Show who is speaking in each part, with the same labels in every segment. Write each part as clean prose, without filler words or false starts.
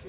Speaker 1: She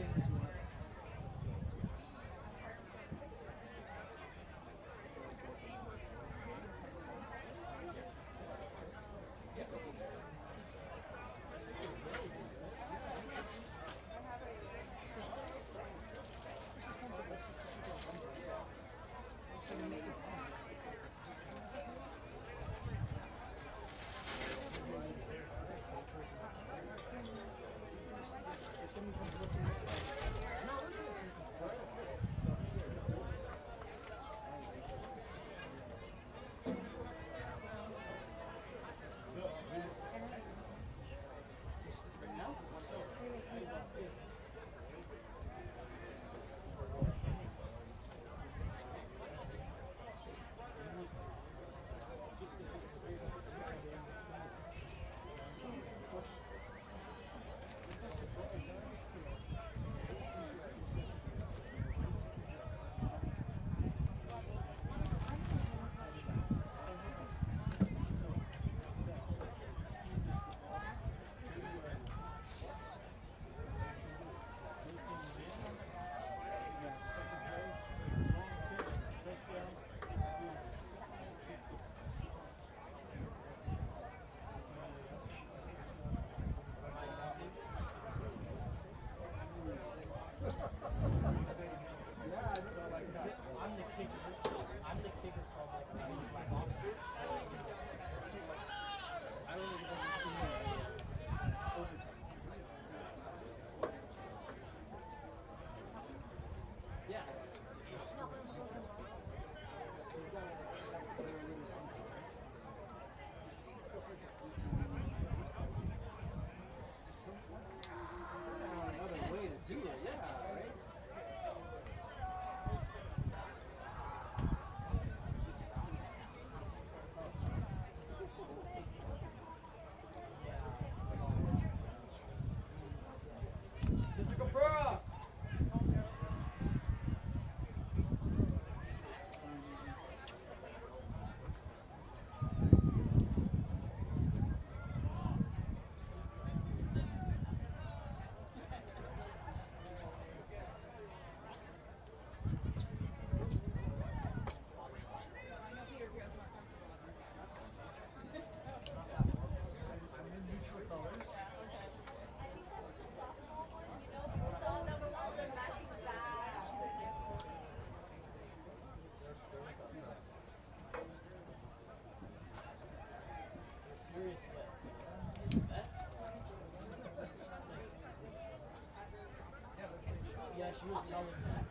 Speaker 1: was telling me that.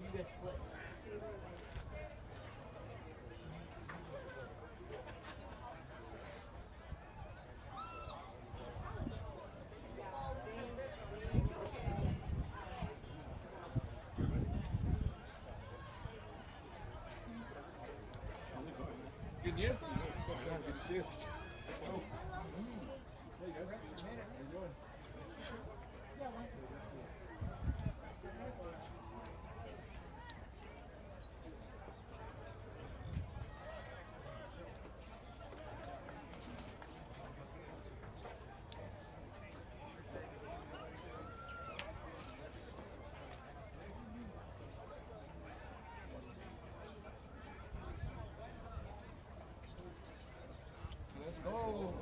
Speaker 1: You guys play.
Speaker 2: Good news? Good to see you. Hey guys. How you doing? Let's go.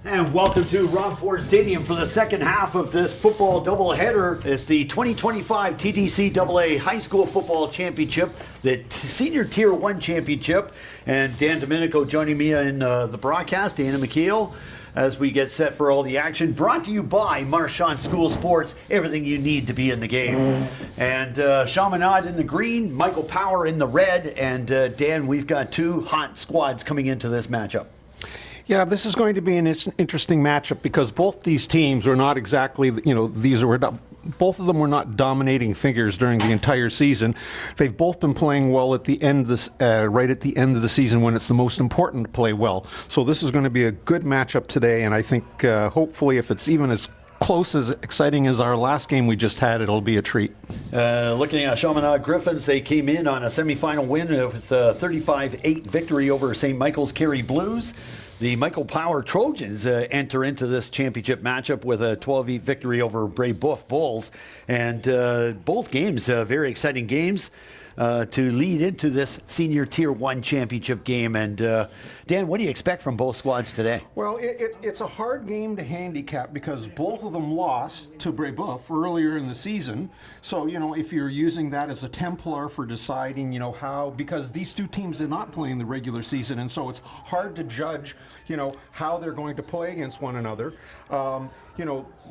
Speaker 3: And welcome to Rob Ford Stadium for the second half of this football doubleheader. It's the 2025 TDCAA High School Football Championship, the Senior Tier 1 Championship. And Dan Domenico joining me in the broadcast, Dana McKeel, as we get set for all the action. Brought to you by Marchand School Sports, everything you need to be in the game. And Shamanad in the green, Michael Power in the red. And Dan, we've got two hot squads coming into this matchup.
Speaker 4: Yeah, this is going to be an interesting matchup because both these teams were not exactly, both of them were not dominating figures during the entire season. They've both been playing well at the end of this, right at the end of the season when it's the most important to play well. So this is going to be a good matchup today, and I think hopefully if it's even as close as exciting as our last game we just had, it'll be a treat.
Speaker 3: Looking at Chaminade Gryphons, they came in on a semifinal win with a 35-8 victory over St. Michael's Carey Blues. The Michael Power Trojans enter into this championship matchup with a 12-8 victory over Brébeuf Bulls. And both games, very exciting games to lead into this Senior Tier 1 championship game. And Dan, what do you expect from both squads today?
Speaker 4: Well, it's a hard game to handicap because both of them lost to Brébeuf earlier in the season. So, if you're using that as a template for deciding, how, because these two teams did not play in the regular season, and so it's hard to judge, how they're going to play against one another.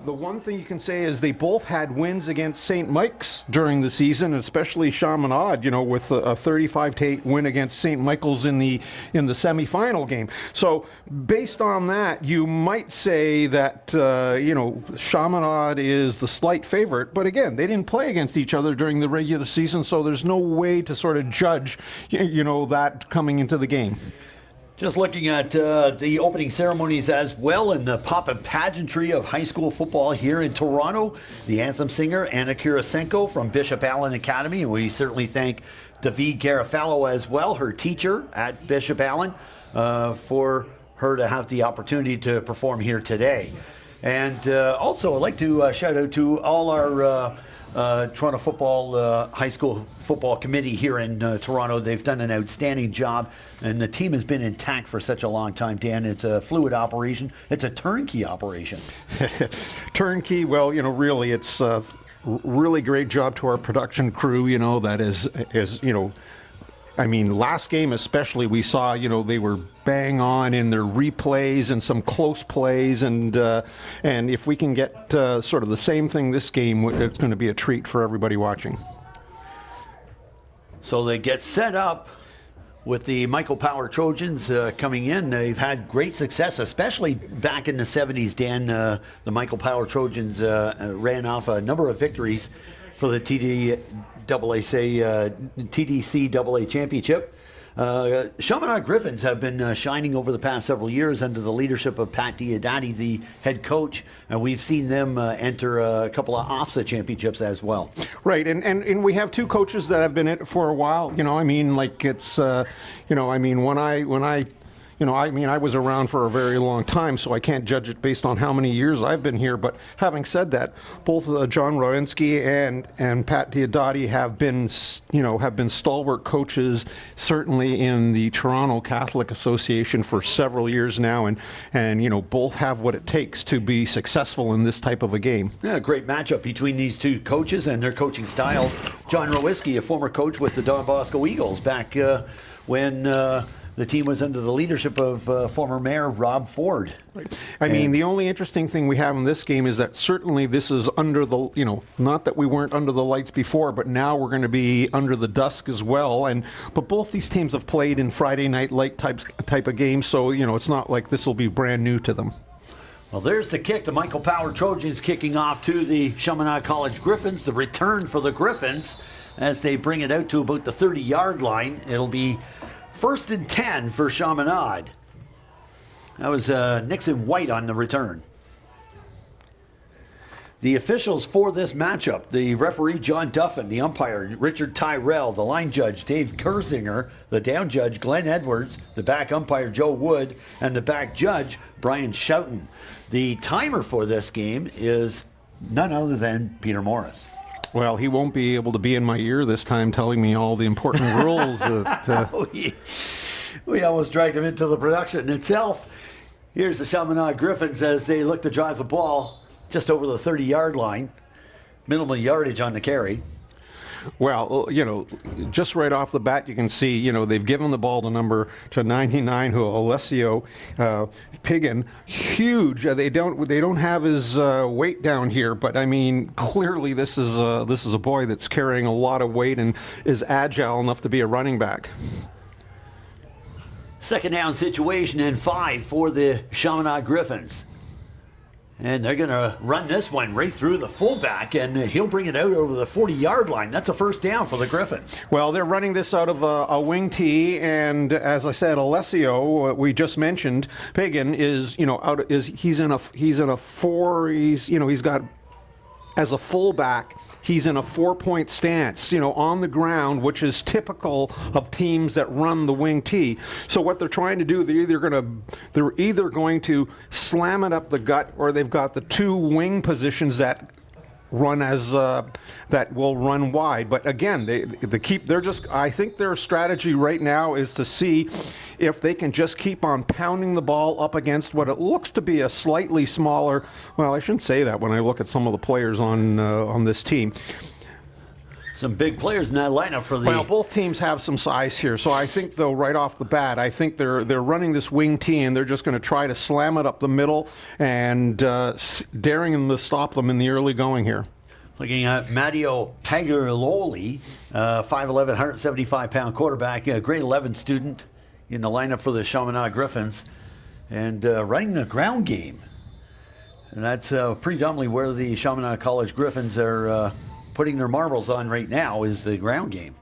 Speaker 4: The one thing you can say is they both had wins against St. Mike's during the season, especially Chaminade, with a 35-8 win against St. Michael's in the semifinal game. So based on that, you might say that, Chaminade is the slight favorite. But again, they didn't play against each other during the regular season, so there's no way to sort of judge, that coming into the game.
Speaker 3: Just looking at the opening ceremonies as well and the pop and pageantry of high school football here in Toronto. The anthem singer, Anna Kirisenko from Bishop Allen Academy. And we certainly thank David Garofalo as well, her teacher at Bishop Allen, for her to have the opportunity to perform here today. And also, I'd like to shout out to all our Toronto Football High School Football Committee here in Toronto. They've done an outstanding job, and the team has been intact for such a long time, Dan. It's a fluid operation. It's a turnkey operation.
Speaker 4: Turnkey, well, really, it's a really great job to our production crew, that is last game especially, we saw, they were bang on in their replays and some close plays, and if we can get sort of the same thing this game, it's going to be a treat for everybody watching.
Speaker 3: So they get set up with the Michael Power Trojans coming in. They've had great success, especially back in the 70s, Dan. The Michael Power Trojans ran off a number of victories for the TDCAA championship. Chaminade Gryphons have been shining over the past several years under the leadership of Pat Diodati, the head coach, and we've seen them enter a couple of OFSA championships as well.
Speaker 4: Right, and we have two coaches that have been in it for a while. I mean, like it's, I was around for a very long time, so I can't judge it based on how many years I've been here. But having said that, both John Rowinski and Pat Diodati have been stalwart coaches, certainly in the Toronto Catholic Association for several years now, and both have what it takes to be successful in this type of a game.
Speaker 3: Yeah, a great matchup between these two coaches and their coaching styles. John Rowinski, a former coach with the Don Bosco Eagles back when the team was under the leadership of former Mayor Rob Ford.
Speaker 4: Right. I mean, the only interesting thing we have in this game is that certainly this is under the, not that we weren't under the lights before, but now we're going to be under the dusk as well. But both these teams have played in Friday night light type of games, so it's not like this will be brand new to them.
Speaker 3: Well, there's the kick. The Michael Power Trojans kicking off to the Chaminade College Gryphons. The return for the Gryphons as they bring it out to about the 30-yard line. It'll be 1st and 10 for Shamanad. That was Nixon White on the return. The officials for this matchup, the referee John Duffin, the umpire Richard Tyrell, the line judge Dave Kersinger, the down judge Glenn Edwards, the back umpire Joe Wood, and the back judge Brian Schouten. The timer for this game is none other than Peter Morris.
Speaker 4: Well, he won't be able to be in my ear this time telling me all the important rules.
Speaker 3: We almost dragged him into the production itself. Here's the Chaminade Gryphons as they look to drive the ball just over the 30-yard line. Minimal yardage on the carry.
Speaker 4: Well, just right off the bat, you can see, they've given the ball to 99, who Alessio Piggin, huge. They don't have his weight down here, but I mean, clearly this is a boy that's carrying a lot of weight and is agile enough to be a running back.
Speaker 3: Second down situation and 5 for the Chaminade Gryphons. And they're going to run this one right through the fullback, and he'll bring it out over the 40-yard line. That's a first down for the Gryphons.
Speaker 4: Well, they're running this out of a wing tee, and as I said, Alessio, we just mentioned, Pagan he's got, as a fullback, he's in a 4-point stance, on the ground, which is typical of teams that run the wing tee. So what they're trying to do, they're either going to slam it up the gut, or they've got the two wing positions that run that will run wide. But again, I think their strategy right now is to see if they can just keep on pounding the ball up against what it looks to be a slightly smaller, well, I shouldn't say that when I look at some of the players on this team.
Speaker 3: Some big players in that lineup for the...
Speaker 4: Well, both teams have some size here, so I think, though, right off the bat, I think they're running this wing tee, and they're just going to try to slam it up the middle and daring them to stop them in the early going here.
Speaker 3: Looking at Matteo Paglioli, 5'11", 175-pound quarterback, a grade 11 student in the lineup for the Chaminade Gryphons, and running the ground game. And that's predominantly where the Chaminade College Gryphons are putting their marbles on right now, is the ground game.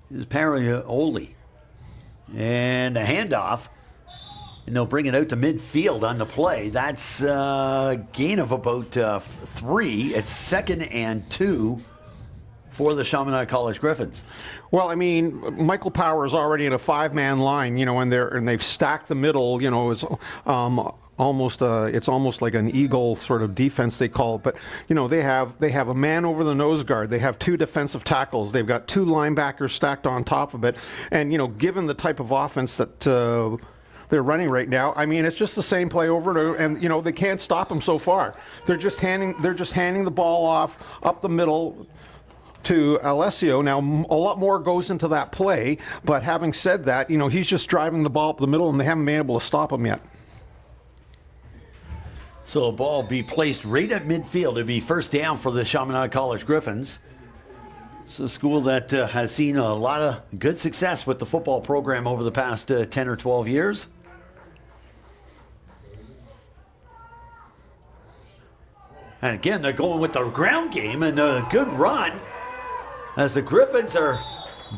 Speaker 3: This is Paglioli. And a handoff. And they'll bring it out to midfield on the play. That's a gain of about 3. It's 2nd and 2 for the Chaminade College Gryphons.
Speaker 4: Well, I mean, Michael Power is already in a 5-man line, and they've stacked the middle. It's almost like an eagle sort of defense, they call it. But they have a man over the nose guard. They have 2 defensive tackles. They've got 2 linebackers stacked on top of it. And given the type of offense that they're running right now, I mean, it's just the same play over and they can't stop them so far. They're just handing the ball off up the middle to Alessio. Now, a lot more goes into that play, but having said that, he's just driving the ball up the middle, and they haven't been able to stop him yet.
Speaker 3: So a ball be placed right at midfield. It'd be first down for the Chaminade College Gryphons. It's a school that has seen a lot of good success with the football program over the past 10 or 12 years. And again, they're going with the ground game and a good run as the Gryphons are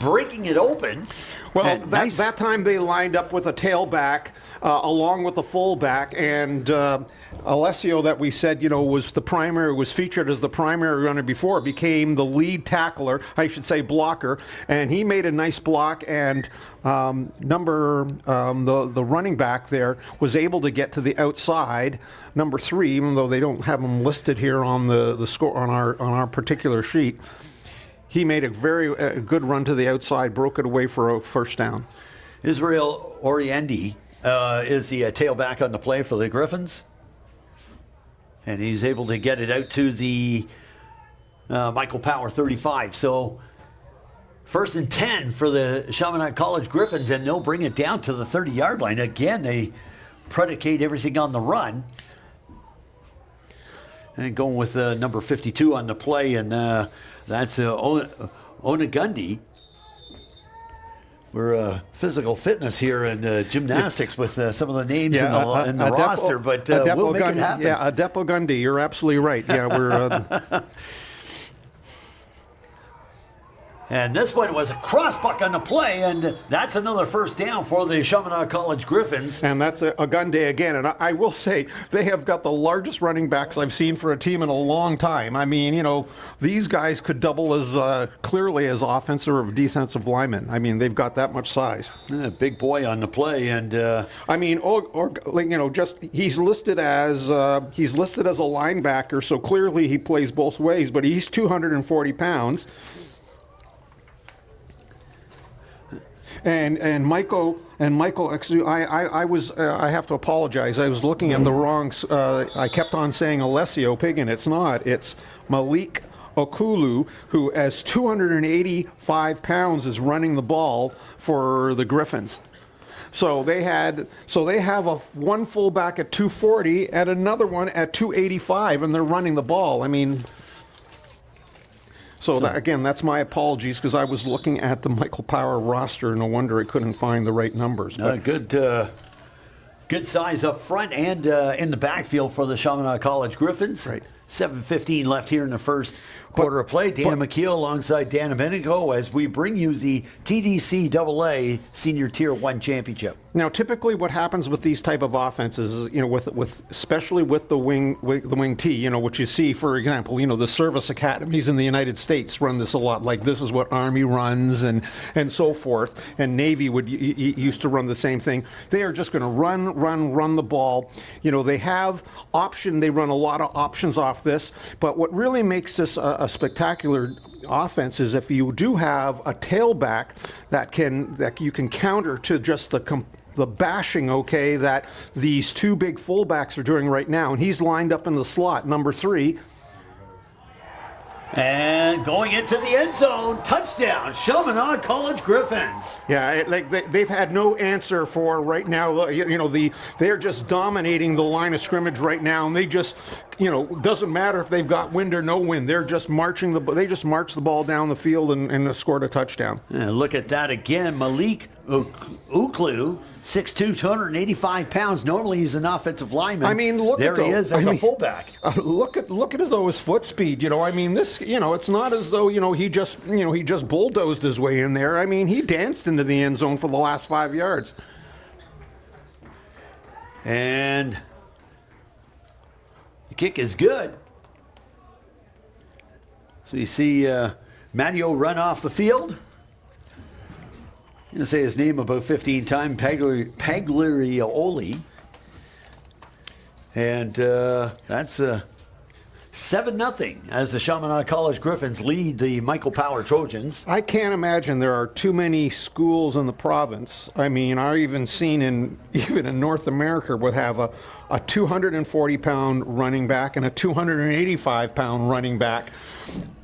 Speaker 3: breaking it open.
Speaker 4: Well,
Speaker 3: And
Speaker 4: that time they lined up with a tailback along with the fullback, and Alessio, that we said, was featured as the primary runner before, became the lead tackler, I should say blocker, and he made a nice block, and the running back there was able to get to the outside, number 3, even though they don't have him listed here on the score on our particular sheet. He made a very good run to the outside, broke it away for a first down.
Speaker 3: Israel Oriendi is the tailback on the play for the Gryphons. And he's able to get it out to the Michael Power 35. So 1st and 10 for the Chaminade College Gryphons, and they'll bring it down to the 30-yard line. Again, they predicate everything on the run. And going with number 52 on the play, and that's Onagundi. We're physical fitness here and gymnastics with some of the names in the roster, but we'll make it happen.
Speaker 4: Yeah, Adepo Gundy, you're absolutely right. Yeah, we're...
Speaker 3: And this one was a crossbuck on the play, and that's another first down for the Chaminade College Gryphons.
Speaker 4: And that's a gun day again. And I will say, they have got the largest running backs I've seen for a team in a long time. I mean, these guys could double as clearly as offensive or defensive linemen. I mean, they've got that much size.
Speaker 3: Big boy on the play, and
Speaker 4: I mean, he's listed as a linebacker, so clearly he plays both ways. But he's 240 pounds. And Michael, I have to apologize. I was looking at the wrong. I kept on saying Alessio Piggin. It's not. It's Malik Okulu, who, as 285 pounds, is running the ball for the Gryphons. So they have one fullback at 240 and another one at 285, and they're running the ball. I mean. So again, that's my apologies, because I was looking at the Michael Power roster. No wonder I couldn't find the right numbers.
Speaker 3: Good size up front and in the backfield for the Chaminade College Gryphons.
Speaker 4: Right.
Speaker 3: 7:15 left here in the first quarter of play. Dan McKeel alongside Dan Domenico as we bring you the TDCAA Senior Tier 1 Championship.
Speaker 4: Now, typically what happens with these type of offenses is, with especially with the wing T, which you see, for example, the service academies in the United States run this a lot. Like, this is what Army runs and so forth. And Navy used to run the same thing. They are just going to run the ball. They have they run a lot of options off this. But what really makes this a spectacular offense is if you do have a tailback that you can counter to just the bashing, that these two big fullbacks are doing right now. And he's lined up in the slot, number 3.
Speaker 3: And going into the end zone, touchdown, Chaminade College Gryphons.
Speaker 4: Yeah, they've had no answer for right now. They're just dominating the line of scrimmage right now, and they just, doesn't matter if they've got wind or no wind. They're just they just march the ball down the field and scored a touchdown.
Speaker 3: Look at that again, Malik Uklu, 6'2", 285 pounds. Normally he's an offensive lineman.
Speaker 4: I mean, look
Speaker 3: there
Speaker 4: at
Speaker 3: he is as a fullback.
Speaker 4: Look at his foot speed. I mean, this. It's not as though he just bulldozed his way in there. I mean, he danced into the end zone for the last 5 yards.
Speaker 3: And the kick is good. So you see Matteo run off the field. I'm going to say his name about 15 times, Pagliarioli. And that's 7-0 as the Chaminade College Gryphons lead the Michael Power Trojans.
Speaker 4: I can't imagine there are too many schools in the province. I mean, I've even seen even in North America would have a 240-pound running back and a 285-pound running back.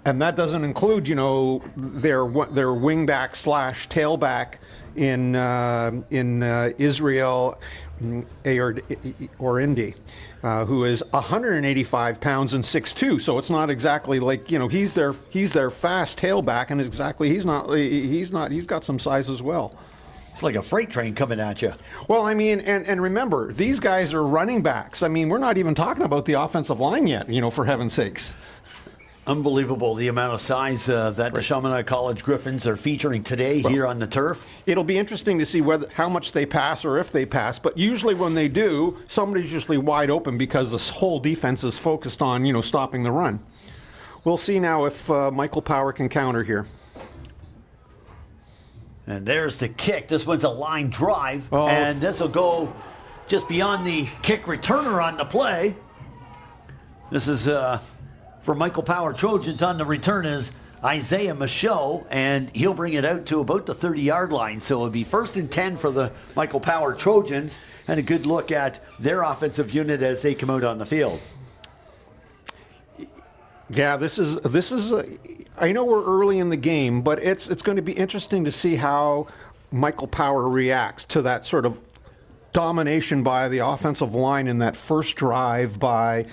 Speaker 4: And that doesn't include, their wingback / tailback in Israel or Indy, who is 185 pounds and 6'2". So it's not exactly like he's their fast tailback, and he's got some size as well.
Speaker 3: It's like a freight train coming at you.
Speaker 4: Well, I mean, and remember, these guys are running backs. I mean, we're not even talking about the offensive line yet, for heaven's sakes.
Speaker 3: Unbelievable the amount of size that the Chaminade College Gryphons are featuring today here on the turf.
Speaker 4: It'll be interesting to see how much they pass or if they pass, but usually when they do, somebody's usually wide open because this whole defense is focused on, stopping the run. We'll see now if Michael Power can counter here.
Speaker 3: And there's the kick. This one's a line drive, and this will go just beyond the kick returner on the play. This is... For Michael Power Trojans on the return is Isaiah Michaud, and he'll bring it out to about the 30-yard line. So it'll be 1st and 10 for the Michael Power Trojans, and a good look at their offensive unit as they come out on the field.
Speaker 4: Yeah, this is. I know we're early in the game, but it's going to be interesting to see how Michael Power reacts to that sort of domination by the offensive line in that first drive by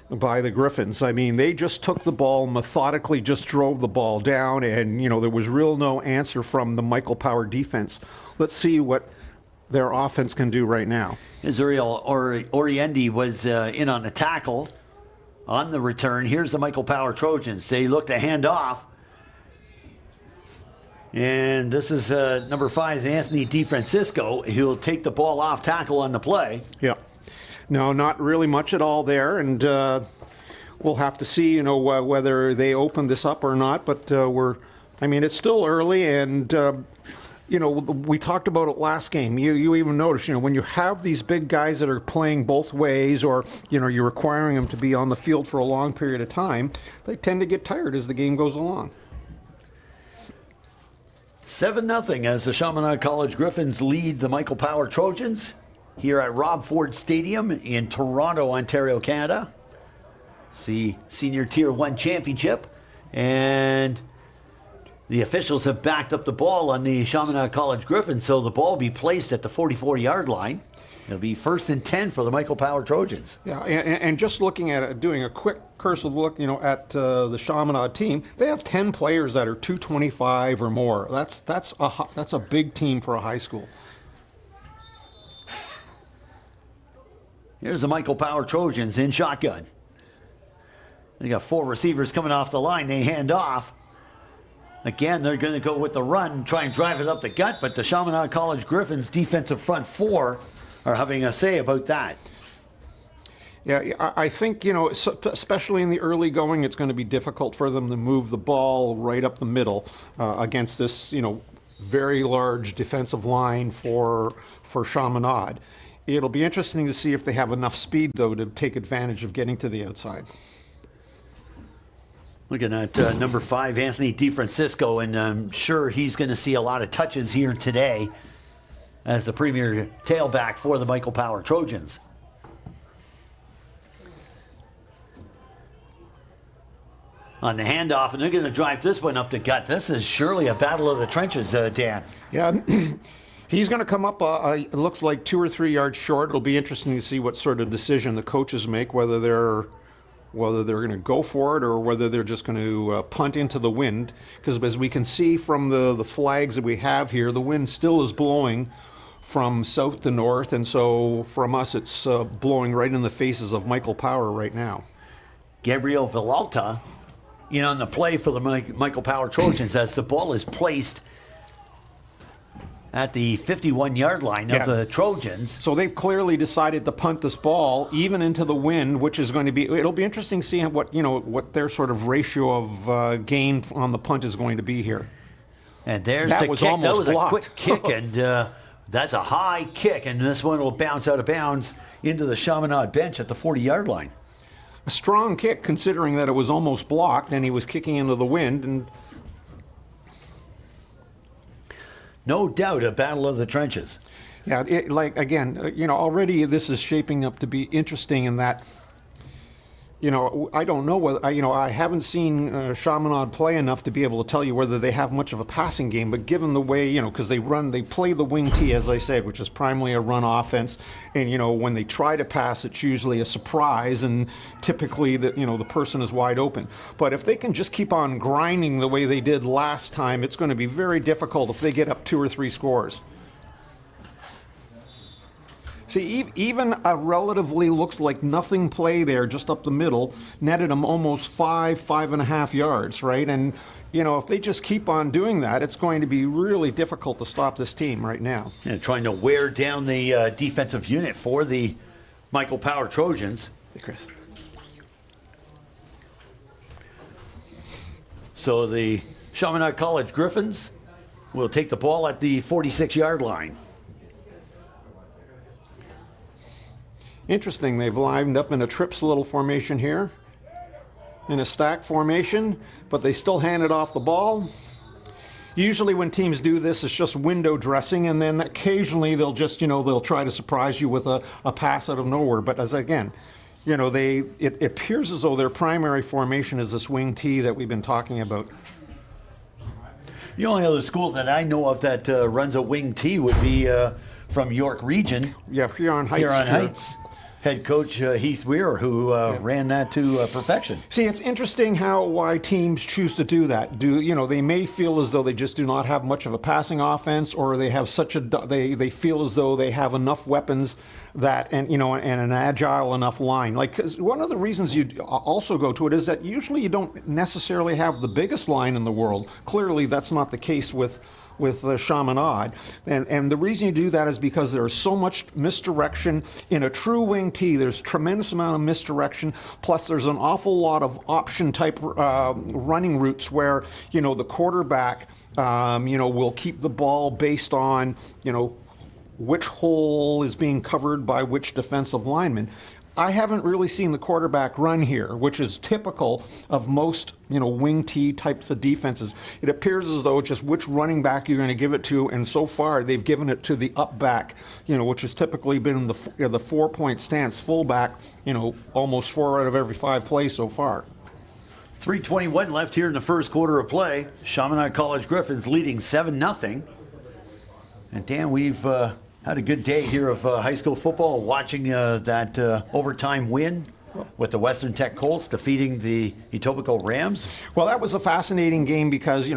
Speaker 4: the Gryphons. I mean, they just took the ball, methodically just drove the ball down, and, there was no answer from the Michael Power defense. Let's see what their offense can do right now.
Speaker 3: Israel Oriendi was in on the tackle on the return. Here's the Michael Power Trojans. They look to hand off. And this is number 5, Anthony DeFrancisco. He'll take the ball off tackle on the play.
Speaker 4: Yeah. No, not really much at all there, and we'll have to see, whether they open this up or not. But it's still early, and we talked about it last game. You even notice, when you have these big guys that are playing both ways, or you're requiring them to be on the field for a long period of time, they tend to get tired as the game goes along.
Speaker 3: 7-0 as the Chaminade College Gryphons lead the Michael Power Trojans here at Rob Ford Stadium in Toronto, Ontario, Canada. See Senior Tier 1 Championship. And the officials have backed up the ball on the Chaminade College Gryphons, so the ball will be placed at the 44-yard line. It'll be 1st and 10 for the Michael Power Trojans.
Speaker 4: Yeah, and just looking at it, doing a quick cursive look, at the Shamanad team, they have 10 players that are 225 or more. That's a big team for a high school.
Speaker 3: Here's the Michael Power Trojans in shotgun. They got 4 receivers coming off the line. They hand off. Again, they're going to go with the run, try and drive it up the gut, but the Chaminade College Gryphons defensive front 4 are having a say about that.
Speaker 4: Yeah, I think, especially in the early going, it's going to be difficult for them to move the ball right up the middle against this, very large defensive line for Chaminade. It'll be interesting to see if they have enough speed, though, to take advantage of getting to the outside.
Speaker 3: Looking at number 5, Anthony DeFrancisco, and I'm sure he's going to see a lot of touches here today as the premier tailback for the Michael Power Trojans. On the handoff, and they're going to drive this one up the gut. This is surely a battle of the trenches, Dan.
Speaker 4: Yeah. He's going to come up, it looks like 2 or 3 yards short. It'll be interesting to see what sort of decision the coaches make, whether they're going to go for it or whether they're just going to punt into the wind. Because as we can see from the flags that we have here, the wind still is blowing from south to north. And so from us, it's blowing right in the faces of Michael Power right now.
Speaker 3: Gabriel Villalta in on the play for the Michael Power Trojans as the ball is placed at the 51-yard line of the Trojans.
Speaker 4: So they've clearly decided to punt this ball even into the wind, which is going to be, it'll be interesting seeing what their sort of ratio of gain on the punt is going to be here.
Speaker 3: And there's the kick. That was a quick kick, and that's a high kick, and this one will bounce out of bounds into the Chaminade bench at the 40-yard line.
Speaker 4: A strong kick, considering that it was almost blocked, and he was kicking into the wind, and
Speaker 3: no doubt a battle of the trenches.
Speaker 4: Yeah, already this is shaping up to be interesting in that, I don't know whether, I haven't seen Chaminade play enough to be able to tell you whether they have much of a passing game, but given the way, because they play the wing tee, as I said, which is primarily a run offense, and, when they try to pass, it's usually a surprise, and typically, the person is wide open. But if they can just keep on grinding the way they did last time, it's going to be very difficult if they get up 2 or 3 scores. See, even a relatively looks like nothing play there just up the middle netted them almost 5.5 yards, right? And, if they just keep on doing that, it's going to be really difficult to stop this team right now.
Speaker 3: Yeah, trying to wear down the defensive unit for the Michael Power Trojans.
Speaker 4: Hey, Chris.
Speaker 3: So the Chaminade College Gryphons will take the ball at the 46-yard line.
Speaker 4: Interesting, they've lined up in a trips little formation here, in a stack formation, but they still hand it off the ball. Usually when teams do this, it's just window dressing, and then occasionally they'll just, they'll try to surprise you with a pass out of nowhere. But it appears as though their primary formation is this wing tee that we've been talking about.
Speaker 3: The only other school that I know of that runs a wing tee would be from York Region.
Speaker 4: Yeah, Huron Heights.
Speaker 3: Huron Heights. Head coach Heath Weir, who ran that to perfection.
Speaker 4: See, it's interesting why teams choose to do that. They may feel as though they just do not have much of a passing offense, or they have they feel as though they have enough weapons that and an agile enough line. Like, 'cause one of the reasons you also go to it is that usually you don't necessarily have the biggest line in the world. Clearly, that's not the case with Chaminade. And the reason you do that is because there's so much misdirection. In a true wing tee, there's tremendous amount of misdirection, plus there's an awful lot of option type running routes where, the quarterback, will keep the ball based on, which hole is being covered by which defensive lineman. I haven't really seen the quarterback run here, which is typical of most, wing tee types of defenses. It appears as though it's just which running back you're going to give it to, and so far they've given it to the up back, which has typically been the 4-point stance fullback, almost 4 out of every 5 plays so far.
Speaker 3: 3:21 left here in the first quarter of play. Chaminade College Gryphons leading 7-0. And Dan, we've had a good day here of high school football, watching that overtime win with the Western Tech Colts defeating the Etobicoke Rams.
Speaker 4: Well, that was a fascinating game because,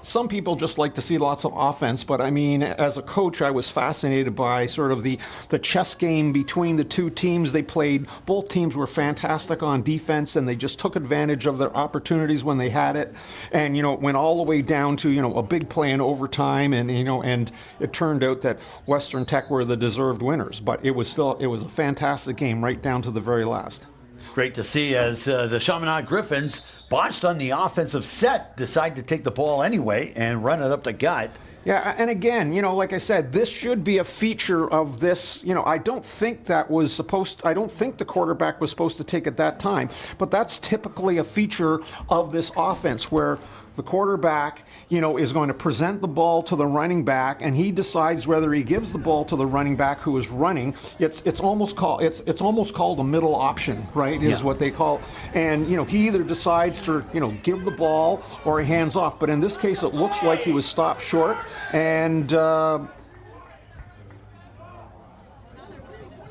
Speaker 4: some people just like to see lots of offense, but as a coach, I was fascinated by sort of the chess game between the two teams. They played, both teams were fantastic on defense, and they just took advantage of their opportunities when they had it. And, it went all the way down to, a big play in overtime, and, and it turned out that Western Tech were the deserved winners, but it was a fantastic game right down to the very last.
Speaker 3: Great to see as the Chaminade Gryphons, botched on the offensive set, decide to take the ball anyway and run it up the gut.
Speaker 4: Yeah, and again, like I said, this should be a feature of this. I don't think the quarterback was supposed to take it that time, but that's typically a feature of this offense where the quarterback, is going to present the ball to the running back, and he decides whether he gives the ball to the running back who is running. It's almost called a middle option, right? Is what they call. And he either decides to give the ball or he hands off. But in this case, it looks like he was stopped short, and.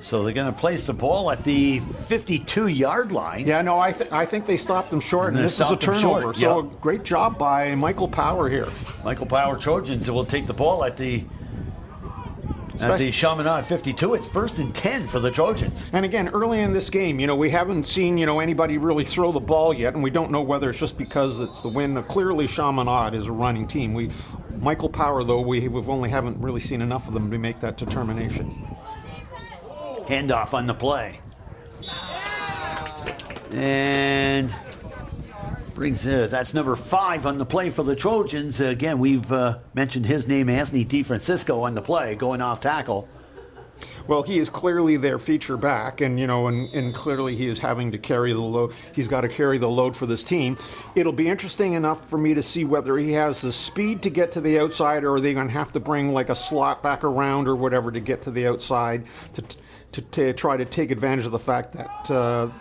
Speaker 3: So they're going to place the ball at the 52-yard line.
Speaker 4: Yeah, no, I think they stopped him short, and this is a turnover. So great job by Michael Power here.
Speaker 3: Michael Power Trojans will take the ball at the Chaminade 52. It's 1st and 10 for the Trojans.
Speaker 4: And again, early in this game, we haven't seen, anybody really throw the ball yet, and we don't know whether it's just because it's the win. Clearly, Chaminade is a running team. Michael Power, though, haven't really seen enough of them to make that determination.
Speaker 3: Handoff on the play. And brings that's number 5 on the play for the Trojans. Again, we've mentioned his name, Anthony DeFrancisco, on the play, going off tackle.
Speaker 4: Well, he is clearly their feature back, and and clearly he is having to carry the load. He's got to carry the load for this team. It'll be interesting enough for me to see whether he has the speed to get to the outside, or are they going to have to bring like a slot back around or whatever to get to the outside to try to take advantage of the fact that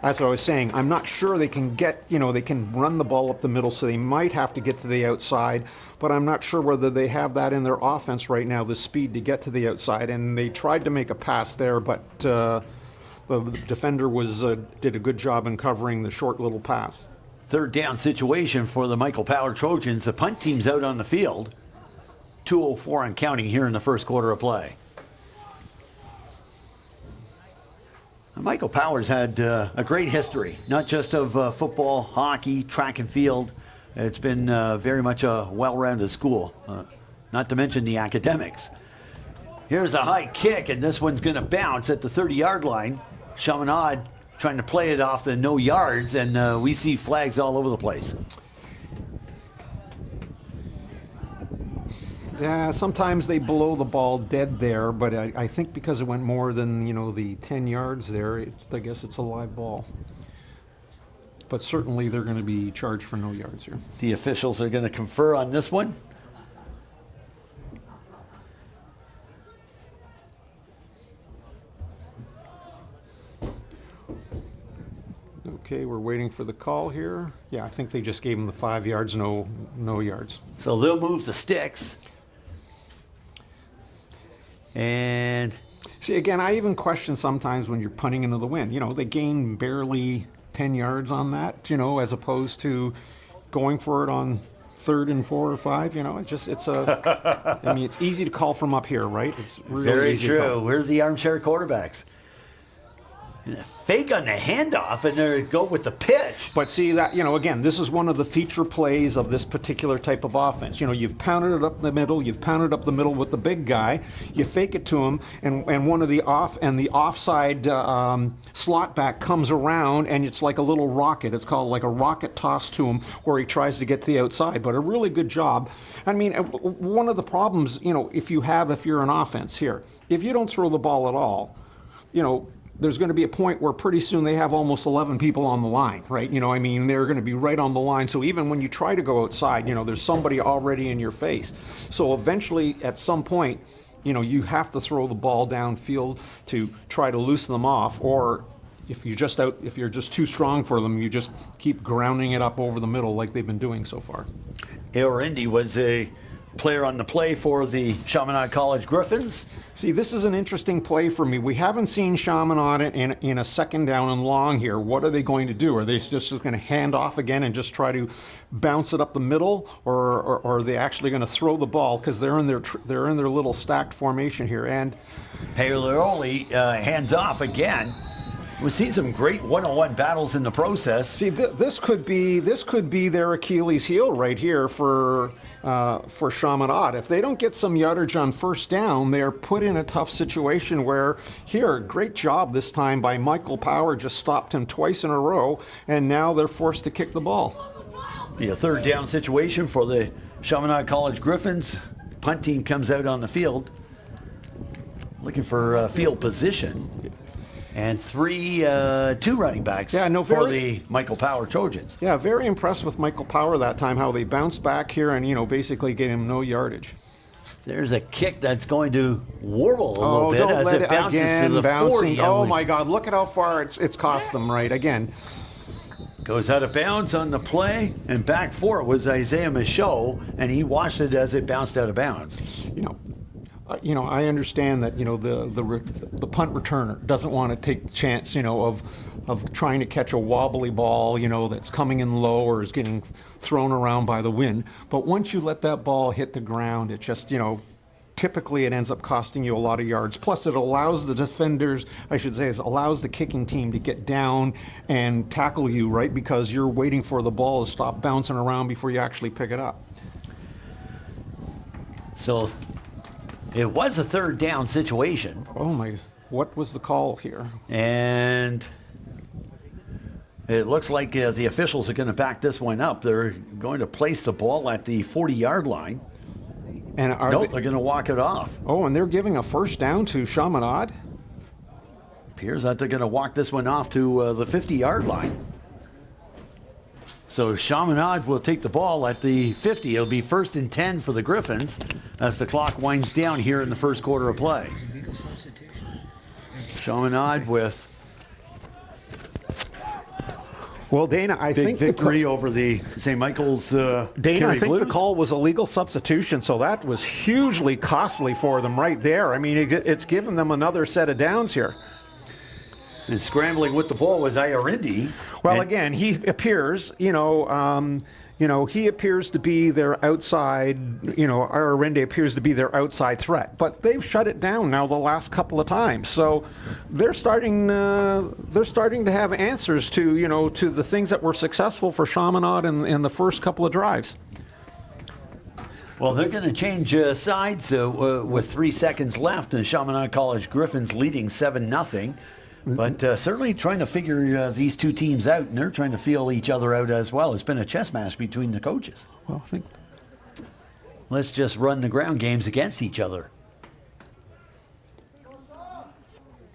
Speaker 4: as I was saying, I'm not sure they can get, they can run the ball up the middle, so they might have to get to the outside, but I'm not sure whether they have that in their offense right now, the speed to get to the outside. And they tried to make a pass there, but the defender did a good job in covering the short little pass.
Speaker 3: Third down situation for the Michael Power Trojans. The punt team's out on the field. 2:04 and counting here in the first quarter of play. Michael Powers had a great history, not just of football, hockey, track and field. It's been very much a well-rounded school, not to mention the academics. Here's a high kick, and this one's going to bounce at the 30-yard line. Shamanad trying to play it off the no yards, and we see flags all over the place.
Speaker 4: Yeah, sometimes they blow the ball dead there, but I think because it went more than, the 10 yards there, I guess it's a live ball. But certainly they're going to be charged for no yards here.
Speaker 3: The officials are going to confer on this one.
Speaker 4: Okay, we're waiting for the call here. Yeah, I think they just gave him the 5 yards, no yards.
Speaker 3: So they'll move the sticks. And
Speaker 4: see, again, I even question sometimes when you're punting into the wind. They gain barely 10 yards on that, as opposed to going for it on 3rd and 4 or 5. It's easy to call from up here, right? It's really
Speaker 3: very
Speaker 4: easy
Speaker 3: true.
Speaker 4: to call.
Speaker 3: We're the armchair quarterbacks. And a fake on the handoff, and there go with the pitch.
Speaker 4: But see that, again, this is one of the feature plays of this particular type of offense. You've pounded it up the middle, with the big guy, you fake it to him, and one of the offside slot back comes around, and it's like a little rocket. It's called like a rocket toss to him, where he tries to get to the outside. But a really good job. I mean, one of the problems, if you're an offense here, if you don't throw the ball at all, there's going to be a point where pretty soon they have almost 11 people on the line, right? They're going to be right on the line. So even when you try to go outside, there's somebody already in your face. So eventually, at some point, you have to throw the ball downfield to try to loosen them off. Or if you're just too strong for them, you just keep grounding it up over the middle like they've been doing so far.
Speaker 3: Aor Indy was a player on the play for the Chaminade College Gryphons.
Speaker 4: See, this is an interesting play for me. We haven't seen Shamanad in a second down and long here. What are they going to do? Are they just going to hand off again and just try to bounce it up the middle, or are they actually going to throw the ball because they're in their little stacked formation here? And
Speaker 3: Paololi hands off again. We've seen some great one-on-one battles in the process.
Speaker 4: See, this could be their Achilles heel right here for Chaminade. If they don't get some yardage on first down, they're put in a tough situation where here, great job this time by Michael Power, just stopped him twice in a row, and now they're forced to kick the ball.
Speaker 3: Be a third down situation for the Chaminade College Gryphons. Punt team comes out on the field looking for field position. And two running backs for the Michael Power Trojans.
Speaker 4: Yeah, very impressed with Michael Power that time, how they bounced back here and, basically gave him no yardage.
Speaker 3: There's a kick that's going to warble a little bit as it bounces to the 40.
Speaker 4: Oh, my God, look at how far it's cost them, right? Again.
Speaker 3: Goes out of bounds on the play, and back for it was Isaiah Michaud, and he watched it as it bounced out of bounds.
Speaker 4: I understand that the punt returner doesn't want to take the chance of trying to catch a wobbly ball that's coming in low or is getting thrown around by the wind. But once you let that ball hit the ground, it just typically it ends up costing you a lot of yards. Plus, it allows the defenders, allows the kicking team to get down and tackle you, right? Because you're waiting for the ball to stop bouncing around before you actually pick it up.
Speaker 3: So it was a third down situation.
Speaker 4: Oh my, what was the call here?
Speaker 3: And it looks like the officials are going to back this one up. They're going to place the ball at the 40-yard line.
Speaker 4: And
Speaker 3: they're going to walk it off.
Speaker 4: Oh, and they're giving a first down to Chaminade.
Speaker 3: Appears that they're going to walk this one off to the 50-yard line. So Chaminade will take the ball at the 50. It'll be 1st and 10 for the Gryphons as the clock winds down here in the first quarter of play. Chaminade with
Speaker 4: Dana, I
Speaker 3: big
Speaker 4: think
Speaker 3: victory over the St. Michael's
Speaker 4: Dana,
Speaker 3: Kerry
Speaker 4: I think
Speaker 3: Blues.
Speaker 4: the call was a legal substitution, so that was hugely costly for them right there. I mean, it's given them another set of downs here.
Speaker 3: And scrambling with the ball was Ayarindi.
Speaker 4: Well, again, he appears, he appears to be their outside, Ararende appears to be their outside threat. But they've shut it down now the last couple of times. So they're starting to have answers to, to the things that were successful for Chaminade in the first couple of drives.
Speaker 3: Well, they're going to change sides with 3 seconds left. The Chaminade College Gryphons leading 7-0. But certainly trying to figure these two teams out, and they're trying to feel each other out as well. It's been a chess match between the coaches.
Speaker 4: Well, I think
Speaker 3: Let's just run the ground games against each other.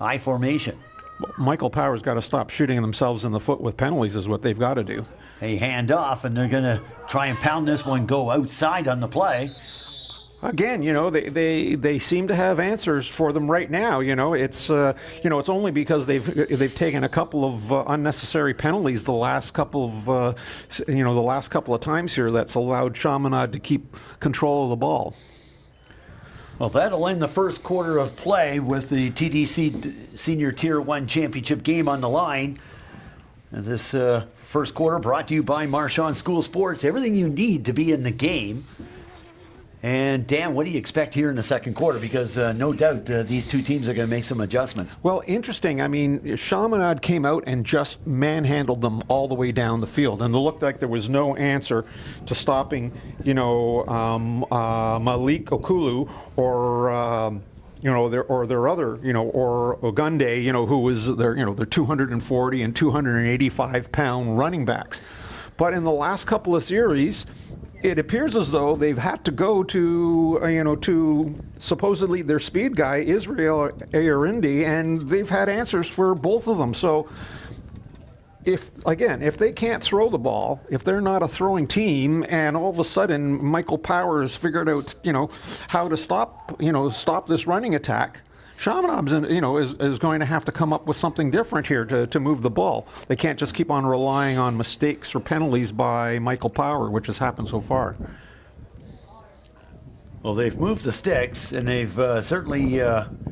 Speaker 3: I formation.
Speaker 4: Michael Power's got to stop shooting themselves in the foot with penalties is what they've got to do.
Speaker 3: A hand off, and they're going to try and pound this one, go outside on the play.
Speaker 4: Again, they seem to have answers for them right now. It's only because they've taken a couple of unnecessary penalties the last couple of times here that's allowed Chaminade to keep control of the ball.
Speaker 3: Well, that'll end the first quarter of play with the TDC Senior Tier 1 Championship game on the line. And this first quarter brought to you by Marchand School Sports. Everything you need to be in the game. And Dan, what do you expect here in the second quarter? Because no doubt these two teams are going to make some adjustments.
Speaker 4: Well, interesting. I mean, Chaminade came out and just manhandled them all the way down the field, and it looked like there was no answer to stopping, Malik Okulu or. Their other, or Ogunde, who was their 240 and 285 pound running backs. But in the last couple of series, it appears as though they've had to go to supposedly their speed guy, Israel Ayarindi, and they've had answers for both of them. So if they can't throw the ball, if they're not a throwing team, and all of a sudden Michael Powers figured out, how to stop this running attack, Chaminade is going to have to come up with something different here to move the ball. They can't just keep on relying on mistakes or penalties by Michael Power, which has happened so far.
Speaker 3: Well, they've moved the sticks, and they've certainly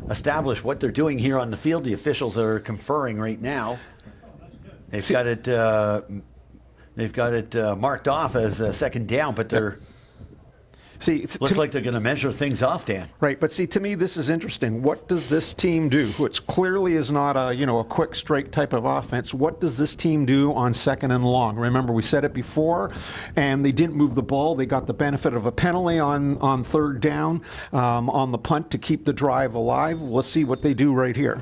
Speaker 3: established what they're doing here on the field. The officials are conferring right now. They've got it marked off as a second down, but they're looks like they're going to measure things off, Dan.
Speaker 4: Right, but see, to me, this is interesting. What does this team do? Which clearly is not a quick strike type of offense. What does this team do on second and long? Remember, we said it before, and they didn't move the ball. They got the benefit of a penalty on third down on the punt to keep the drive alive. Let's see what they do right here.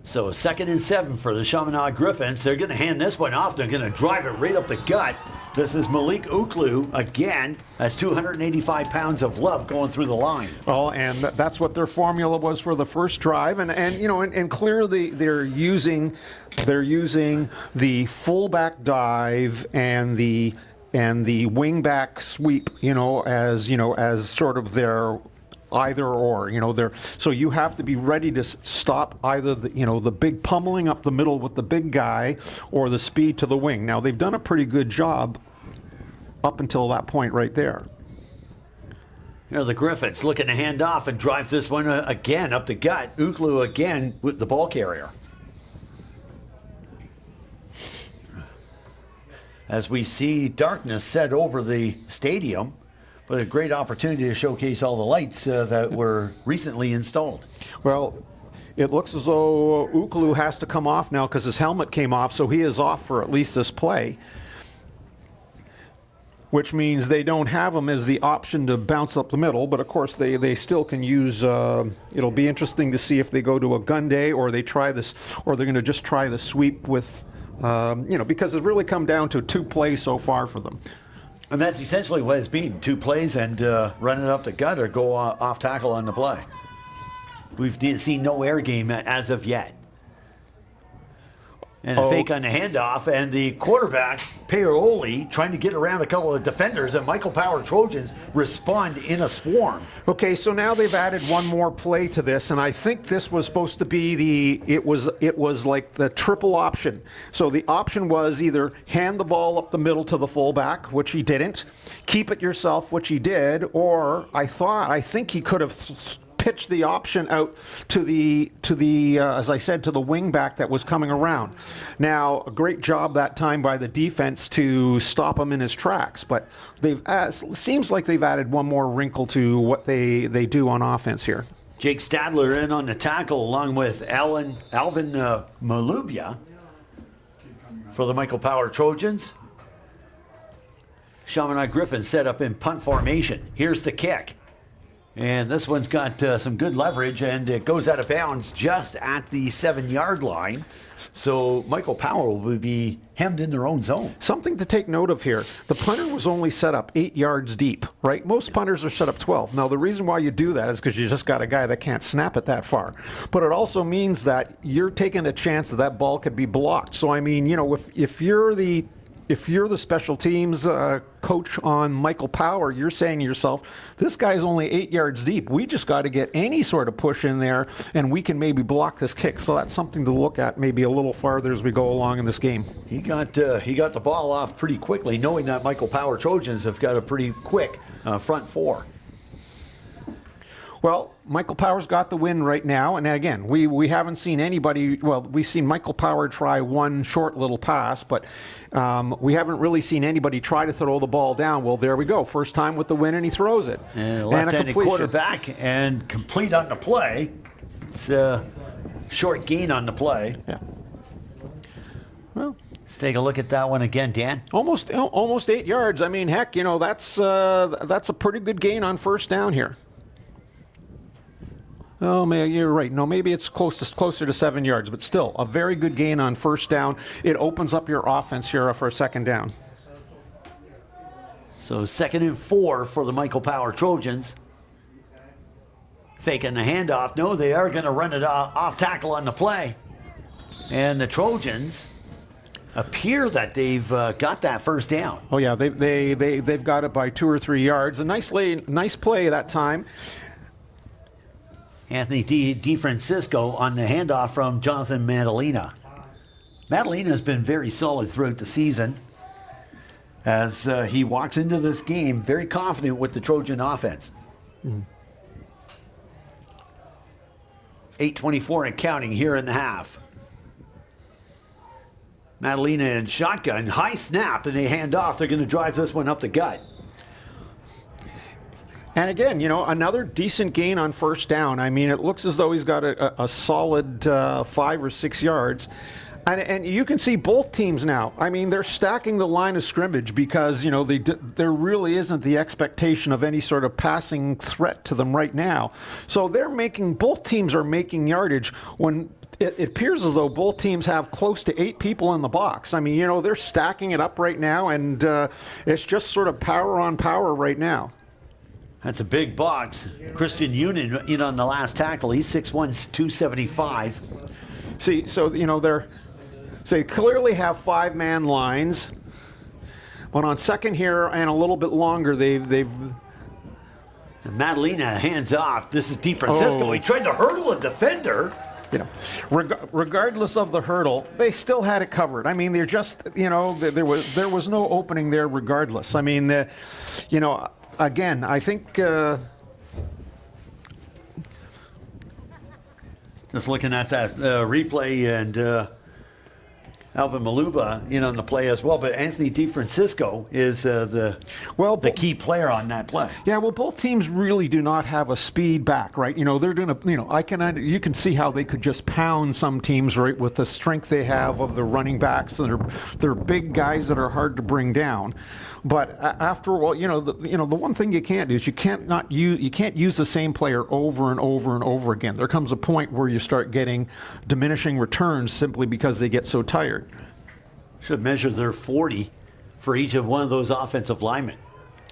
Speaker 3: So 2nd and 7 for the Chaminade Gryphons. They're going to hand this one off. They're going to drive it right up the gut. This is Malik Uklu again. That's 285 pounds of love going through the line.
Speaker 4: Well, and that's what their formula was for the first drive, and clearly they're using the fullback dive and the wingback sweep, as sort of their either or, so you have to be ready to stop either the big pummeling up the middle with the big guy or the speed to the wing. Now they've done a pretty good job up until that point right there.
Speaker 3: The Gryphons looking to hand off and drive this one again up the gut. Uklu again with the ball carrier. As we see darkness set over the stadium, but a great opportunity to showcase all the lights that were recently installed.
Speaker 4: Well, it looks as though Uklu has to come off now because his helmet came off, so he is off for at least this play, which means they don't have him as the option to bounce up the middle, but of course they still can use, it'll be interesting to see if they go to a gun day or they try this, or they're going to just try the sweep with, because it's really come down to 2 plays so far for them.
Speaker 3: And that's essentially what it's been. 2 plays and run it up the gut or go off tackle on the play. We've seen no air game as of yet. And a fake on the handoff, and the quarterback, Paoli, trying to get around a couple of defenders, and Michael Power Trojans respond in a swarm.
Speaker 4: Okay, so now they've added one more play to this, and I think this was supposed to be it was like the triple option. So the option was either hand the ball up the middle to the fullback, which he didn't, keep it yourself, which he did, or I think he could have pitch the option out to the as I said, to the wing back that was coming around. Now, a great job that time by the defense to stop him in his tracks, but seems like they've added one more wrinkle to what they do on offense here.
Speaker 3: Jake Stadler in on the tackle along with Alvin Malubia for the Michael Power Trojans. Chaminade Gryphons set up in punt formation. Here's the kick. And this one's got some good leverage, and it goes out of bounds just at the 7-yard line. So Michael Power will be hemmed in their own zone.
Speaker 4: Something to take note of here. The punter was only set up 8 yards deep, right? Most punters are set up 12. Now, the reason why you do that is because you just got a guy that can't snap it that far. But it also means that you're taking a chance that that ball could be blocked. So, I mean, you know, if you're the special teams coach on Michael Power, you're saying to yourself, this guy's only 8 yards deep. We just got to get any sort of push in there, and we can maybe block this kick. So that's something to look at maybe a little farther as we go along in this game.
Speaker 3: He got the ball off pretty quickly, knowing that Michael Power Trojans have got a pretty quick front four.
Speaker 4: Well, Michael Power's got the win right now, and again, we haven't seen anybody. Well, we've seen Michael Power try one short little pass, but we haven't really seen anybody try to throw the ball down. Well, there we go. First time with the win, and he throws it.
Speaker 3: And left-handed quarterback and complete on the play. It's a short gain on the play.
Speaker 4: Yeah. Well,
Speaker 3: let's take a look at that one again, Dan.
Speaker 4: Almost 8 yards. I mean, heck, you know, that's a pretty good gain on first down here. Oh, man, you're right. No, maybe it's closer to 7 yards, but still a very good gain on first down. It opens up your offense here for a second down.
Speaker 3: So 2nd and 4 for the Michael Power Trojans. Faking the handoff. No, they are going to run it off tackle on the play. And the Trojans appear that they've got that first down.
Speaker 4: Oh, yeah, they've got it by 2 or 3 yards. A nice play that time.
Speaker 3: Anthony DeFrancisco on the handoff from Jonathan Madalena. Madalena has been very solid throughout the season as he walks into this game very confident with the Trojan offense. 8:24 and counting here in the half. Madalena and shotgun, high snap, and they hand off. They're going to drive this one up the gut.
Speaker 4: And again, you know, another decent gain on first down. I mean, it looks as though he's got a solid 5 or 6 yards. And you can see both teams now. I mean, they're stacking the line of scrimmage because, you know, there really isn't the expectation of any sort of passing threat to them right now. So both teams are making yardage when it appears as though both teams have close to 8 people in the box. I mean, you know, they're stacking it up right now, and it's just sort of power on power right now.
Speaker 3: That's a big box. Christian Union in on the last tackle. He's 6'1", 275.
Speaker 4: See, so, you know, they clearly have 5-man lines. But on second here and a little bit longer, they've
Speaker 3: Madalena hands off. This is DeFrancisco.
Speaker 4: Oh.
Speaker 3: He tried to hurdle a defender.
Speaker 4: You know, regardless of the hurdle, they still had it covered. I mean, they're just, you know, there was no opening there regardless. I mean, you know, again, I think
Speaker 3: just looking at that replay, and Alvin Maluba in on the play as well, but Anthony DeFrancisco is the key player on that play.
Speaker 4: Yeah, well, both teams really do not have a speed back, right? You know, they're doing you know, you can see how they could just pound some teams, right, with the strength they have of the running backs. They're big guys that are hard to bring down. But after a while, you know, the one thing you can't do is you can't use the same player over and over and over again. There comes a point where you start getting diminishing returns simply because they get so tired.
Speaker 3: Should measure their 40 for each of one of those offensive linemen.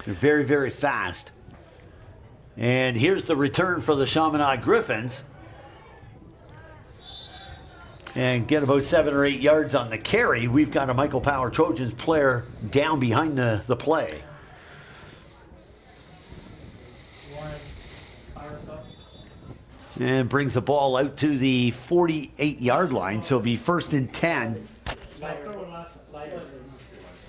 Speaker 3: They're very, very fast. And here's the return for the Chaminade Gryphons. and get about 7 or 8 yards on the carry. We've got a Michael Power Trojans player down behind the play. And brings the ball out to the 48-yard line, so it'll be 1st and 10.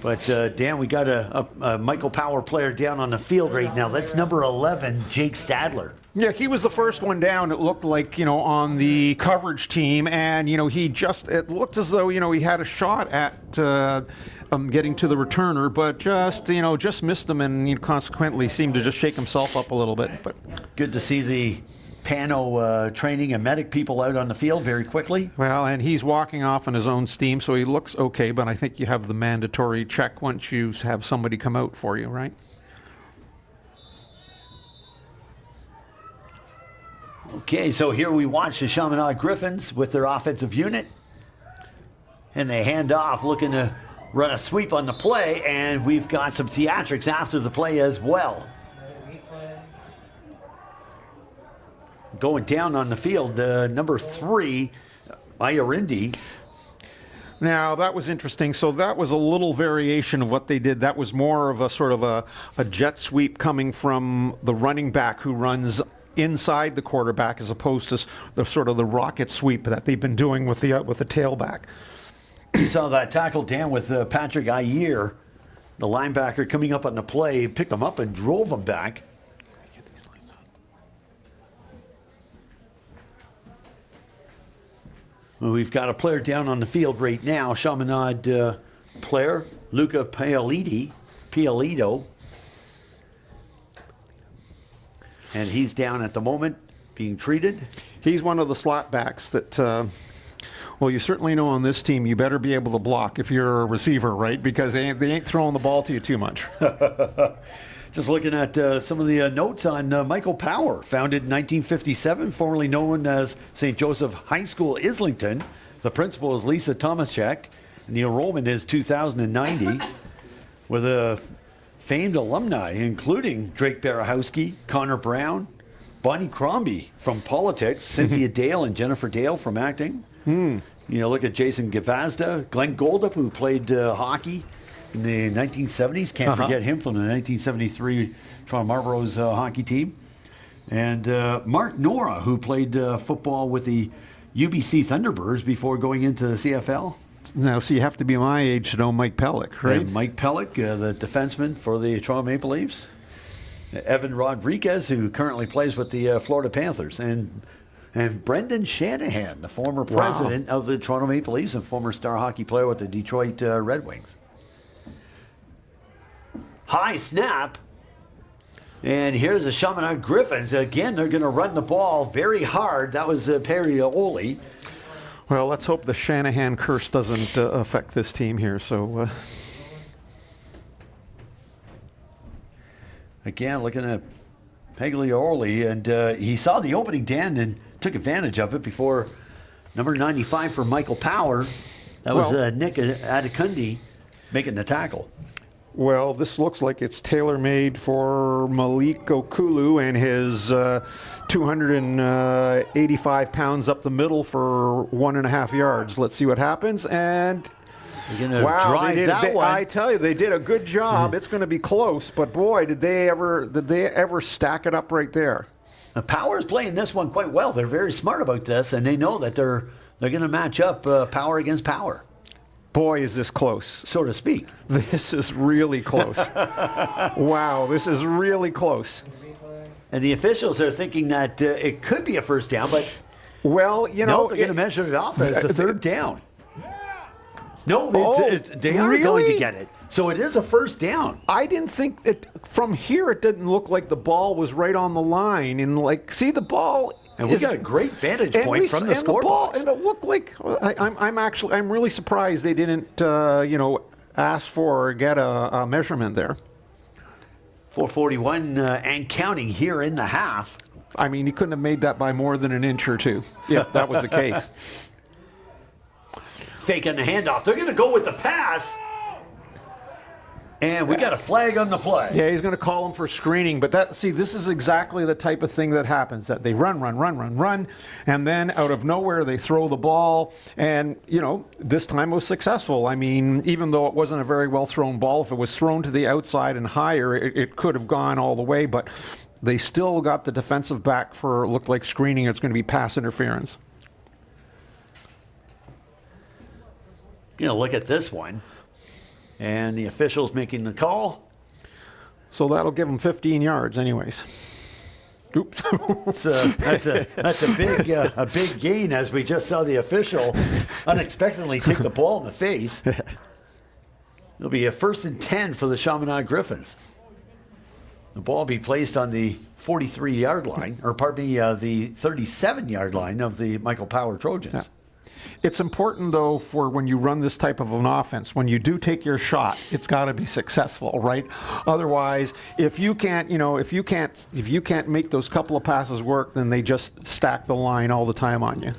Speaker 3: But, Dan, we got a Michael Power player down on the field right now. That's number 11, Jake Stadler.
Speaker 4: Yeah, he was the first one down, it looked like, on the coverage team. And, it looked as though, he had a shot at getting to the returner, but just missed him and consequently seemed to just shake himself up a little bit. But
Speaker 3: good to see the Pano training and medic people out on the field very quickly.
Speaker 4: Well, and he's walking off on his own steam, so he looks okay, but I think you have the mandatory check once you have somebody come out for you, right?
Speaker 3: Okay, so here we watch the Chaminade Gryphons with their offensive unit. And they hand off, looking to run a sweep on the play, and we've got some theatrics after the play as well. Going down on the field, number 3, Ayarindi.
Speaker 4: Now, that was interesting. So that was a little variation of what they did. That was more of a sort of a jet sweep coming from the running back who runs inside the quarterback, as opposed to the sort of the rocket sweep that they've been doing with the tailback.
Speaker 3: You saw that tackle, Dan, with Patrick Ayer, the linebacker, coming up on the play, picked him up and drove him back. Well, we've got a player down on the field right now, Shamanad player, Luca Pialito. And he's down at the moment, being treated.
Speaker 4: He's one of the slot backs that, well, you certainly know on this team you better be able to block if you're a receiver, right? Because they ain't throwing the ball to you too much.
Speaker 3: Just looking at some of the notes on Michael Power, founded in 1957, formerly known as St. Joseph High School, Islington. The principal is Lisa Tomaszek, and the enrollment is 2,090, with a famed alumni, including Drake Barahowski, Connor Brown, Bonnie Crombie from politics, Cynthia Dale and Jennifer Dale from acting. Look at Jason Gavazda, Glenn Goldup, who played hockey in the 1970s. Can't forget him from the 1973 Toronto Marlboros hockey team. And Mark Nora, who played football with the UBC Thunderbirds before going into the CFL.
Speaker 4: Now, so you have to be my age to know Mike Pellick, right?
Speaker 3: And Mike Pellick, the defenseman for the Toronto Maple Leafs. Evan Rodriguez, who currently plays with the Florida Panthers. And Brendan Shanahan, the former president of the Toronto Maple Leafs and former star hockey player with the Detroit Red Wings. High snap. And here's the Chaminade Gryphons. Again, they're going to run the ball very hard. That was Perioli.
Speaker 4: Well, let's hope the Shanahan curse doesn't affect this team here. So,
Speaker 3: again, looking at Paglioli, and he saw the opening, Dan, and took advantage of it before number 95 for Michael Power. That was Nick Adekundi making the tackle.
Speaker 4: Well, this looks like it's tailor-made for Malik Okulu and his 285 pounds up the middle for 1.5 yards. Let's see what happens. And I tell you, they did a good job. It's going to be close, but boy, did they ever stack it up right there.
Speaker 3: Power's playing this one quite well. They're very smart about this, and they know that they're going to match up Power against Power.
Speaker 4: Boy, is this close.
Speaker 3: So to speak.
Speaker 4: This is really close. Wow, this is really close.
Speaker 3: And the officials are thinking that it could be a first down, but
Speaker 4: well,
Speaker 3: they're going to measure it off as a third down. No, they are going to get it. So it is a first down.
Speaker 4: I didn't think that from here it didn't look like the ball was right on the line. And see the ball.
Speaker 3: And we got a great vantage point from the scoreboard.
Speaker 4: And it looked like I'm really surprised they didn't ask for or get a measurement there.
Speaker 3: 4:41 and counting here in the half.
Speaker 4: I mean, he couldn't have made that by more than an inch or two. Yeah, that was the case.
Speaker 3: Faking the handoff. They're going to go with the pass. And we got a flag on the play.
Speaker 4: Yeah, he's going to call him for screening. But this is exactly the type of thing that happens, that they run, and then out of nowhere they throw the ball. And, this time was successful. I mean, even though it wasn't a very well thrown ball, if it was thrown to the outside and higher, it could have gone all the way. But they still got the defensive back for, looked like screening. It's going to be pass interference.
Speaker 3: Look at this one. And the official's making the call.
Speaker 4: So that'll give him 15 yards anyways. Oops.
Speaker 3: That's a big gain, as we just saw the official unexpectedly take the ball in the face. It'll be a 1st and 10 for the Chaminade Gryphons. The ball will be placed on the 43-yard line, or pardon me, the 37-yard line of the Michael Power Trojans.
Speaker 4: Yeah. It's important, though, for when you run this type of an offense, when you do take your shot, it's got to be successful, right? Otherwise, if you can't make those couple of passes work, then they just stack the line all the time on you.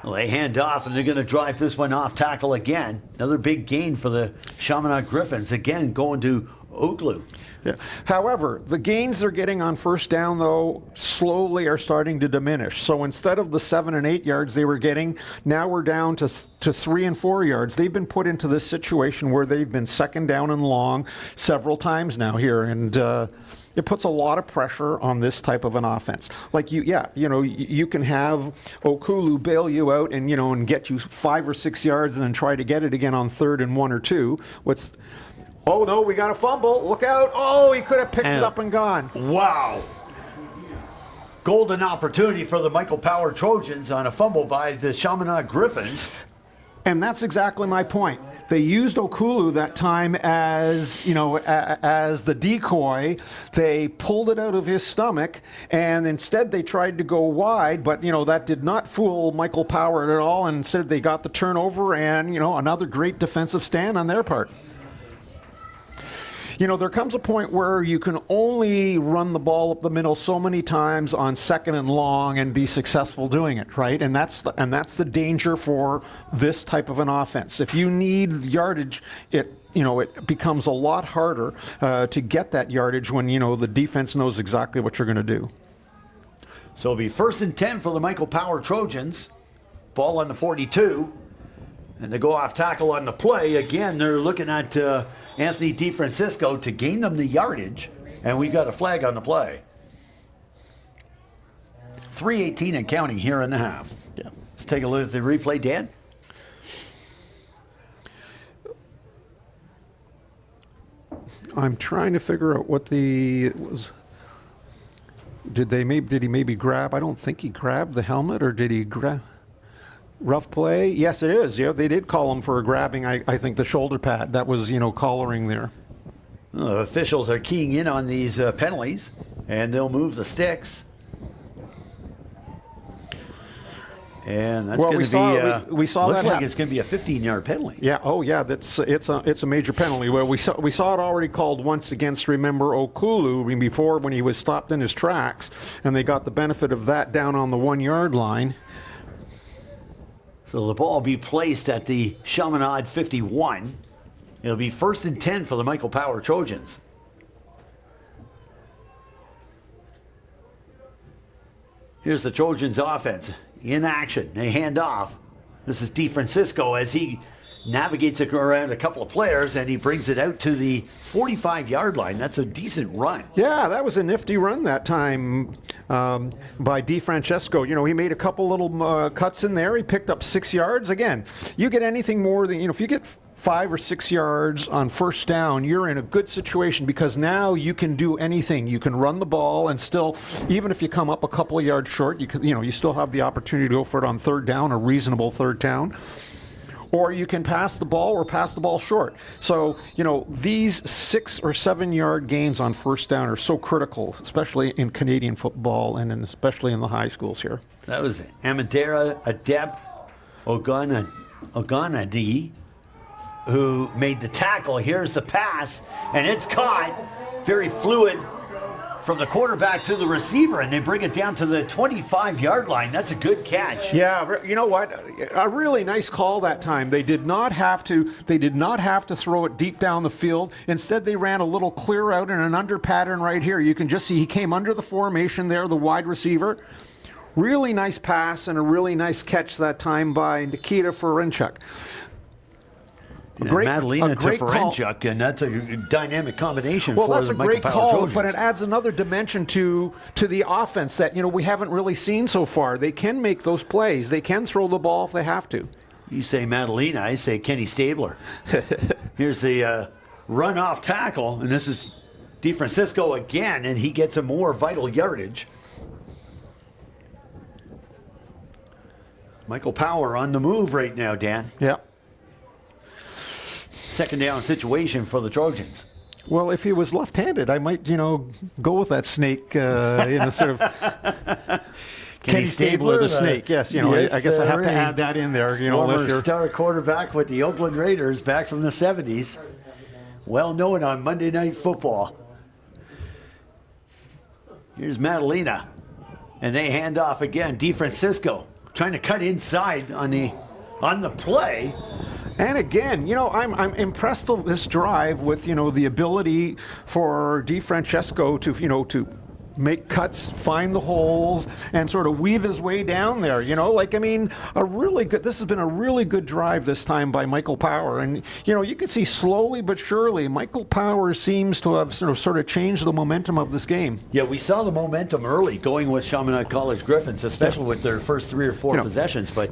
Speaker 3: Well, they hand off, and they're going to drive this one off tackle again. Another big gain for the Chaminade Gryphons, again going to Oglou.
Speaker 4: Yeah. However, the gains they're getting on first down, though, slowly are starting to diminish. So instead of the 7 and 8 yards they were getting, now we're down to 3 and 4 yards. They've been put into this situation where they've been 2nd down and long several times now here, and it puts a lot of pressure on this type of an offense. Like you can have Oglou bail you out and get you 5 or 6 yards and then try to get it again on 3rd and 1 or 2. Oh, no, we got a fumble. Look out. Oh, he could have picked it up and gone.
Speaker 3: Wow. Golden opportunity for the Michael Power Trojans on a fumble by the Chaminade Gryphons.
Speaker 4: And that's exactly my point. They used Oglou that time as the decoy. They pulled it out of his stomach, and instead they tried to go wide, but that did not fool Michael Power at all, and instead they got the turnover and another great defensive stand on their part. There comes a point where you can only run the ball up the middle so many times on 2nd and long and be successful doing it, right? And that's the danger for this type of an offense. If you need yardage, it becomes a lot harder to get that yardage when the defense knows exactly what you're going to do.
Speaker 3: So it'll be 1st and 10 for the Michael Power Trojans. Ball on the 42, and they go off tackle on the play. Again, they're looking at Anthony DeFrancisco to gain them the yardage, and we've got a flag on the play. 3:18 and counting here in the half.
Speaker 4: Yeah.
Speaker 3: Let's take a look at the replay, Dan.
Speaker 4: I'm trying to figure out what it was. Did he maybe grab? I don't think he grabbed the helmet, or did he grab? Rough play? Yes, it is. Yeah, they did call him for grabbing, I think, the shoulder pad. That was, collaring there.
Speaker 3: Officials are keying in on these penalties, and they'll move the sticks. And that's going to be.
Speaker 4: We saw
Speaker 3: looks
Speaker 4: that
Speaker 3: like
Speaker 4: happen.
Speaker 3: it's going to be a 15-yard penalty.
Speaker 4: Yeah. Oh, yeah. It's a major penalty. Well, we saw it already called once against. Remember Oglou before, when he was stopped in his tracks, and they got the benefit of that down on the 1-yard line.
Speaker 3: So the ball will be placed at the Shamanad 51. It'll be 1st and 10 for the Michael Power Trojans. Here's the Trojans offense in action. They hand off. This is DeFrancisco as he navigates it around a couple of players, and he brings it out to the 45-yard line. That's a decent run.
Speaker 4: Yeah, that was a nifty run that time by DeFrancisco. He made a couple little cuts in there. He picked up 6 yards. Again, you get anything more than, if you get 5 or 6 yards on first down, you're in a good situation, because now you can do anything. You can run the ball, and still, even if you come up a couple of yards short, you still have the opportunity to go for it on 3rd down, a reasonable 3rd down. Or you can pass the ball short. So, these 6 or 7 yard gains on first down are so critical, especially in Canadian football and especially in the high schools here.
Speaker 3: That was Amadera Adep Oganadi who made the tackle. Here's the pass, and it's caught. Very fluid from the quarterback to the receiver, and they bring it down to the 25-yard line. That's a good catch.
Speaker 4: Yeah, you know what? A really nice call that time. They did not have to. They did not have to throw it deep down the field. Instead, they ran a little clear out in an under pattern right here. You can just see he came under the formation there, the wide receiver. Really nice pass and a really nice catch that time by Nikita Ferenchuk.
Speaker 3: Madalena to Ferenchuk, and that's a dynamic combination for the Michael Power Trojans.
Speaker 4: Well, that's a great call, but it adds another dimension to the offense that, we haven't really seen so far. They can make those plays. They can throw the ball if they have to.
Speaker 3: You say Madalena, I say Kenny Stabler. Here's the run-off tackle, and this is DeFrancisco again, and he gets a more vital yardage. Michael Power on the move right now, Dan.
Speaker 4: Yeah.
Speaker 3: Second down situation for the Trojans.
Speaker 4: Well, if he was left-handed, I might, go with that snake, sort of. Kenny Stabler, the snake. Yes, I guess I have to add that in there.
Speaker 3: Former star quarterback with the Oakland Raiders back from the 70s. Well known on Monday Night Football. Here's Madalena. And they hand off again. DeFrancisco trying to cut inside on the play.
Speaker 4: And again, I'm impressed with this drive with, the ability for DeFrancesco to make cuts, find the holes, and sort of weave his way down there. This has been a really good drive this time by Michael Power. And, you can see slowly but surely, Michael Power seems to have sort of changed the momentum of this game.
Speaker 3: Yeah, we saw the momentum early going with Chaminade College Gryphons, especially with their first 3 or 4 possessions, but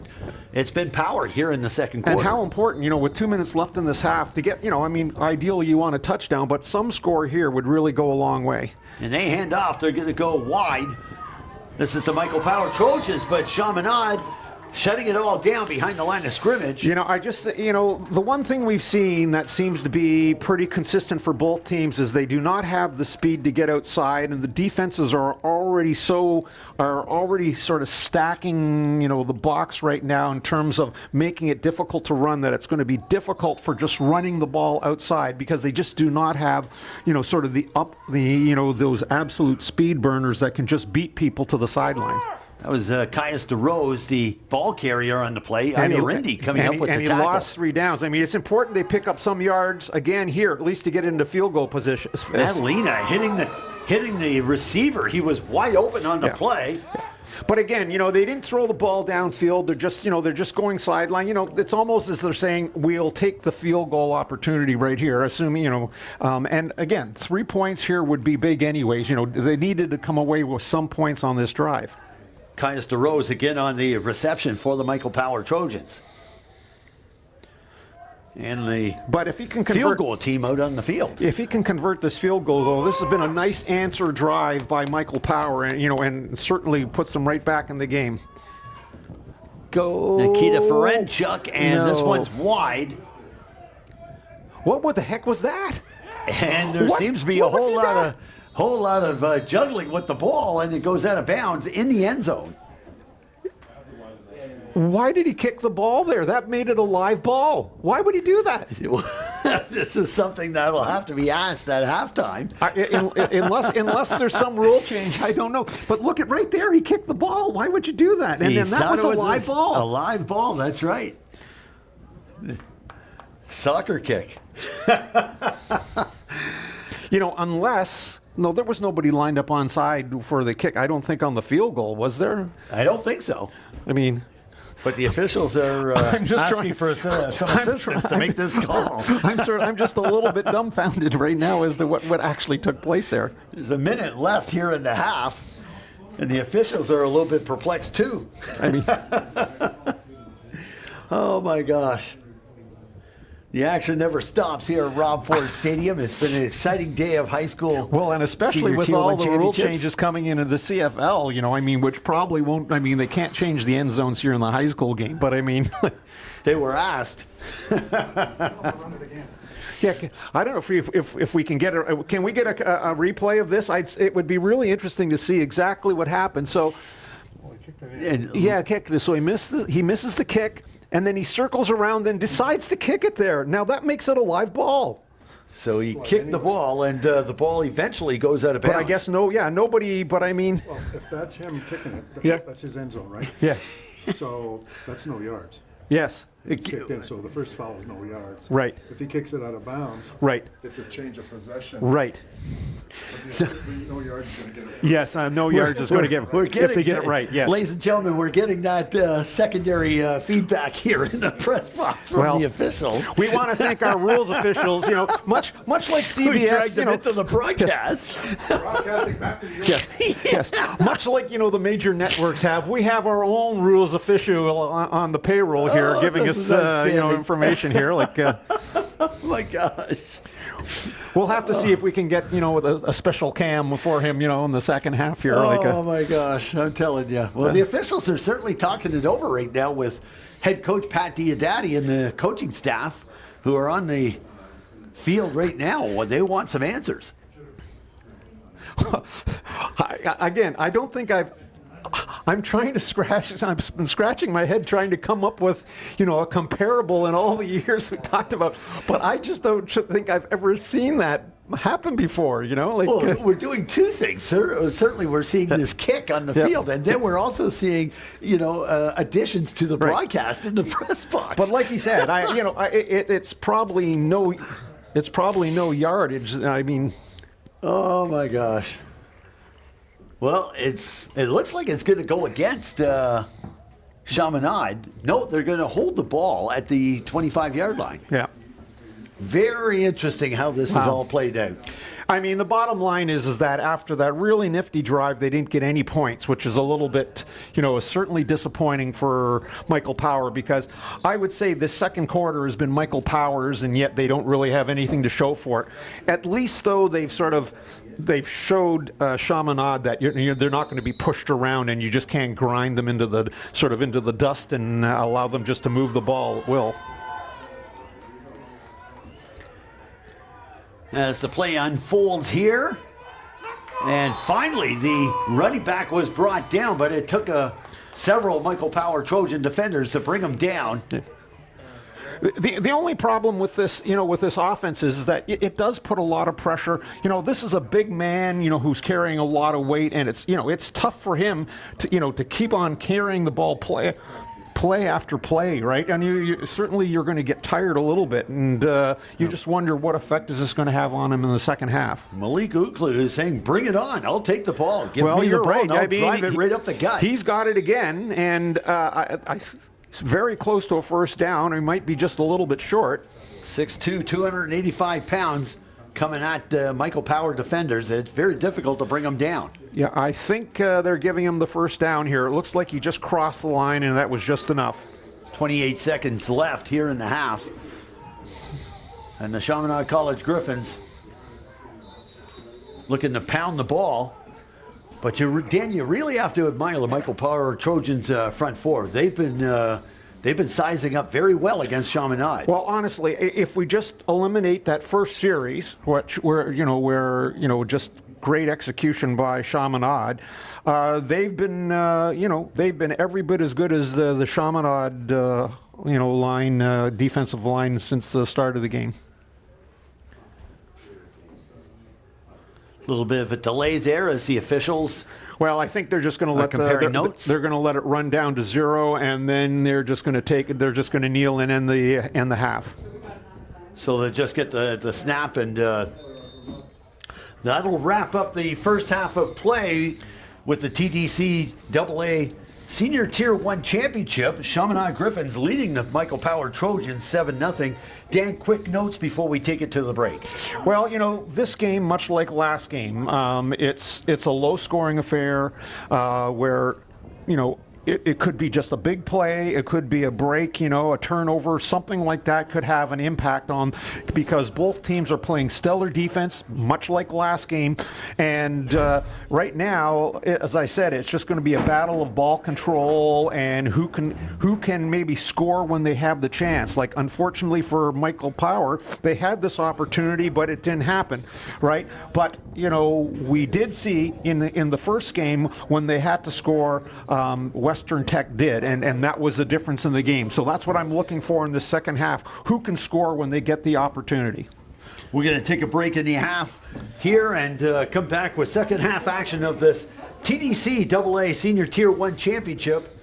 Speaker 3: it's been Power here in the second quarter.
Speaker 4: And how important, with 2 minutes left in this half to get, ideally you want a touchdown, but some score here would really go a long way.
Speaker 3: And they hand off. They're going to go wide. This is the Michael Power Trojans, but Shamanad shutting it all down behind the line of scrimmage.
Speaker 4: The one thing we've seen that seems to be pretty consistent for both teams is they do not have the speed to get outside, and the defenses are already sort of stacking, the box right now in terms of making it difficult to run, that it's going to be difficult for just running the ball outside because they just do not have, sort of those absolute speed burners that can just beat people to the sideline.
Speaker 3: That was Caius DeRose, the ball carrier on the play. Rindy coming up with the tackle.
Speaker 4: And he lost 3 downs. It's important they pick up some yards again here, at least to get into field goal position.
Speaker 3: Madalena hitting the receiver. He was wide open on the play.
Speaker 4: But again, they didn't throw the ball downfield. They're just going sideline. It's almost as they're saying, we'll take the field goal opportunity right here, assuming, and again, 3 points here would be big anyways. They needed to come away with some points on this drive.
Speaker 3: Caius DeRose again on the reception for the Michael Power Trojans. And
Speaker 4: but if he can
Speaker 3: field goal team out on the field.
Speaker 4: If he can convert this field goal, though, this has been a nice answer drive by Michael Power, and and certainly puts them right back in the game. Go
Speaker 3: Nikita Ferenchuk, and this one's wide.
Speaker 4: What the heck was that?
Speaker 3: And there seems to be a whole lot of juggling with the ball, and it goes out of bounds in the end zone.
Speaker 4: Why did he kick the ball there? That made it a live ball. Why would he do that?
Speaker 3: This is something that will have to be asked at halftime.
Speaker 4: Unless there's some rule change, I don't know. But look at right there. He kicked the ball. Why would you do that? And then that was a live ball.
Speaker 3: A live ball, that's right. Soccer kick.
Speaker 4: Unless... No, there was nobody lined up onside for the kick. I don't think on the field goal, was there?
Speaker 3: I don't think so.
Speaker 4: But
Speaker 3: the officials are asking for some assistance to make this call.
Speaker 4: I'm just a little bit dumbfounded right now as to what actually took place there.
Speaker 3: There's a minute left here in the half, and the officials are a little bit perplexed too. Oh my gosh. The action never stops here at Rob Ford Stadium. It's been an exciting day of high school.
Speaker 4: Well, and especially with all the rule changes coming into the CFL, which probably won't, they can't change the end zones here in the high school game, but
Speaker 3: they were asked.
Speaker 4: Yeah, I don't know if we can get a replay of this? It would be really interesting to see exactly what happened. So, kick. So he misses the kick. And then he circles around and decides to kick it there. Now that makes it a live ball.
Speaker 3: So he kicked the ball, and the ball eventually goes out of bounds.
Speaker 4: But I guess nobody. But I mean,
Speaker 2: Well, if that's him kicking it,
Speaker 4: Yeah.
Speaker 2: that's his end zone, right?
Speaker 4: yeah,
Speaker 2: So that's no yards.
Speaker 4: yes,
Speaker 2: It's kicked in, so the first foul is no yards.
Speaker 4: Right.
Speaker 2: If he kicks it out of bounds,
Speaker 4: right,
Speaker 2: it's a change of possession.
Speaker 4: right.
Speaker 2: But no yards is going to get it.
Speaker 4: Yes, no yards is going to get
Speaker 3: We're
Speaker 4: if they get it right. Yes.
Speaker 3: Ladies and gentlemen, we're getting that secondary feedback here in the press box from the officials.
Speaker 4: We want to thank our rules officials. You know, much like
Speaker 3: We
Speaker 4: CBS.
Speaker 3: dragged
Speaker 4: You
Speaker 3: them
Speaker 4: know,
Speaker 3: into the broadcast.
Speaker 2: Broadcasting back to the
Speaker 4: yes, yes. Much like the major networks have, we have our own rules official on the payroll here, giving
Speaker 3: this
Speaker 4: us
Speaker 3: is outstanding.
Speaker 4: information here. Like,
Speaker 3: Oh my gosh.
Speaker 4: we'll have to see if we can get a special cam for him in the second half here.
Speaker 3: Oh my gosh, I'm telling you. Well, the officials are certainly talking it over right now with head coach Pat Diodati and the coaching staff who are on the field right now. Well, they want some answers.
Speaker 4: I don't think I'm trying to scratch. I'm scratching my head trying to come up with, a comparable in all the years we talked about. But I just don't think I've ever seen that happen before.
Speaker 3: Well, we're doing two things. Certainly, we're seeing this kick on the field, and then we're also seeing, additions to the broadcast in the press box.
Speaker 4: But like he said, it's probably no yardage. I mean,
Speaker 3: oh my gosh. Well, it looks like it's going to go against Chaminade. No, they're going to hold the ball at the 25-yard line.
Speaker 4: yeah.
Speaker 3: Very interesting how this is all played out.
Speaker 4: I mean, the bottom line is that after that really nifty drive, they didn't get any points, which is a little bit, certainly disappointing for Michael Power, because I would say this second quarter has been Michael Power's, and yet they don't really have anything to show for it. At least, though, they've showed Shamanad that they're not going to be pushed around, and you just can't grind them into the dust and allow them just to move the ball at will.
Speaker 3: As the play unfolds here. And finally, the running back was brought down, but it took several Michael Power Trojan defenders to bring him down.
Speaker 4: The only problem with this, with this offense is that it does put a lot of pressure. This is a big man, who's carrying a lot of weight, and it's tough for him to keep on carrying the ball play after play, right? And you're going to get tired a little bit, and you just wonder what effect is this going to have on him in the second half.
Speaker 3: Malik Uklu is saying, "Bring it on! I'll take the ball. Give me the
Speaker 4: you're
Speaker 3: ball,
Speaker 4: right.
Speaker 3: and I'll drive it right up the gut."
Speaker 4: He's got it again, and it's very close to a first down. He might be just a little bit short.
Speaker 3: 6'2", 285 pounds. Coming at Michael Power defenders, it's very difficult to bring them down.
Speaker 4: Yeah, I think they're giving him the first down here. It looks like he just crossed the line, and that was just enough.
Speaker 3: 28 seconds left here in the half. And the Chaminade College Gryphons looking to pound the ball. But you really have to admire the Michael Power Trojans front four. They've been sizing up very well against Chaminade.
Speaker 4: Well, honestly, if we just eliminate that first series, where just great execution by Shamanad, they've been every bit as good as the Chaminade line, defensive line since the start of the game.
Speaker 3: A little bit of a delay there as the officials.
Speaker 4: Well, I think they're just going to let
Speaker 3: notes.
Speaker 4: They're going to let it run down to 0, and then they're just going to kneel and end the half.
Speaker 3: So they just get the snap, and that'll wrap up the first half of play with the TDCAA Senior Tier 1 Championship. Chaminade Gryphons leading the Michael Power Trojans 7-0. Dan, quick notes before we take it to the break.
Speaker 4: Well, this game, much like last game, it's a low-scoring affair where, it could be just a big play. It could be a break, a turnover, something like that could have an impact on, because both teams are playing stellar defense, much like last game. And right now, as I said, it's just going to be a battle of ball control and who can maybe score when they have the chance. Like, unfortunately for Michael Power, they had this opportunity, but it didn't happen, right? But we did see in the first game when they had to score, Western Tech did, and that was the difference in the game. So that's what I'm looking for in the second half. Who can score when they get the opportunity?
Speaker 3: We're going to take a break in the half here and come back with second half action of this TDCAA Senior Tier 1 Championship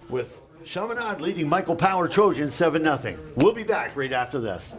Speaker 3: with Shamanad leading Michael Power Trojans 7-0. We'll be back right after this.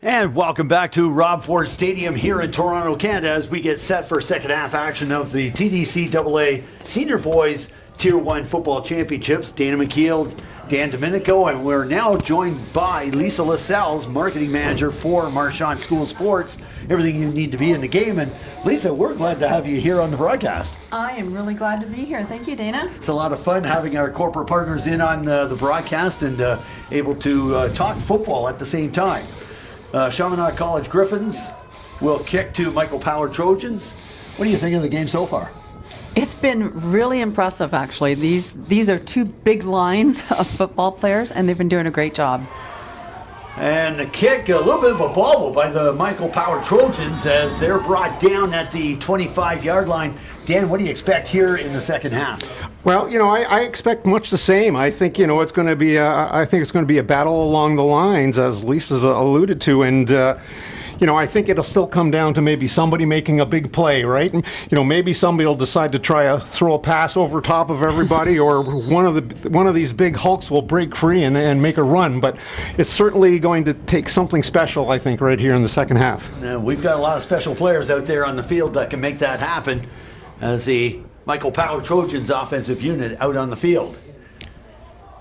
Speaker 3: And welcome back to Rob Ford Stadium here in Toronto, Canada, as we get set for second half action of the TDCAA Senior Boys Tier 1 Football Championships. Dana McKeel, Dan Domenico, and we're now joined by Lisa Lascelles, Marketing Manager for Marchand School Sports. Everything you need to be in the game. And Lisa, we're glad to have you here on the broadcast.
Speaker 5: I am really glad to be here. Thank you, Dana.
Speaker 3: It's a lot of fun having our corporate partners in on the broadcast and able to talk football at the same time. Chaminade College Gryphons will kick to Michael Power Trojans. What do you think of the game so far?
Speaker 5: It's been really impressive, actually. These are two big lines of football players, and they've been doing a great job.
Speaker 3: And the kick, a little bit of a bobble by the Michael Power Trojans as they're brought down at the 25-yard line. Dan, what do you expect here in the second half?
Speaker 4: Well, I expect much the same. I think it's going to be a battle along the lines, as Lisa's alluded to, and I think it'll still come down to maybe somebody making a big play, right? And, maybe somebody will decide to throw a pass over top of everybody, or one of these big hulks will break free and make a run. But it's certainly going to take something special, I think, right here in the second half.
Speaker 3: We've got a lot of special players out there on the field that can make that happen, as the Michael Power Trojans offensive unit out on the field.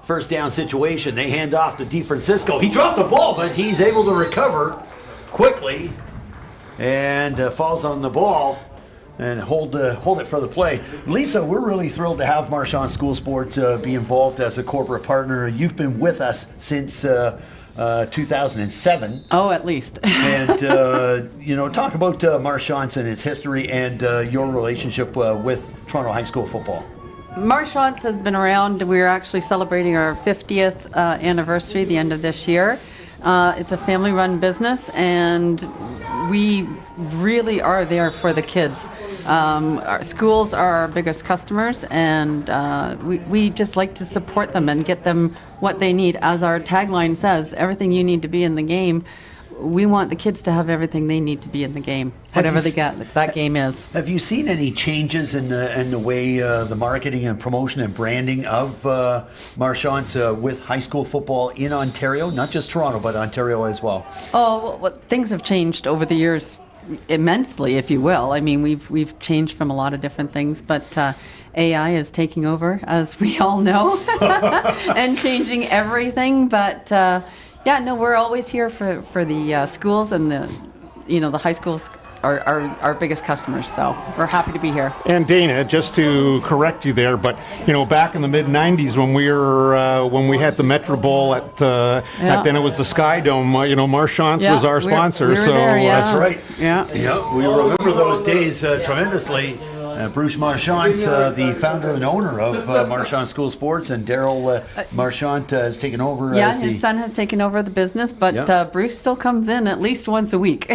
Speaker 3: First down situation, they hand off to DeFrancisco. He dropped the ball, but he's able to recover quickly and falls on the ball and hold it for the play. Lisa, we're really thrilled to have Marchand School Sports be involved as a corporate partner. You've been with us since 2007.
Speaker 5: Oh, at least.
Speaker 3: And, talk about Marchand's and its history and your relationship with Toronto High School football.
Speaker 5: Marchand's has been around. We're actually celebrating our 50th anniversary the end of this year. It's a family-run business, and we really are there for the kids. Our schools are our biggest customers, and we just like to support them and get them what they need. As our tagline says, everything you need to be in the game. We want the kids to have everything they need to be in the game, whatever that game is.
Speaker 3: Have you seen any changes in the way the marketing and promotion and branding of Marchand's with high school football in Ontario? Not just Toronto, but Ontario as well.
Speaker 5: Oh, well, things have changed over the years immensely, if you will. I mean, we've changed from a lot of different things, but AI is taking over, as we all know, and changing everything. But we're always here for the schools, and the high schools are our biggest customers. So we're happy to be here.
Speaker 4: And Dana, just to correct you there, but back in the mid '90s when we had the Metro Bowl at then it was the Sky Dome. Marchand's was our sponsor.
Speaker 5: We were there, yeah.
Speaker 3: That's right.
Speaker 5: Yeah.
Speaker 3: We remember those days tremendously. Bruce Marchand's the founder and owner of Marchand School Sports, and Daryl Marchand has taken over.
Speaker 5: His son has taken over the business, but Bruce still comes in at least once a week.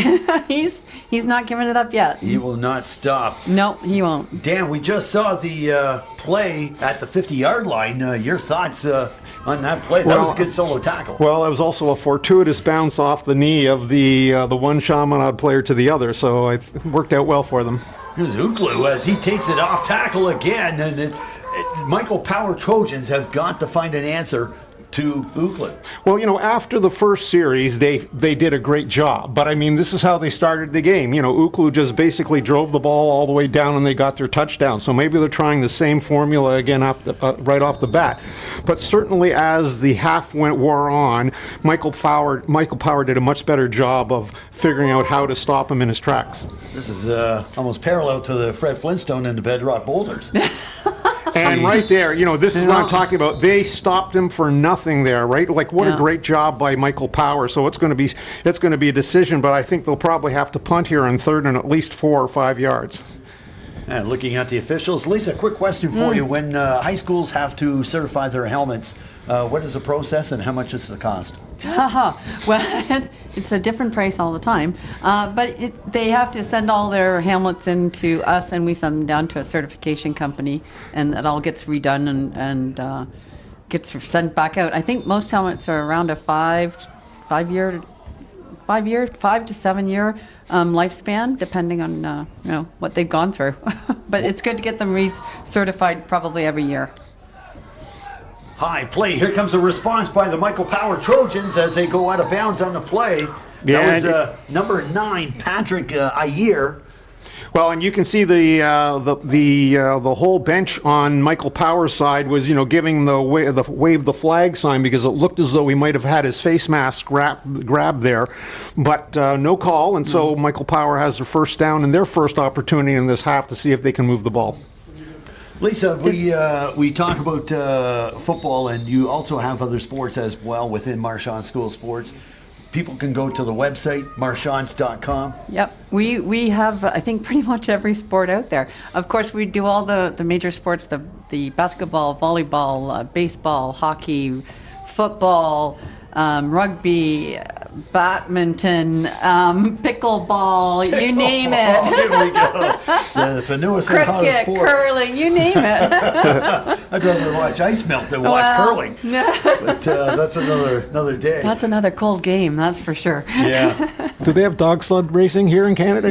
Speaker 5: He's not giving it up yet.
Speaker 3: He will not stop.
Speaker 5: No, he won't.
Speaker 3: Dan, we just saw the play at the 50-yard line. Your thoughts on that play? That was a good solo tackle.
Speaker 4: Well, it was also a fortuitous bounce off the knee of the one Shamanad player to the other, so it worked out well for them.
Speaker 3: Here's Uklu as he takes it off tackle again, and Michael Power Trojans have got to find an answer to Uklu.
Speaker 4: Well, after the first series, they did a great job. But, I mean, this is how they started the game. Uklu just basically drove the ball all the way down, and they got their touchdown. So maybe they're trying the same formula again right off the bat. But certainly as the half wore on, Michael Power did a much better job of figuring out how to stop him in his tracks.
Speaker 3: This is almost parallel to the Fred Flintstone and the Bedrock Boulders.
Speaker 4: And right there, this is what I'm talking about. They stopped him for nothing there, right? Like, what a great job by Michael Power. So it's going to be a decision, but I think they'll probably have to punt here on third and at least 4 or 5 yards.
Speaker 3: And looking at the officials, Lisa, quick question for you. When high schools have to certify their helmets, what is the process and how much does it cost?
Speaker 5: Well, it's a different price all the time, but they have to send all their helmets in to us, and we send them down to a certification company, and it all gets redone and gets sent back out. I think most helmets are around a 5 to 7 year lifespan, depending on what they've gone through. But it's good to get them re-certified probably every year.
Speaker 3: High play. Here comes a response by the Michael Power Trojans as they go out of bounds on the play.
Speaker 4: Yeah,
Speaker 3: that was number 9, Patrick Ayer.
Speaker 4: Well, and you can see the whole bench on Michael Power's side was, giving the wave the flag sign because it looked as though he might have had his face mask grabbed there, but no call, and so Michael Power has their first down and their first opportunity in this half to see if they can move the ball.
Speaker 3: Lisa, we talk about football, and you also have other sports as well within Marchand School Sports. People can go to the website, marchands.com.
Speaker 5: Yep. We have, I think, pretty much every sport out there. Of course, we do all the major sports, the basketball, volleyball, baseball, hockey, football, rugby, badminton, pickleball, you name it.
Speaker 3: Here we go. The newest and hottest
Speaker 5: Cricket,
Speaker 3: sport.
Speaker 5: curling, you name it.
Speaker 3: I'd rather watch ice melt than watch curling. But that's another day.
Speaker 5: That's another cold game, that's for sure.
Speaker 3: Yeah.
Speaker 4: Do they have dog sled racing here in Canada?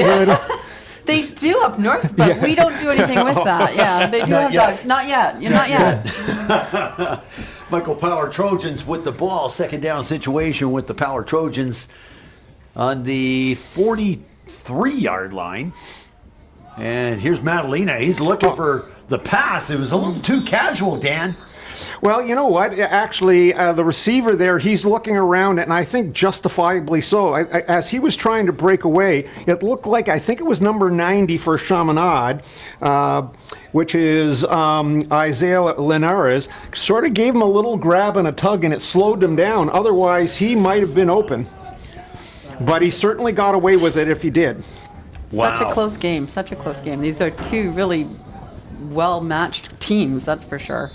Speaker 5: They do up north, but we don't do anything with that. Yeah, they do
Speaker 3: Not
Speaker 5: have
Speaker 3: yet.
Speaker 5: dogs. Not yet. You're not yet.
Speaker 3: Michael Power Trojans with the ball. Second down situation with the Power Trojans on the 43-yard line. And here's Madalena. He's looking for the pass. It was a little too casual, Dan.
Speaker 4: Well, you know what? Actually, the receiver there, he's looking around, and I think justifiably so. As he was trying to break away, it looked like, I think it was number 90 for Shamanad, which is Isaiah Linares, sort of gave him a little grab and a tug, and it slowed him down. Otherwise, he might have been open. But he certainly got away with it if he did.
Speaker 3: Wow.
Speaker 5: Such a close game. Such a close game. These are two really well-matched teams, that's for sure.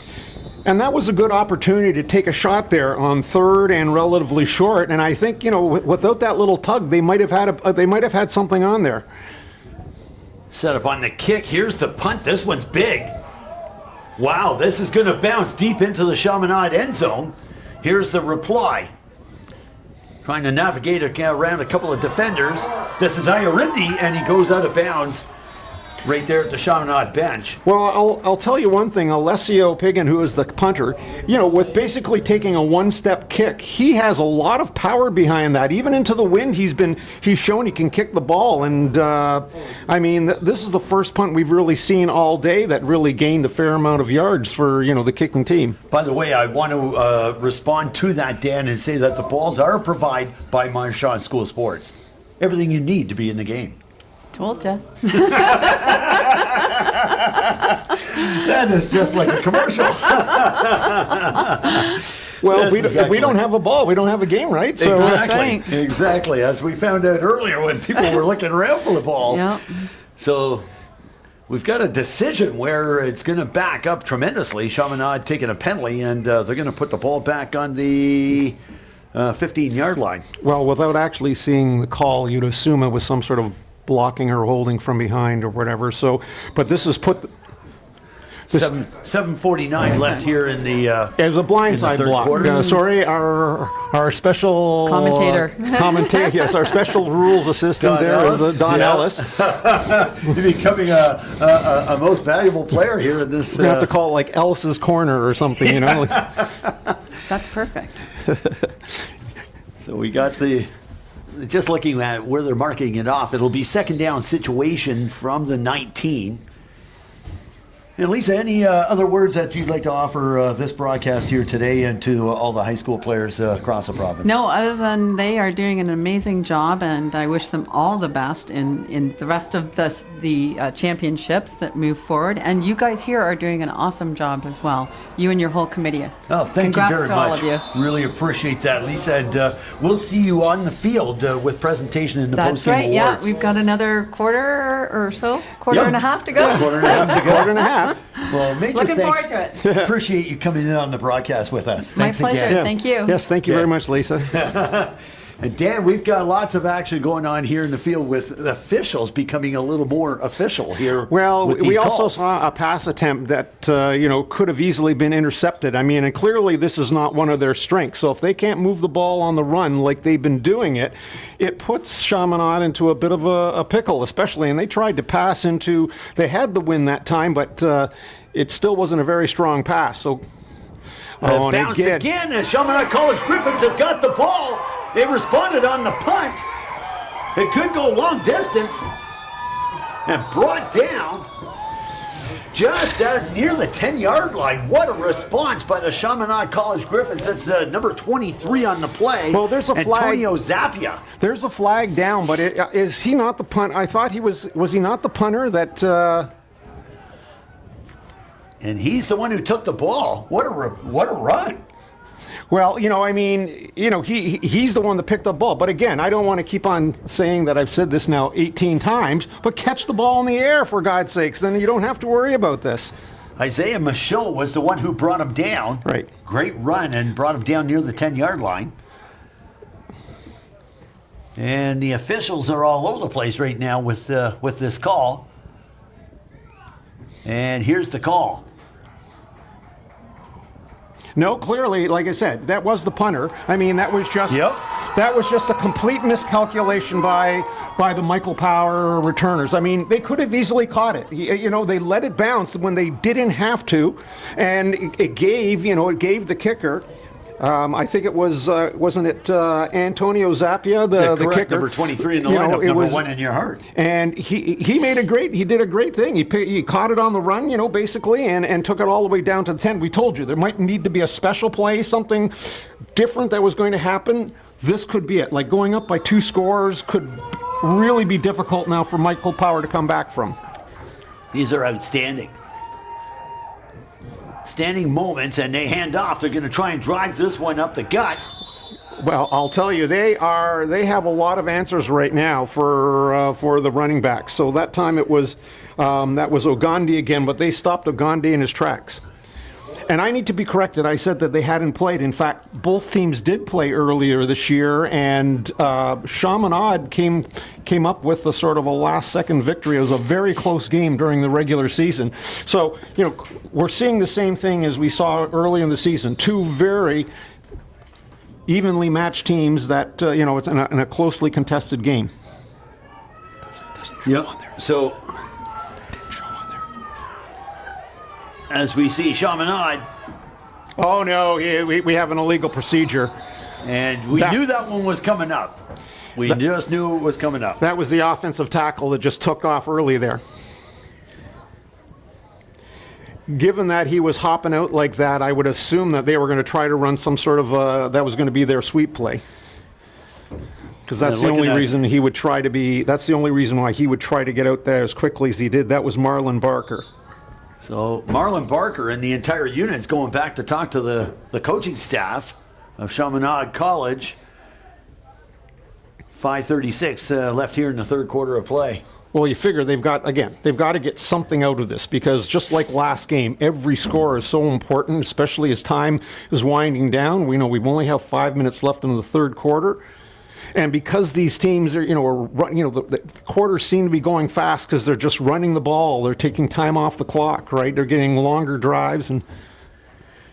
Speaker 4: And that was a good opportunity to take a shot there on third and relatively short. And I think, without that little tug, they might have had something on there.
Speaker 3: Set up on the kick. Here's the punt. This one's big. Wow, this is going to bounce deep into the Chaminade end zone. Here's the reply. Trying to navigate around a couple of defenders. This is Ayarindi, and he goes out of bounds right there at the Shamanad bench.
Speaker 4: Well, I'll tell you one thing. Alessio Piggin, who is the punter, with basically taking a one-step kick, he has a lot of power behind that. Even into the wind, he's shown he can kick the ball. And, this is the first punt we've really seen all day that really gained a fair amount of yards for, the kicking team.
Speaker 3: By the way, I want to respond to that, Dan, and say that the balls are provided by Marchand School Sports. Everything you need to be in the game.
Speaker 5: Told ya.
Speaker 3: That is just like a commercial.
Speaker 4: Well, if we don't have a ball, we don't have a game, right? So
Speaker 3: Exactly.
Speaker 5: That's right.
Speaker 3: Exactly. As we found out earlier when people were looking around for the balls.
Speaker 5: Yep.
Speaker 3: So we've got a decision where it's going to back up tremendously. Chaminade taking a penalty, and they're going to put the ball back on the 15-yard line.
Speaker 4: Well, without actually seeing the call, you'd assume it was some sort of blocking or holding from behind or whatever. So, but this is put.
Speaker 3: 7:49 left here in the.
Speaker 4: It was a blindside block. Sorry, our special
Speaker 5: Commentator.
Speaker 4: Commentator. Yes, our special rules assistant is Don Ellis.
Speaker 3: You're becoming a most valuable player here in this.
Speaker 4: We have to call it like Ellis's Corner or something,
Speaker 5: That's perfect.
Speaker 3: So we got just looking at where they're marking it off, it'll be second down situation from the 19. And Lisa, any other words that you'd like to offer this broadcast here today and to all the high school players across the province?
Speaker 5: No, other than they are doing an amazing job, and I wish them all the best in the rest of the championships that move forward. And you guys here are doing an awesome job as well. You and your whole committee.
Speaker 3: Oh, thank
Speaker 5: Congrats
Speaker 3: you very
Speaker 5: to
Speaker 3: much.
Speaker 5: all of you.
Speaker 3: Really appreciate that, Lisa. And we'll see you on the field with presentation in the
Speaker 5: That's
Speaker 3: postgame
Speaker 5: right.
Speaker 3: awards.
Speaker 5: Yeah, we've got another quarter or so, quarter and a half to go.
Speaker 3: Quarter and a half to go.
Speaker 4: Quarter and a half.
Speaker 3: Well, major
Speaker 5: Looking
Speaker 3: thanks.
Speaker 5: forward to it.
Speaker 3: Appreciate you coming in on the broadcast with us.
Speaker 5: My
Speaker 3: Thanks
Speaker 5: pleasure.
Speaker 3: again.
Speaker 5: Thank you.
Speaker 4: Yes, thank you very much, Lisa.
Speaker 3: And Dan, we've got lots of action going on here in the field with officials becoming a little more official here.
Speaker 4: Well,
Speaker 3: with
Speaker 4: we
Speaker 3: these
Speaker 4: also
Speaker 3: calls.
Speaker 4: saw a pass attempt that could have easily been intercepted. I mean, and clearly this is not one of their strengths. So if they can't move the ball on the run like they've been doing it, it puts Chaminade into a bit of a pickle, especially. And they tried to pass into. They had the win that time, but it still wasn't a very strong pass. So Oh, and
Speaker 3: Bounced again as Chaminade College Gryphons have got the ball. They responded on the punt. It could go long distance and brought down just near the 10-yard line. What a response by the Chaminade College Gryphons. That's number 23 on the play.
Speaker 4: Well, there's a flag.
Speaker 3: Antonio Zappia.
Speaker 4: There's a flag down, but is he not the punt? I thought he was he not the punter that...
Speaker 3: And he's the one who took the ball. What a run.
Speaker 4: Well, he's the one that picked up the ball. But again, I don't want to keep on saying that I've said this now 18 times, but catch the ball in the air, for God's sakes. Then you don't have to worry about this.
Speaker 3: Isaiah Michaud was the one who brought him down.
Speaker 4: Right.
Speaker 3: Great run and brought him down near the 10-yard line. And the officials are all over the place right now with this call. And here's the call.
Speaker 4: No, clearly, like I said, that was the punter. I mean, that was just a complete miscalculation by the Michael Power returners. I mean, they could have easily caught it. They let it bounce when they didn't have to, and it gave the kicker. I think it was, wasn't it Antonio Zappia, the kicker?
Speaker 3: Number 23 in the lineup, number 1 in your heart.
Speaker 4: And he did a great thing. He caught it on the run, basically, and took it all the way down to the 10. We told you there might need to be a special play, something different that was going to happen. This could be it. Like going up by 2 scores could really be difficult now for Michael Power to come back from.
Speaker 3: These are outstanding. Standing moments, and they hand off. They're going to try and drive this one up the gut.
Speaker 4: Well, I'll tell you, they have a lot of answers right now for the running back. So that time that was Ogandi again, but they stopped Ogandi in his tracks. And I need to be corrected. I said that they hadn't played. In fact, both teams did play earlier this year, and Shamanad came up with a sort of a last-second victory. It was a very close game during the regular season. So, we're seeing the same thing as we saw early in the season. 2 very evenly matched teams that, it's in a closely contested game.
Speaker 3: Yep. So, as we see Chaminade.
Speaker 4: Oh, no, we have an illegal procedure.
Speaker 3: And we knew that one was coming up. We just knew it was coming up.
Speaker 4: That was the offensive tackle that just took off early there. Given that he was hopping out like that, I would assume that they were going to try to run some sort of, that was going to be their sweep play. Because that's the only reason he would try to be, that's the only reason why he would try to get out there as quickly as he did. That was Marlon Barker.
Speaker 3: So Marlon Barker and the entire unit's going back to talk to the coaching staff of Chaminade College. 5:36 left here in the third quarter of play.
Speaker 4: Well, you figure they've got to get something out of this, because just like last game, every score is so important, especially as time is winding down. We know we only have 5 minutes left in the third quarter. And because these teams are, the quarters seem to be going fast because they're just running the ball. They're taking time off the clock, right? They're getting longer drives. And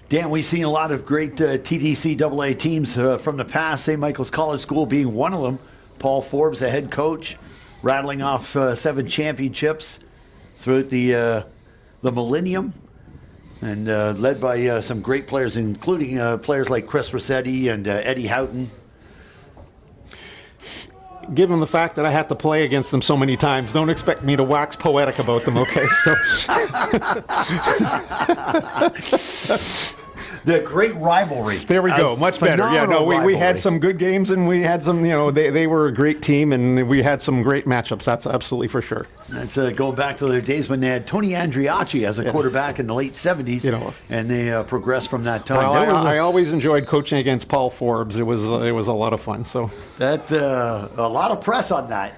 Speaker 3: Dan, we've seen a lot of great TDCAA teams from the past, St. Michael's College School being one of them. Paul Forbes, the head coach, rattling off 7 championships throughout the millennium, and led by some great players, including players like Chris Rossetti and Eddie Houghton.
Speaker 4: Given the fact that I had to play against them so many times, don't expect me to wax poetic about them, okay? So
Speaker 3: the great rivalry.
Speaker 4: There we go. Much better. Yeah, no, we had some good games, and we had some, they were a great team, and we had some great matchups. That's absolutely for sure.
Speaker 3: That's going back to their days when they had Tony Andriacci as a quarterback in the late 70s, and they progressed from that time.
Speaker 4: Well, I always enjoyed coaching against Paul Forbes. It was a lot of fun. So
Speaker 3: that a lot of press on that.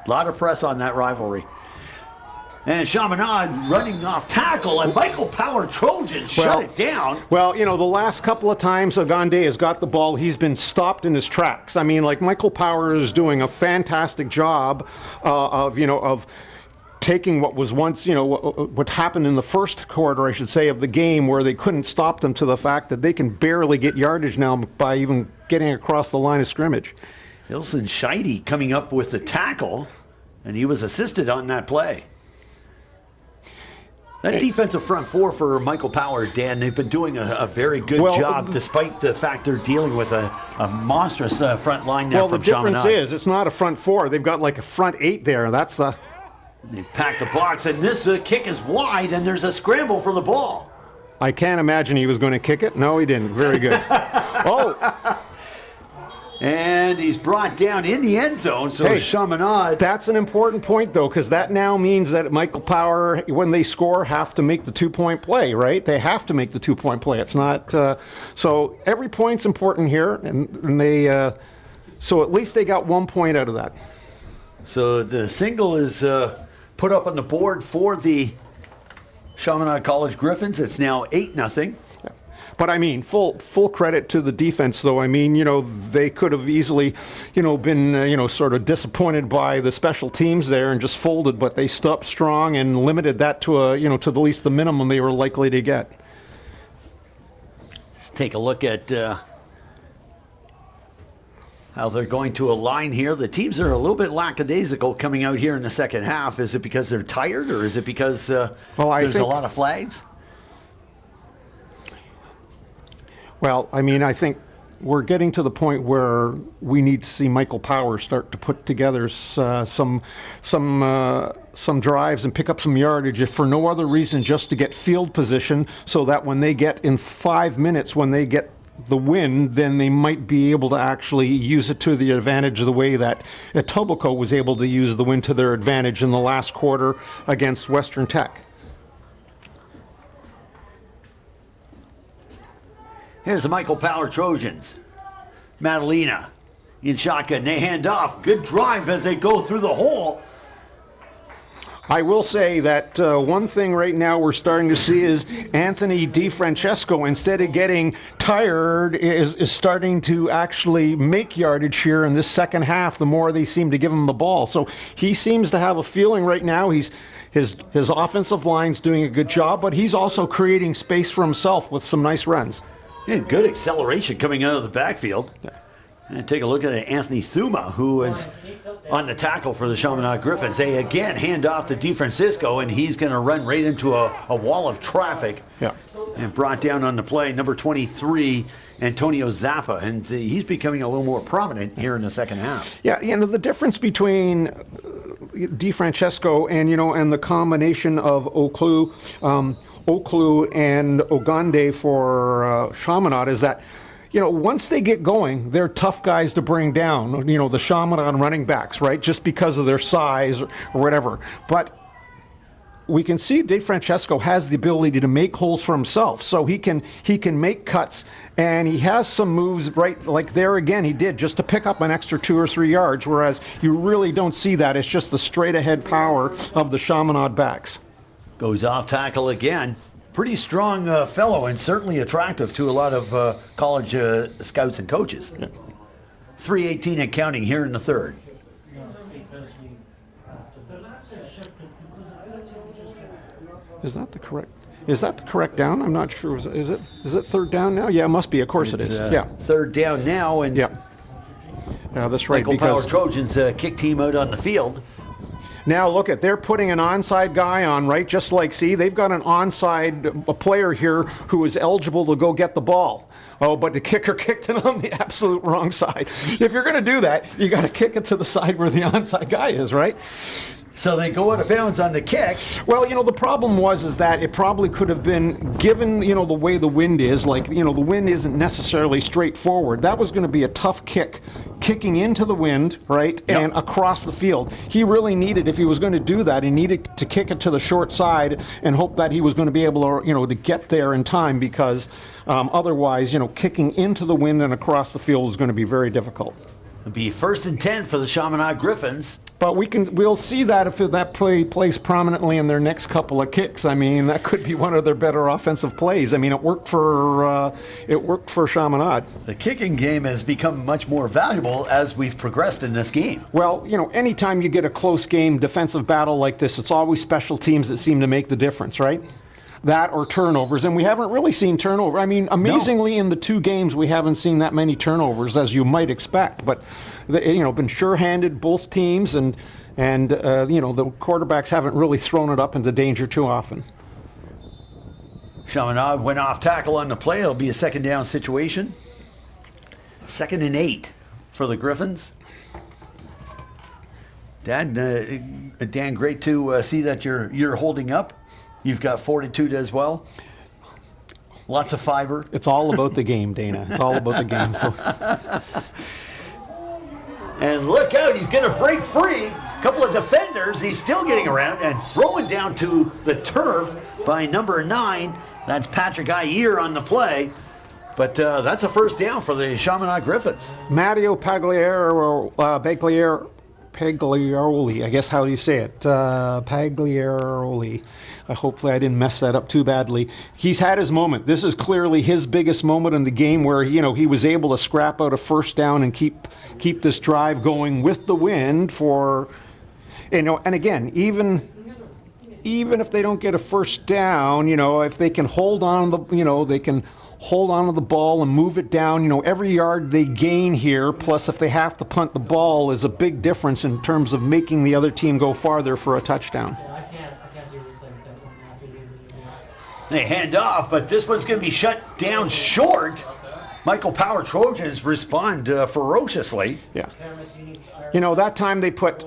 Speaker 3: A lot of press on that rivalry. And Chaminade running off tackle, and Michael Power Trojans shut it down. Well,
Speaker 4: the last couple of times Ogande has got the ball, he's been stopped in his tracks. I mean, like, Michael Power is doing a fantastic job of taking what was once, what happened in the first quarter, I should say, of the game, where they couldn't stop them, to the fact that they can barely get yardage now by even getting across the line of scrimmage.
Speaker 3: Hilson Scheide coming up with the tackle, and he was assisted on that play. That defensive front four for Michael Power, Dan, they've been doing a very good job, despite the fact they're dealing with a monstrous front line now from
Speaker 4: the difference
Speaker 3: Chaminade.
Speaker 4: is it's not a front four. They've got like a front eight there. That's the...
Speaker 3: They pack the box, and this kick is wide, and there's a scramble for the ball.
Speaker 4: I can't imagine he was going to kick it. No, he didn't. Very good. Oh!
Speaker 3: And he's brought down in the end zone, so
Speaker 4: Hey,
Speaker 3: Shamanad...
Speaker 4: That's an important point, though, because that now means that Michael Power, when they score, have to make the 2-point play, right? They have to make the 2-point play. It's not... so every point's important here, and they... so at least they got 1 point out of that.
Speaker 3: So the single is put up on the board for the Chaminade College Gryphons. It's now 8-0.
Speaker 4: But I mean, full credit to the defense, though. I mean, they could have easily, been, sort of disappointed by the special teams there and just folded, but they stood strong and limited that to to the least the minimum they were likely to get.
Speaker 3: Let's take a look at how they're going to align here. The teams are a little bit lackadaisical coming out here in the second half. Is it because they're tired, or is it because there's a lot of flags?
Speaker 4: Well, I mean, I think we're getting to the point where we need to see Michael Power start to put together some drives and pick up some yardage, if for no other reason just to get field position, so that when they get in 5 minutes, when they get the win, then they might be able to actually use it to the advantage of the way that Etobicoke was able to use the win to their advantage in the last quarter against Western Tech.
Speaker 3: Here's the Michael Power Trojans. Madalena in shotgun. They hand off. Good drive as they go through the hole.
Speaker 4: I will say that one thing right now we're starting to see is Anthony DiFrancesco, instead of getting tired, is starting to actually make yardage here in this second half the more they seem to give him the ball. So he seems to have a feeling right now his offensive line's doing a good job, but he's also creating space for himself with some nice runs.
Speaker 3: Yeah, good acceleration coming out of the backfield.
Speaker 4: Yeah.
Speaker 3: And take a look at Anthony Thuma, who is on the tackle for the Chaminade Gryphons. They again hand off to DiFrancesco, and he's going to run right into a wall of traffic.
Speaker 4: Yeah.
Speaker 3: And brought down on the play, number 23, Antonio Zappa. And he's becoming a little more prominent here in the second half.
Speaker 4: Yeah, the difference between DiFrancesco and the combination of Oklu and Ogande for Chaminade is that, once they get going, they're tough guys to bring down, the Chaminade running backs, right? Just because of their size or whatever. But we can see DiFrancesco has the ability to make holes for himself. So he can make cuts, and he has some moves, right? Like there again, he did just to pick up an extra 2 or 3 yards, whereas you really don't see that. It's just the straight ahead power of the Chaminade backs.
Speaker 3: Goes off tackle again. Pretty strong fellow, and certainly attractive to a lot of college scouts and coaches.
Speaker 4: Yeah.
Speaker 3: 3:18 and counting here in the third.
Speaker 4: Is that the correct down? I'm not sure. Is it third down now? Yeah, it must be. Of course it is. Yeah.
Speaker 3: Third down now, and
Speaker 4: Yeah, that's right.
Speaker 3: Michael Power Trojans kick team out on the field.
Speaker 4: Now look they're putting an onside guy on, right? Just like, see, they've got an onside player here who is eligible to go get the ball. Oh, but the kicker kicked it on the absolute wrong side. If you're going to do that, you got to kick it to the side where the onside guy is, right?
Speaker 3: So they go out of bounds on the kick.
Speaker 4: Well, the problem is that it probably could have been, given, the way the wind is, like, the wind isn't necessarily straightforward. That was going to be a tough kicking into the wind, right,
Speaker 3: Yep.
Speaker 4: and across the field. He really needed, if he was going to do that, he needed to kick it to the short side and hope that he was going to be able to, to get there in time, because otherwise, kicking into the wind and across the field was going to be very difficult.
Speaker 3: It'll be 1st and 10 for the Chaminade Gryphons.
Speaker 4: But we'll see that if that play plays prominently in their next couple of kicks. I mean, that could be one of their better offensive plays. I mean, it worked for Chaminade.
Speaker 3: The kicking game has become much more valuable as we've progressed in this game.
Speaker 4: Well, anytime you get a close game, defensive battle like this, it's always special teams that seem to make the difference, right? That or turnovers, and we haven't really seen turnover. I mean, amazingly, in the 2 games, we haven't seen that many turnovers as you might expect. But been sure-handed, both teams, and the quarterbacks haven't really thrown it up into danger too often.
Speaker 3: Shamanad went off tackle on the play. It'll be a second down situation. 2nd and 8 for the Gryphons. Dan, great to see that you're holding up. You've got fortitude as well. Lots of fiber.
Speaker 4: It's all about the game, Dana. It's all about the game. So.
Speaker 3: And look out, he's going to break free. A couple of defenders. He's still getting around and throwing down to the turf by number 9. That's Patrick Ayer on the play. But that's a first down for the Chaminade Gryphons.
Speaker 4: Matteo Pagliaroli, I guess how do you say it? Pagliaroli. Hopefully I didn't mess that up too badly. He's had his moment. This is clearly his biggest moment in the game where, he was able to scrap out a first down and keep this drive going with the wind for, and again, even if they don't get a first down, if they can hold on they can hold on to the ball and move it down. Every yard they gain here, plus if they have to punt the ball, is a big difference in terms of making the other team go farther for a touchdown.
Speaker 1: Yeah, I can't do anything with that one. I have to use it.
Speaker 3: They hand off, but this one's going to be shut down short. Michael Power Trojans respond ferociously.
Speaker 4: Yeah. That time they put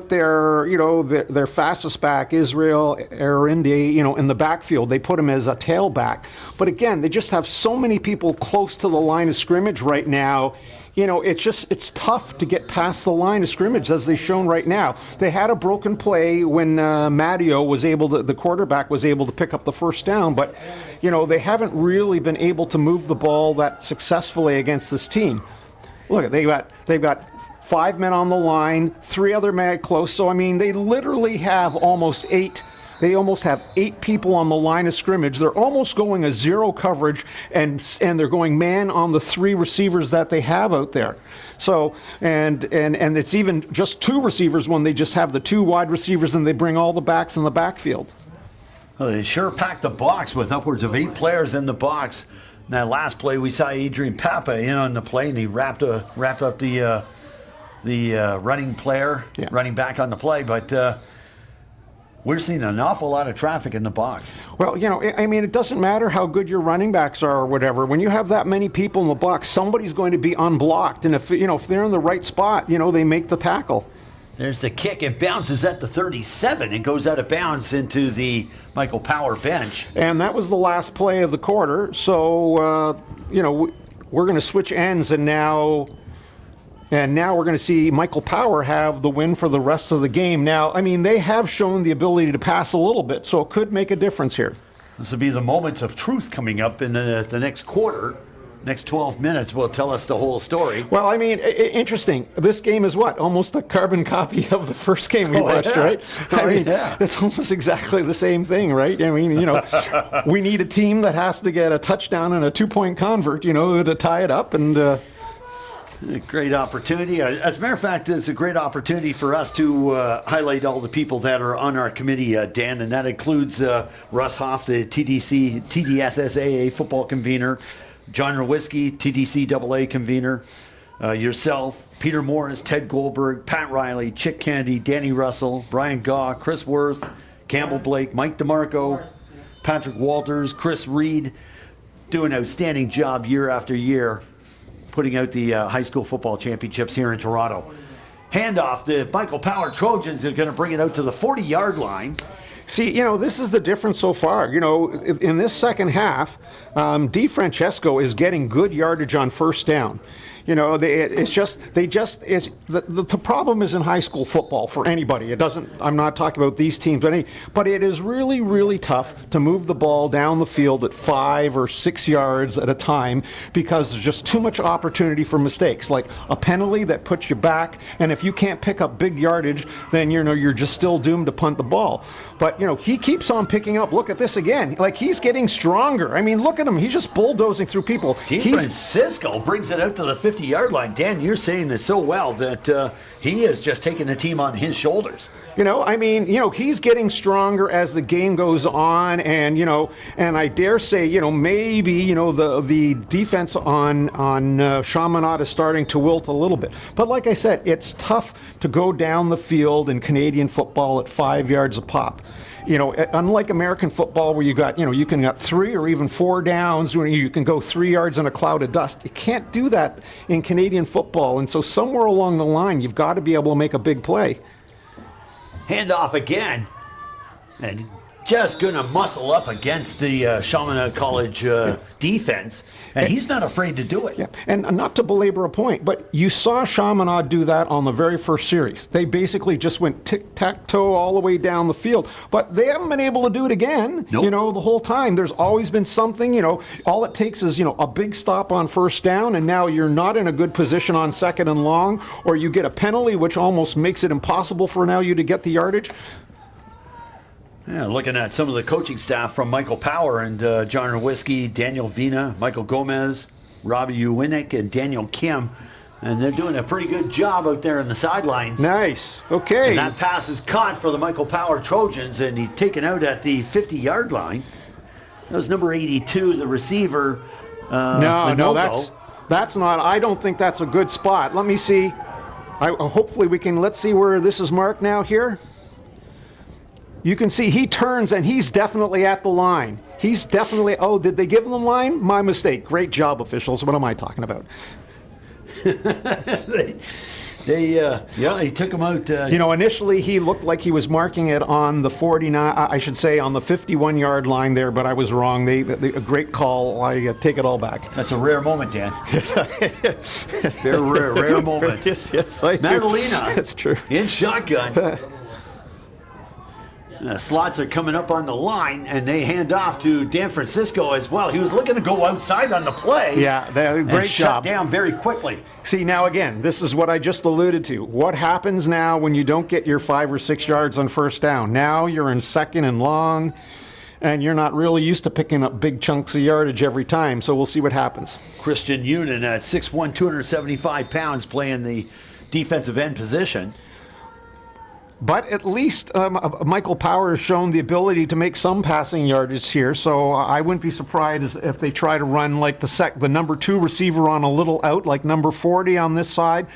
Speaker 4: their fastest back, Israel Erindi, in the backfield. They put him as a tailback. But again, they just have so many people close to the line of scrimmage right now. It's tough to get past the line of scrimmage, as they've shown right now. They had a broken play when Matteo the quarterback was able to pick up the first down, but they haven't really been able to move the ball that successfully against this team. Look, they've got 5 men on the line, 3 other men close. So they literally have almost 8 people on the line of scrimmage. They're almost going a zero coverage, and they're going man on the 3 receivers that they have out there. So and it's even just 2 receivers when they just have the 2 wide receivers and they bring all the backs in the backfield.
Speaker 3: Well, they sure packed the box with upwards of 8 players in the box. In that last play, we saw Adrian Papa in on the play, and he wrapped up the running player, running back on the play, but we're seeing an awful lot of traffic in the box. Well,
Speaker 4: it doesn't matter how good your running backs are or whatever. When you have that many people in the box, somebody's going to be unblocked, and if they're in the right spot, they make the tackle.
Speaker 3: There's the kick. It bounces at the 37. It goes out of bounds into the Michael Power bench.
Speaker 4: And that was the last play of the quarter. So, we're going to switch ends, and now we're going to see Michael Power have the win for the rest of the game. Now, they have shown the ability to pass a little bit, so it could make a difference here.
Speaker 3: This will be the moments of truth coming up in the next quarter. Next 12 minutes will tell us the whole story.
Speaker 4: Well, interesting. This game is almost a carbon copy of the first game we watched, right? It's almost exactly the same thing, right? We need a team that has to get a touchdown and a 2-point convert, to tie it up, and a
Speaker 3: great opportunity. As a matter of fact, it's a great opportunity for us to highlight all the people that are on our committee, Dan, and that includes Russ Hoff, the TDCAA football convener, John Rawiski, TDCAA convener, yourself, Peter Morris, Ted Goldberg, Pat Riley, Chick Kennedy, Danny Russell, Brian Gaw, Chris Worth, Campbell Blake, Mike DeMarco, Patrick Walters, Chris Reed, do an outstanding job year after year putting out the high school football championships here in Toronto. Handoff, the Michael Power Trojans are going to bring it out to the 40-yard line.
Speaker 4: See, this is the difference so far. In this second half, DeFrancesco is getting good yardage on first down. The problem is in high school football for anybody. I'm not talking about these teams, but it is really, really tough to move the ball down the field at 5 or 6 yards at a time because there's just too much opportunity for mistakes, like a penalty that puts you back, and if you can't pick up big yardage, then you're just still doomed to punt the ball. But he keeps on picking up. Look at this again. Like, he's getting stronger. Look at him. He's just bulldozing through people.
Speaker 3: DeFrancesco brings it out to the 50-yard line. Dan, you're saying it so well that he is just taking the team on his shoulders.
Speaker 4: He's getting stronger as the game goes on, and I dare say, maybe, the defense on Shamanad is starting to wilt a little bit. But like I said, it's tough to go down the field in Canadian football at 5 yards a pop. You know, unlike American football where you got, you know, you can get 3 or even 4 downs when you can go 3 yards in a cloud of dust. You can't do that in Canadian football. And so somewhere along the line, you've got to be able to make a big play.
Speaker 3: Handoff again. And just going to muscle up against the Chaminade College defense. And he's not afraid to do it.
Speaker 4: Yeah, and not to belabor a point, but you saw Shamanad do that on the very first series. They basically just went tic-tac-toe all the way down the field. But they haven't been able to do it again,
Speaker 3: Nope.
Speaker 4: you know, the whole time. There's always been something, you know, all it takes is, you know, a big stop on first down, and now you're not in a good position on second and long, or you get a penalty, which almost makes it impossible for now you to get the yardage.
Speaker 3: Yeah, looking at some of the coaching staff from Michael Power and John Nowinski, Daniel Vina, Michael Gomez, Robbie Uwinick, and Daniel Kim. And they're doing a pretty good job out there in the sidelines.
Speaker 4: Nice. Okay.
Speaker 3: And that pass is caught for the Michael Power Trojans, and he's taken out at the 50-yard line. That was number 82, the receiver.
Speaker 4: No, that's not. I don't think that's a good spot. Let me see. Hopefully we can. Let's see where this is marked now here. You can see he turns and he's definitely at the line. He's definitely. Oh, did they give him the line? My mistake. Great job, officials. What am I talking about?
Speaker 3: He took him out.
Speaker 4: You know, initially he looked like he was marking it on the 49, I should say on the 51-yard line there, but I was wrong. A great call. I take it all back.
Speaker 3: That's a rare moment, Dan. Very rare moment.
Speaker 4: Yes, I do.
Speaker 3: Madalena.
Speaker 4: That's true.
Speaker 3: In shotgun. Slots are coming up on the line, and they hand off to Dan Francisco as well. He was looking to go outside on the play.
Speaker 4: Yeah, great
Speaker 3: and shut
Speaker 4: job.
Speaker 3: down very quickly.
Speaker 4: See, now again, this is what I just alluded to. What happens now when you don't get your 5 or 6 yards on first down? Now you're in second and long, and you're not really used to picking up big chunks of yardage every time, so we'll see what happens.
Speaker 3: Christian Unin at 6'1", 275 pounds, playing the defensive end position.
Speaker 4: But at least Michael Power has shown the ability to make some passing yardage here, so I wouldn't be surprised if they try to run like the number 2 receiver on a little out, like number 40 on this side.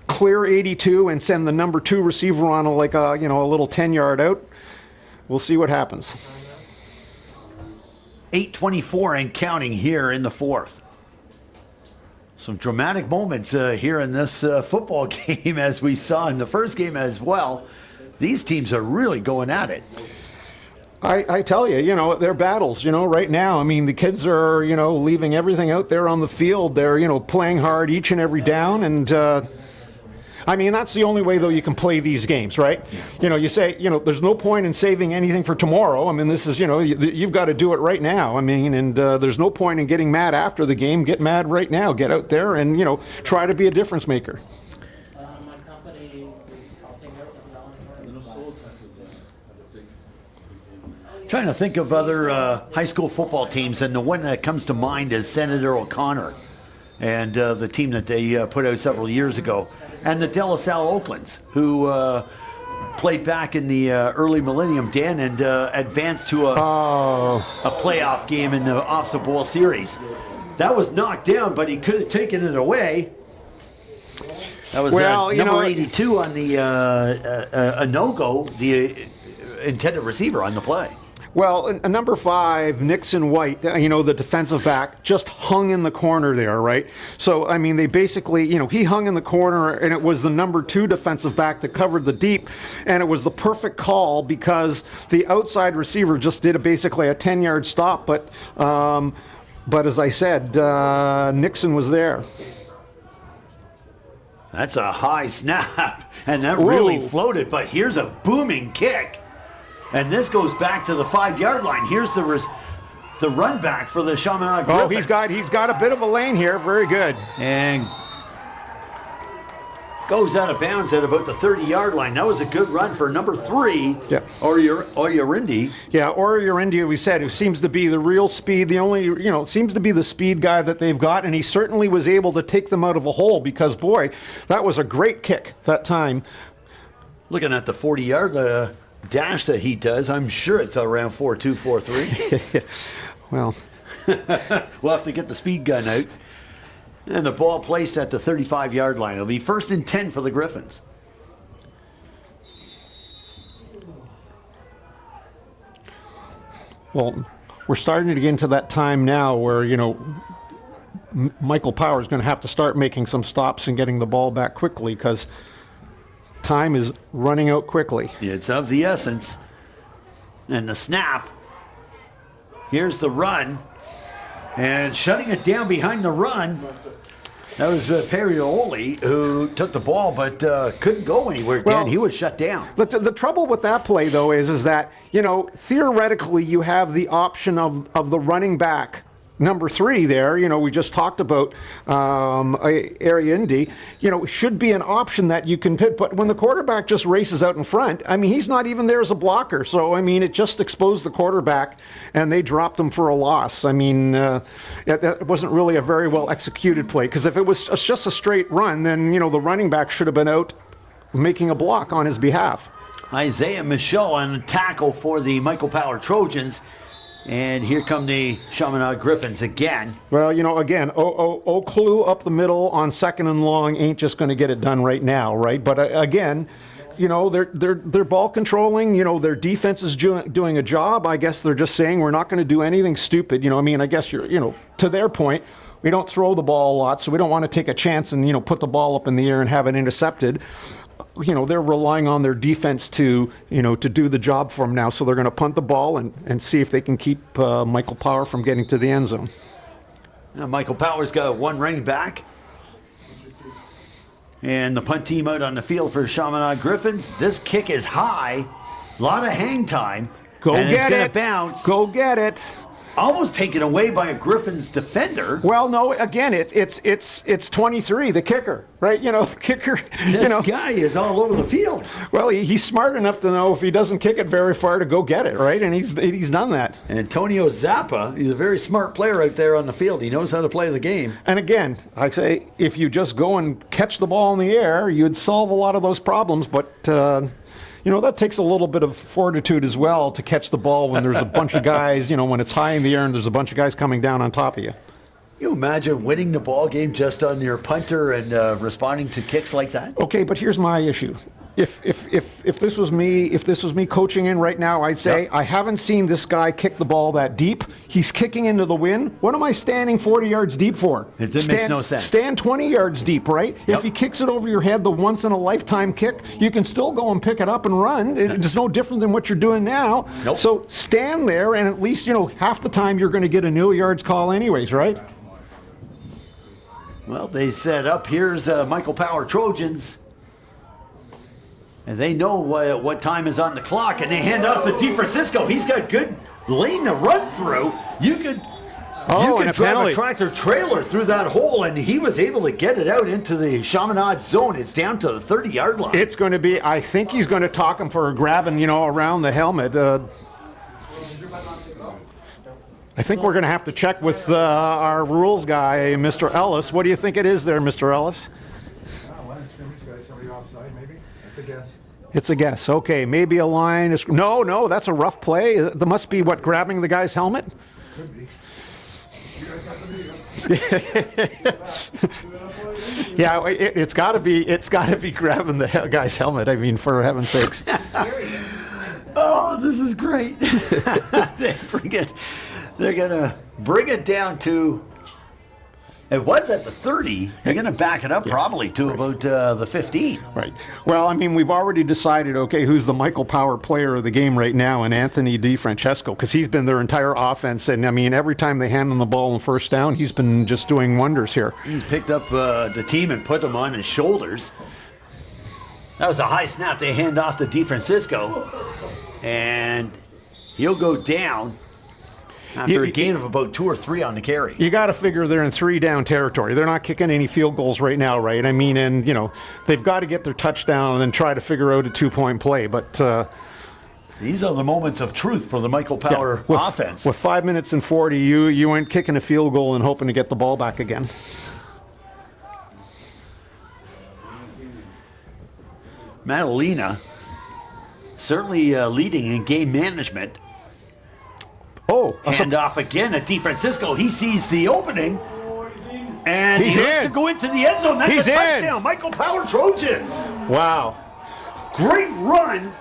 Speaker 4: Clear 82 and send the number 2 receiver on a little 10-yard out. We'll see what happens.
Speaker 3: 8:24 and counting here in the fourth. Some dramatic moments here in this football game, as we saw in the first game as well. These teams are really going at it.
Speaker 4: I tell you, they're battles, right now. I mean, the kids are, leaving everything out there on the field. They're, playing hard each and every down. And, that's the only way, though, you can play these games, right? You say, there's no point in saving anything for tomorrow. I mean, this is, you've got to do it right now. I mean, and there's no point in getting mad after the game. Get mad right now. Get out there and, try to be a difference maker.
Speaker 1: My company is helping out with
Speaker 3: Trying to think of other high school football teams, and the one that comes to mind is Senator O'Connor and the team that they put out several years ago. And the De La Salle Oaklands, who played back in the early millennium, Dan, and advanced to a playoff game in the Officer Bowl series. That was knocked down, but he could have taken it away. That was number 82 on the a no-go, the intended receiver on the play.
Speaker 4: Well, number 5, Nixon White, the defensive back, just hung in the corner there, right? So, I mean, they basically, he hung in the corner, and it was the number 2 defensive back that covered the deep, and it was the perfect call because the outside receiver just did basically a 10-yard stop, but as I said, Nixon was there.
Speaker 3: That's a high snap, and that really floated, but here's a booming kick. And this goes back to the 5-yard line. Here's the run back for the Chaminade Gryphons.
Speaker 4: Oh, he's got a bit of a lane here. Very good.
Speaker 3: And goes out of bounds at about the 30-yard line. That was a good run for number 3,
Speaker 4: yeah.
Speaker 3: Oyorindi.
Speaker 4: Yeah, Oyorindi, we said, who seems to be the real speed, the only, seems to be the speed guy that they've got, and he certainly was able to take them out of a hole because, boy, that was a great kick that time.
Speaker 3: Looking at the 40-yard dash that he does, I'm sure it's around 4.2, 4.3.
Speaker 4: Well,
Speaker 3: we'll have to get the speed gun out. And the ball placed at the 35-yard line. It'll be 1st and 10 for the Gryphons.
Speaker 4: Well, we're starting to get into that time now where, Michael Power is going to have to start making some stops and getting the ball back quickly because time is running out quickly.
Speaker 3: It's of the essence. And the snap. Here's the run. And shutting it down behind the run, that was Perioli who took the ball but couldn't go anywhere.
Speaker 4: Well,
Speaker 3: He was shut down.
Speaker 4: The trouble with that play, though, is that, theoretically you have the option of the running back. Number 3 there, we just talked about Ariandi, should be an option that you can pick. But when the quarterback just races out in front, he's not even there as a blocker. So, it just exposed the quarterback and they dropped him for a loss. That wasn't really a very well executed play because if it was just a straight run, then, the running back should have been out making a block on his behalf.
Speaker 3: Isaiah Michaud on the tackle for the Michael Power Trojans. And here come the Chaminade Gryphons again.
Speaker 4: Well, again, O'Clue up the middle on 2nd and long ain't just going to get it done right now, right? But again, they're ball controlling. Their defense is doing a job. I guess they're just saying we're not going to do anything stupid. I guess to their point, we don't throw the ball a lot, so we don't want to take a chance and put the ball up in the air and have it intercepted. They're relying on their defense to do the job for them now. So they're going to punt the ball and see if they can keep Michael Power from getting to the end zone.
Speaker 3: Now Michael Power's got one running back. And the punt team out on the field for Chaminade Gryphons. This kick is high. A lot of hang time.
Speaker 4: It's
Speaker 3: going to bounce.
Speaker 4: Go get it.
Speaker 3: Almost taken away by a Gryphons defender.
Speaker 4: Well, no, again, it's 23, the kicker, right? The kicker.
Speaker 3: This guy is all over the field.
Speaker 4: Well, he's smart enough to know if he doesn't kick it very far to go get it, right? And he's done that.
Speaker 3: Antonio Zappa, he's a very smart player out there on the field. He knows how to play the game.
Speaker 4: And again, I say if you just go and catch the ball in the air, you'd solve a lot of those problems, but. That takes a little bit of fortitude as well to catch the ball when there's a bunch of guys, when it's high in the air and there's a bunch of guys coming down on top of you.
Speaker 3: You imagine winning the ball game just on your punter and responding to kicks like that?
Speaker 4: Okay, but here's my issue. If this was me coaching in right now, I'd say, I haven't seen this guy kick the ball that deep. He's kicking into the wind. What am I standing 40 yards deep for?
Speaker 3: It makes no sense.
Speaker 4: Stand 20 yards deep, right?
Speaker 3: Yep.
Speaker 4: If he kicks it over your head, the once-in-a-lifetime kick, you can still go and pick it up and run. It's no different than what you're doing now.
Speaker 3: Nope.
Speaker 4: So stand there, and at least, half the time you're going to get a no yards call anyways, right?
Speaker 3: Well, they set up. Here's Michael Power Trojans. And they know what time is on the clock, and they hand off to DeFrancisco. He's got good lane to run through. You could drive a tractor trailer through that hole, and he was able to get it out into the Shamanad zone. It's down to the 30-yard line.
Speaker 4: It's going to be, I think he's going to talk him for grabbing, around the helmet. I think we're going to have to check with our rules guy, Mr. Ellis. What do you think it is there, Mr. Ellis? It's a guess. Okay, maybe a line is... No, that's a rough play. That must be, grabbing the guy's helmet?
Speaker 2: Could be. You guys got the video.
Speaker 4: Yeah, it's got to be grabbing the guy's helmet. For heaven's sakes.
Speaker 3: Oh, this is great. They're going to bring it down to... It was at the 30. They're going to back it up probably to about the 15.
Speaker 4: Right. Well, we've already decided, who's the Michael Power player of the game right now, and Anthony DeFrancesco, because he's been their entire offense. And, every time they hand him the ball on first down, he's been just doing wonders here.
Speaker 3: He's picked up the team and put them on his shoulders. That was a high snap. They hand off to DeFrancisco, and he'll go down. After a gain of about 2 or 3 on the carry. You got to figure they're in 3-down territory. They're not kicking any field goals right now, right? They've got to get their touchdown and then try to figure out a 2-point play. But these are the moments of truth for the Michael Power offense. With 5 minutes and 40, you ain't kicking a field goal and hoping to get the ball back again. Madalena certainly leading in game management. Hand off again at DeFrancisco. He sees the opening. And he looks to go into the end zone. That's a touchdown. Michael Power Trojans. Wow. Great run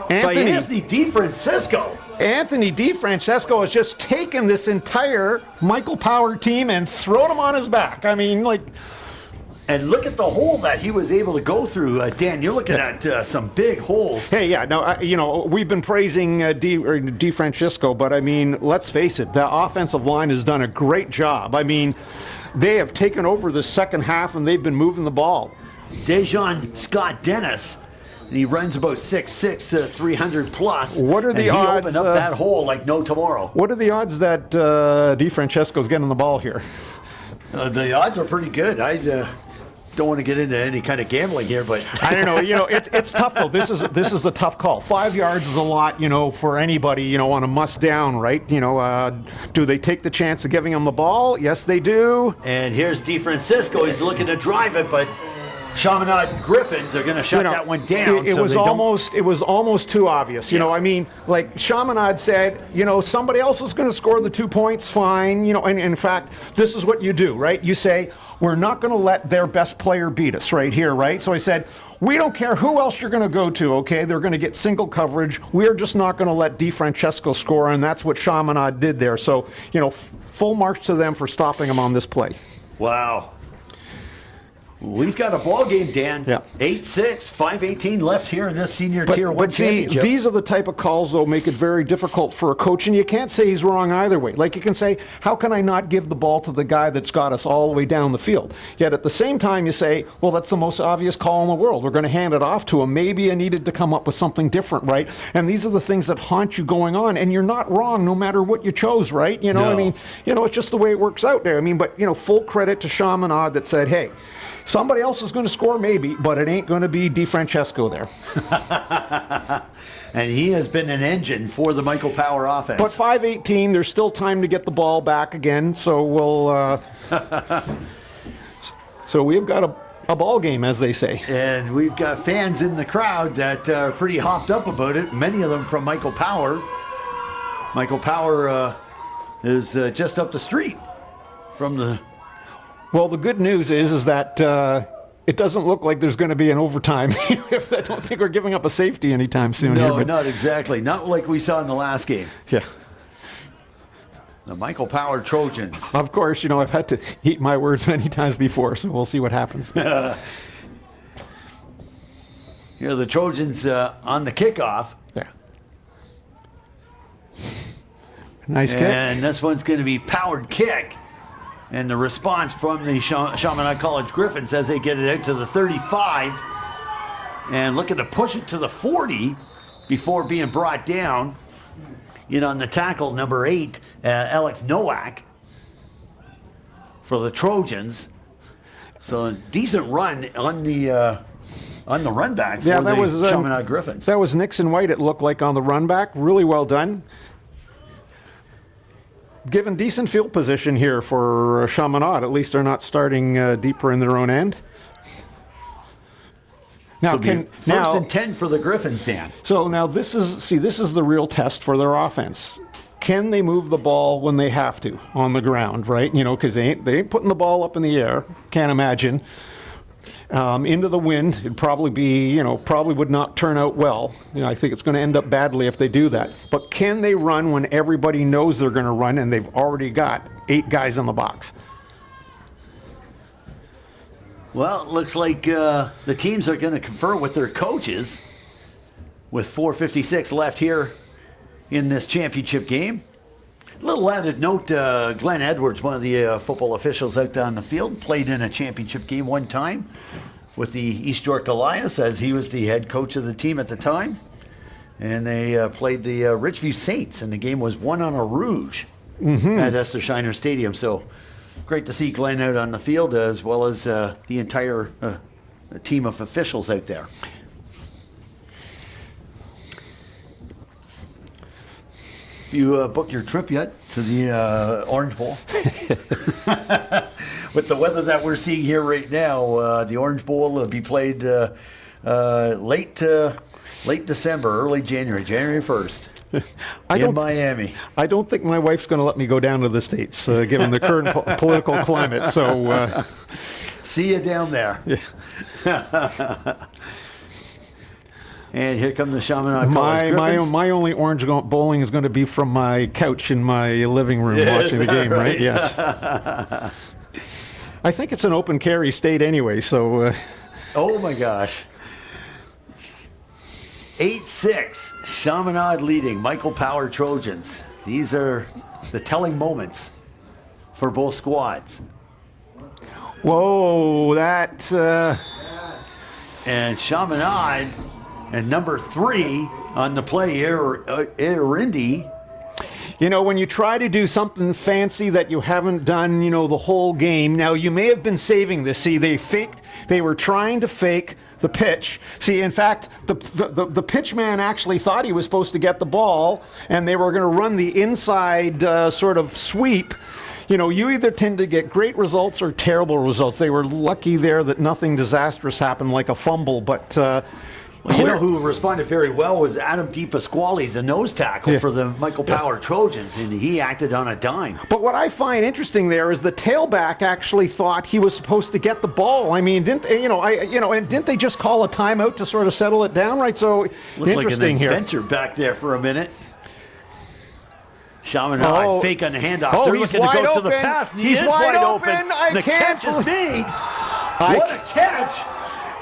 Speaker 3: by Anthony DeFrancisco.
Speaker 4: Anthony DiFrancesco has just taken this entire Michael Power team and thrown him on his back. I mean, like...
Speaker 3: And look at the hole that he was able to go through. Dan, you're looking at some big holes.
Speaker 4: Hey, yeah, no, we've been praising DiFrancesco, but I mean, let's face it, the offensive line has done a great job. I mean, they have taken over the second half and they've been moving the ball.
Speaker 3: Dejon Scott Dennis, and he runs about 6'6", 300 plus.
Speaker 4: What are the odds?
Speaker 3: He opened up that hole like no tomorrow.
Speaker 4: What are the odds that DiFrancesco's getting the ball here?
Speaker 3: The odds are pretty good. I don't want to get into any kind of gambling here, but
Speaker 4: I don't know. It's tough though. This is a tough call. 5 yards is a lot, for anybody, on a must down, right? Do they take the chance of giving him the ball? Yes, they do.
Speaker 3: And here's DiFrancesco. He's looking to drive it, but Chaminade Gryphons are going to shut that one down.
Speaker 4: It was almost too obvious. I mean, like Shamanad said, somebody else is going to score the 2 points, fine. And in fact, this is what you do, right? You say, we're not going to let their best player beat us right here, right? So I said, we don't care who else you're going to go to, okay? They're going to get single coverage. We're just not going to let DiFrancesco score, and that's what Chaminade did there. So, full marks to them for stopping him on this play.
Speaker 3: Wow. We've got a ball game, Dan.
Speaker 4: Yeah.
Speaker 3: 8-6, 5:18 left here in this senior tier 1 championship.
Speaker 4: These are the type of calls, though, make it very difficult for a coach, and you can't say he's wrong either way. Like you can say, how can I not give the ball to the guy that's got us all the way down the field? Yet at the same time, you say, well, that's the most obvious call in the world. We're going to hand it off to him. Maybe I needed to come up with something different, right? And these are the things that haunt you going on, and you're not wrong no matter what you chose, right?
Speaker 3: No.
Speaker 4: I mean, it's just the way it works out there. I mean, but, full credit to Shamanad that said, hey, somebody else is going to score maybe, but it ain't going to be DiFrancesco there.
Speaker 3: And he has been an engine for the Michael Power offense.
Speaker 4: But 5:18, there's still time to get the ball back again, so we'll... so we've got a ball game, as they say.
Speaker 3: And we've got fans in the crowd that are pretty hopped up about it, many of them from Michael Power. Michael Power is just up the street from the...
Speaker 4: Well, the good news is that it doesn't look like there's going to be an overtime. I don't think we're giving up a safety anytime soon.
Speaker 3: No,
Speaker 4: here,
Speaker 3: not exactly. Not like we saw in the last game.
Speaker 4: Yeah.
Speaker 3: The Michael Power Trojans.
Speaker 4: Of course, I've had to eat my words many times before, so we'll see what happens.
Speaker 3: The Trojans on the kickoff.
Speaker 4: Yeah. Nice kick.
Speaker 3: And this one's going to be powered kick. And the response from the Chaminade College Gryphons as they get it out to the 35 and looking to push it to the 40 before being brought down. On the tackle, number 8, Alex Nowak for the Trojans. So a decent run on the run back for the Chaminade Gryphons.
Speaker 4: That was Nixon White, it looked like, on the run back. Really well done. Given decent field position here for
Speaker 3: Chaminade.
Speaker 4: At least they're not starting deeper in their own end. Now,
Speaker 3: so first and 10 for the Gryphons, Dan.
Speaker 4: So now this is the real test for their offense. Can they move the ball when they have to on the ground, right? Because they ain't putting the ball up in the air. Can't imagine. Into the wind, it'd probably be, probably would not turn out well. I think it's going to end up badly if they do that. But can they run when everybody knows they're going to run and they've already got 8 guys in the box?
Speaker 3: Well, it looks like the teams are going to confer with their coaches with 4:56 left here in this championship game. A little added note, Glenn Edwards, one of the football officials out on the field, played in a championship game one time with the East York Goliaths, as he was the head coach of the team at the time. And they played the Richview Saints, and the game was won on a rouge at Esther Shiner Stadium. So great to see Glenn out on the field, as well as the entire team of officials out there. You booked your trip yet to the Orange Bowl? With the weather that we're seeing here right now, the Orange Bowl will be played late December, early January 1st. In Miami.
Speaker 4: I don't think my wife's going to let me go down to the States, given the current political climate. So,
Speaker 3: see you down there.
Speaker 4: Yeah.
Speaker 3: And here come the Chaminade Gryphons.
Speaker 4: My only orange bowling is going to be from my couch in my living room watching the game, right? Yes. I think it's an open carry state anyway, so.
Speaker 3: Oh my gosh. 8-6, Chaminade leading, Michael Power Trojans. These are the telling moments for both squads.
Speaker 4: Whoa, that...
Speaker 3: And Chaminade and number 3 on the play, Irindi.
Speaker 4: You know, when you try to do something fancy that you haven't done, you know, the whole game. Now, you may have been saving this. See, they were trying to fake the pitch. See, in fact, the pitch man actually thought he was supposed to get the ball, and they were going to run the inside sort of sweep. You know, you either tend to get great results or terrible results. They were lucky there that nothing disastrous happened, like a fumble, but...
Speaker 3: you know who responded very well was Adam DiPasquale, the nose tackle for the Michael Power Trojans, and he acted on a dime.
Speaker 4: But what I find interesting there is the tailback actually thought he was supposed to get the ball. I mean, and didn't they just call a timeout to sort of settle it down, right? So
Speaker 3: looked
Speaker 4: interesting
Speaker 3: like an
Speaker 4: here.
Speaker 3: adventure back there for a minute. Chaminade fake on the handoff. They're looking to go to the pass. And
Speaker 4: He's wide open.
Speaker 3: The catch is made. What a catch!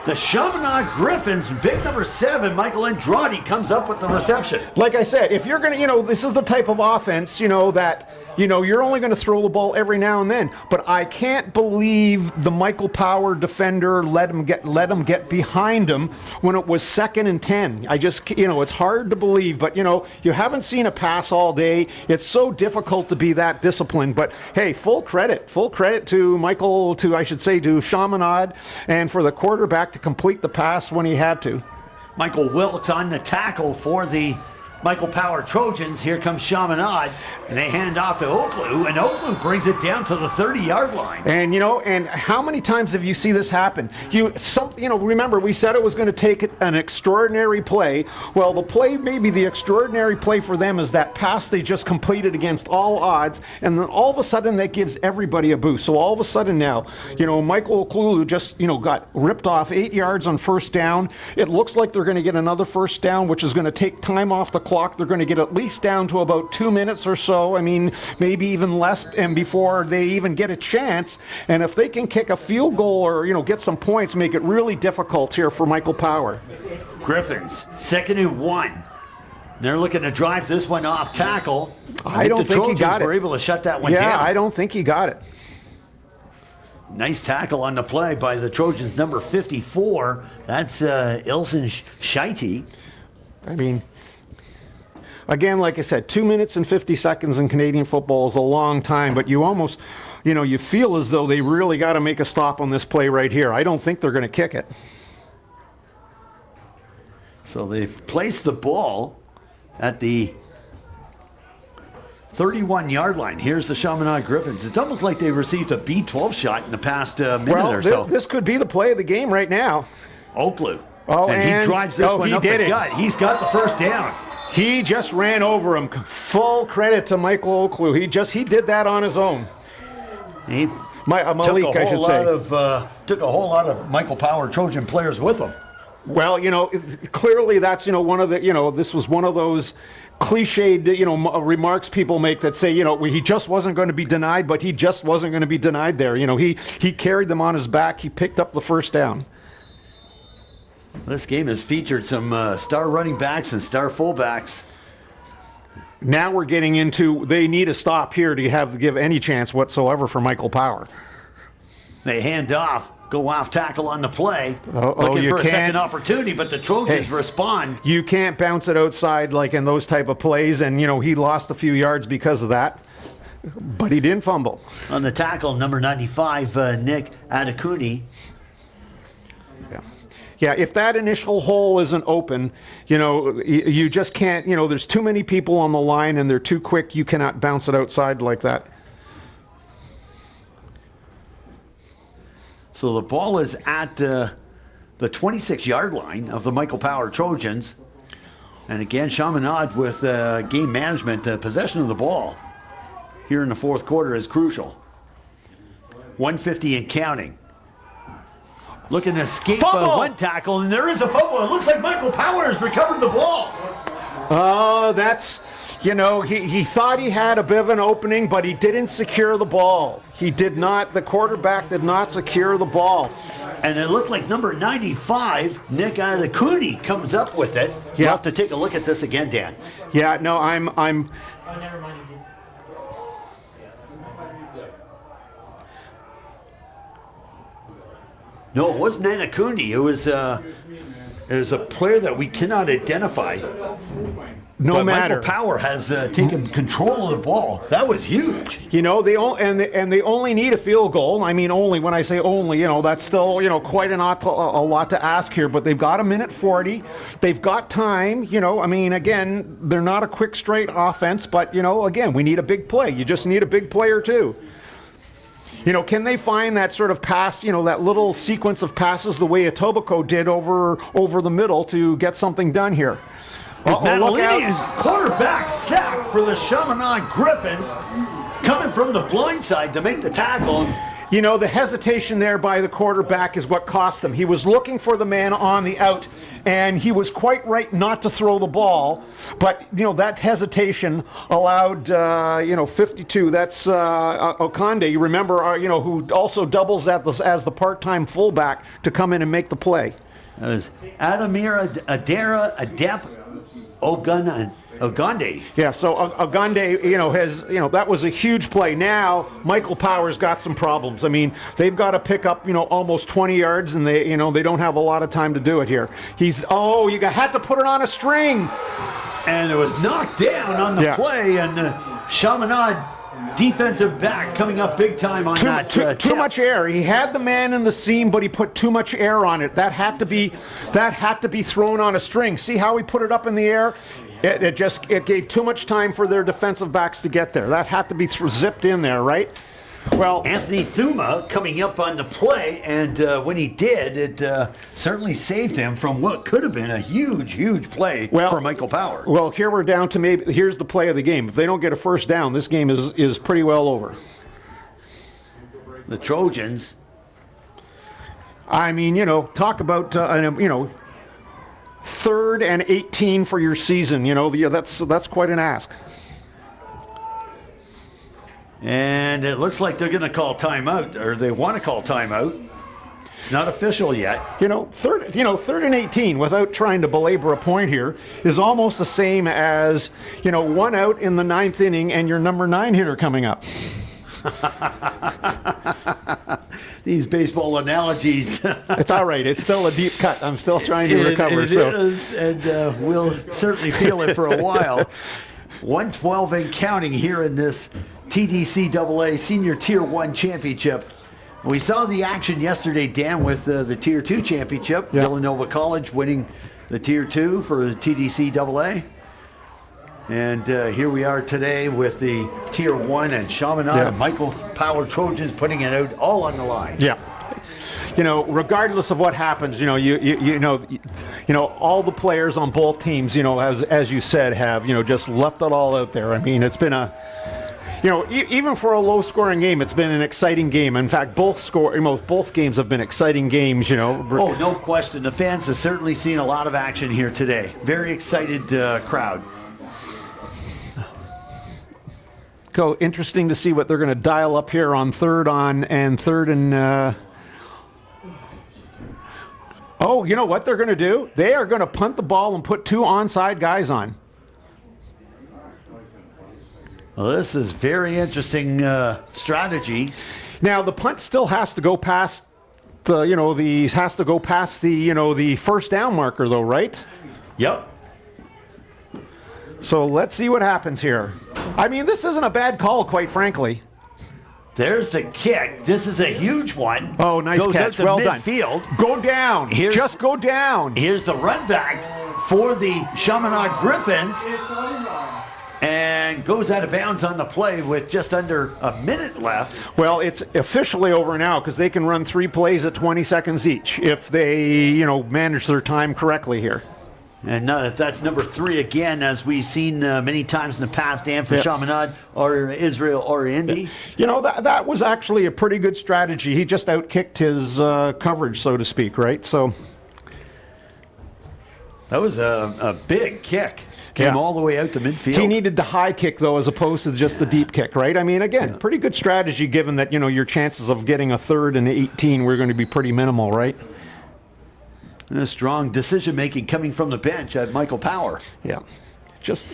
Speaker 3: The Chaminade Gryphons, big number 7, Michael Andrade, comes up with the reception.
Speaker 4: Like I said, if you're going to, this is the type of offense, that, you're only going to throw the ball every now and then. But I can't believe the Michael Power defender let him get behind him when it was 2nd and 10. I just, it's hard to believe. But, you haven't seen a pass all day. It's so difficult to be that disciplined. But, hey, full credit to Chaminade, and for the quarterback to complete the pass when he had to.
Speaker 3: Michael Wilkes on the tackle for the Michael Power Trojans. Here comes Chaminade, and they hand off to Oaklew, and Oaklew brings it down to the 30-yard line.
Speaker 4: And and how many times have you seen this happen? Remember we said it was going to take an extraordinary play. Well, maybe the extraordinary play for them is that pass they just completed against all odds, and then all of a sudden that gives everybody a boost. So all of a sudden now, Michael Oaklew just got ripped off 8 yards on first down. It looks like they're going to get another first down, which is going to take time off the clock. They're going to get at least down to about 2 minutes or so. I mean, maybe even less, and before they even get a chance. And if they can kick a field goal or get some points, make it really difficult here for Michael Power.
Speaker 3: Gryphons, 2nd and 1. They're looking to drive this one off tackle.
Speaker 4: I don't think he got it.
Speaker 3: Were able to shut that one down.
Speaker 4: Yeah, I don't think he got it.
Speaker 3: Nice tackle on the play by the Trojans, number 54. That's Ilson Scheite.
Speaker 4: I mean, again, like I said, 2 minutes and 50 seconds in Canadian football is a long time, but you almost, you feel as though they really got to make a stop on this play right here. I don't think they're going to kick it.
Speaker 3: So they've placed the ball at the 31-yard line. Here's the Chaminade Gryphons. It's almost like they received a B-12 shot in the past minute or so.
Speaker 4: This could be the play of the game right now.
Speaker 3: Oaklew.
Speaker 4: Oh,
Speaker 3: and he drives this one up the gut. He's got the first down.
Speaker 4: He just ran over him. Full credit to Michael Oaklew. He did that on his own.
Speaker 3: He
Speaker 4: Malik, I should say.
Speaker 3: Took a whole lot of Michael Power Trojan players with him.
Speaker 4: Well, clearly that's, one of the, this was one of those cliched, remarks people make that say, he just wasn't going to be denied, but he just wasn't going to be denied there. He carried them on his back. He picked up the first down.
Speaker 3: This game has featured some star running backs and star fullbacks.
Speaker 4: Now we're getting into they need a stop here to give any chance whatsoever for Michael Power.
Speaker 3: They hand off, go off tackle on the play, looking for a second opportunity, but the Trojans respond.
Speaker 4: You can't bounce it outside like in those type of plays, and he lost a few yards because of that, but he didn't fumble.
Speaker 3: On the tackle, number 95, Nick Adekuni.
Speaker 4: Yeah, if that initial hole isn't open, you just can't, there's too many people on the line and they're too quick. You cannot bounce it outside like that.
Speaker 3: So the ball is at the 26-yard line of the Michael Power Trojans. And again, Chaminade with game management. Possession of the ball here in the fourth quarter is crucial. 150 and counting. looking to escape
Speaker 4: Fumble!
Speaker 3: one tackle, and there is a fumble. It looks like Michael Powers recovered the ball.
Speaker 4: Oh, that's, he thought he had a bit of an opening, but he didn't secure the ball. He did not, the quarterback did not secure the ball.
Speaker 3: And it looked like number 95, Nick Adekuni, comes up with it. You'll have to take a look at this again, Dan.
Speaker 4: Yeah, no, I'm
Speaker 1: Oh, never mind. You did.
Speaker 3: No, it wasn't Adekuni. It was a player that we cannot identify.
Speaker 4: no
Speaker 3: But
Speaker 4: matter.
Speaker 3: Michael Power has taken control of the ball. That was huge.
Speaker 4: They only need a field goal. I mean, only, when I say only, that's still, quite a lot to ask here, but they've got a minute 40. They've got time, again, they're not a quick, straight offense, but, again, we need a big play. You just need a big player, too. Can they find that sort of pass, that little sequence of passes the way Etobicoke did over the middle to get something done here? Look
Speaker 3: Manolini
Speaker 4: out.
Speaker 3: is quarterback sacked for the Chaminade Gryphons, coming from the blind side to make the tackle.
Speaker 4: The hesitation there by the quarterback is what cost them. He was looking for the man on the out, and he was quite right not to throw the ball. But, that hesitation allowed, 52. That's Okonde, you remember, who also doubles as the part-time fullback to come in and make the play.
Speaker 3: That was Adamir Adep Ogande.
Speaker 4: Yeah, so Ogande, has, that was a huge play. Now, Michael Powers got some problems. I mean, they've got to pick up, almost 20 yards, and they don't have a lot of time to do it here. Had to put it on a string.
Speaker 3: And it was knocked down on the play, and the Shamanad defensive back coming up big time on that.
Speaker 4: Too much air. He had the man in the seam, but he put too much air on it. That had to be thrown on a string. See how he put it up in the air? It gave too much time for their defensive backs to get there. That had to be zipped in there, right? Well,
Speaker 3: Anthony Thuma coming up on the play, and when he did, it certainly saved him from what could have been a huge play for Michael Power.
Speaker 4: Well, here we're down to here's the play of the game. If they don't get a first down, this game is pretty well over.
Speaker 3: The Trojans.
Speaker 4: I mean, talk about, 3rd and 18 for your season. That's quite an ask.
Speaker 3: And it looks like they're going to call timeout, or they want to call timeout. It's not official yet.
Speaker 4: Third and 18, without trying to belabor a point here, is almost the same as, 1 out in the 9th inning and your number 9 hitter coming up.
Speaker 3: These baseball analogies.
Speaker 4: It's all right. It's still a deep cut. I'm still trying to recover.
Speaker 3: It is, and we'll certainly feel it for a while. 112 and counting here in this TDCAA Senior Tier 1 Championship. We saw the action yesterday, Dan, with the Tier 2 Championship.
Speaker 4: Yeah.
Speaker 3: Villanova College winning the Tier 2 for the TDCAA. And here we are today with the Tier 1 and Shamanad and Michael Power Trojans putting it out all on the line.
Speaker 4: Yeah. Regardless of what happens, all the players on both teams, as you said, have, just left it all out there. I mean, it's been even for a low-scoring game, it's been an exciting game. In fact, both games have been exciting games.
Speaker 3: Oh, no question. The fans have certainly seen a lot of action here today. Very excited crowd.
Speaker 4: Interesting to see what they're going to dial up here on 3rd and. Oh, you know what they're going to do? They are going to punt the ball and put 2 onside guys on.
Speaker 3: Well, this is very interesting strategy.
Speaker 4: Now the punt still has to go past the first down marker, though, right?
Speaker 3: Yep.
Speaker 4: So let's see what happens here. I mean, this isn't a bad call, quite frankly.
Speaker 3: There's the kick. This is a huge one.
Speaker 4: Oh, nice
Speaker 3: Goes
Speaker 4: catch.
Speaker 3: out to
Speaker 4: Well
Speaker 3: midfield.
Speaker 4: done. Go down. Just go down.
Speaker 3: Here's the run back for the Chaminade Gryphons. And goes out of bounds on the play with just under a minute left.
Speaker 4: Well, it's officially over now because they can run 3 plays at 20 seconds each if they, manage their time correctly here.
Speaker 3: And that's number 3 again, as we've seen many times in the past, Dan, for Chaminade or Israel or Indy.
Speaker 4: You know, that was actually a pretty good strategy. He just outkicked his coverage, so to speak, right? So
Speaker 3: that was a big kick. Came all the way out to midfield.
Speaker 4: He needed the high kick, though, as opposed to just the deep kick, right? I mean, again, pretty good strategy given that, you know, your chances of getting a third and 18 were going to be pretty minimal, right?
Speaker 3: A strong decision-making coming from the bench at Michael Power.
Speaker 4: Yeah. Just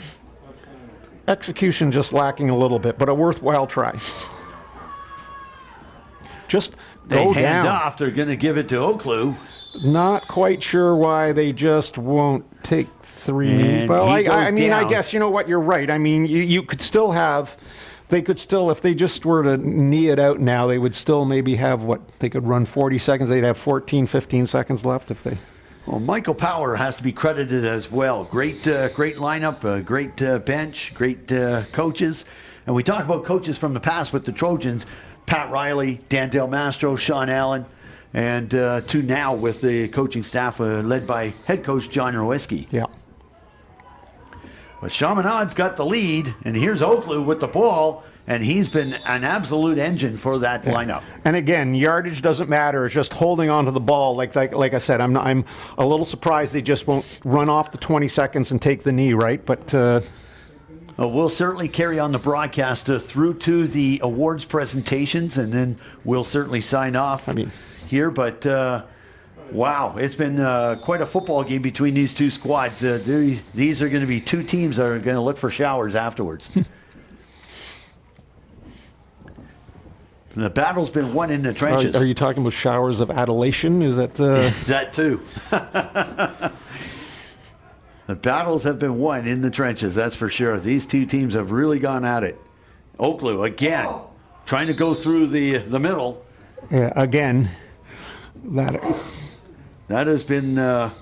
Speaker 4: execution just lacking a little bit, but a worthwhile try. Just go
Speaker 3: hand
Speaker 4: down.
Speaker 3: off. They're going to give it to Oklu.
Speaker 4: Not quite sure why they just won't take 3.
Speaker 3: And
Speaker 4: well,
Speaker 3: he goes
Speaker 4: I mean,
Speaker 3: down.
Speaker 4: I guess, you know what, you're right. I mean, you could still have, they could still, if they just were to knee it out now, they would still maybe have they could run 40 seconds. They'd have 14, 15 seconds left if they.
Speaker 3: Well, Michael Power has to be credited as well. Great lineup, great bench, great coaches. And we talk about coaches from the past with the Trojans, Pat Riley, Dan Del Mastro, Sean Allen, and to now with the coaching staff led by head coach John Rowiski.
Speaker 4: Yeah.
Speaker 3: But Chaminad's got the lead, and here's Oklu with the ball, and he's been an absolute engine for that lineup.
Speaker 4: And again, yardage doesn't matter. It's just holding on to the ball. Like I said, I'm a little surprised they just won't run off the 20 seconds and take the knee, right? But
Speaker 3: we'll certainly carry on the broadcast through to the awards presentations, and then we'll certainly sign off here. But wow, it's been quite a football game between these two squads. These are going to be two teams that are going to look for showers afterwards. The battle's been won in the trenches.
Speaker 4: Are you talking about showers of adulation? Is that
Speaker 3: that too? The battles have been won in the trenches, that's for sure. These two teams have really gone at it. Oklu again, trying to go through the middle.
Speaker 4: Yeah, again, that
Speaker 3: has been the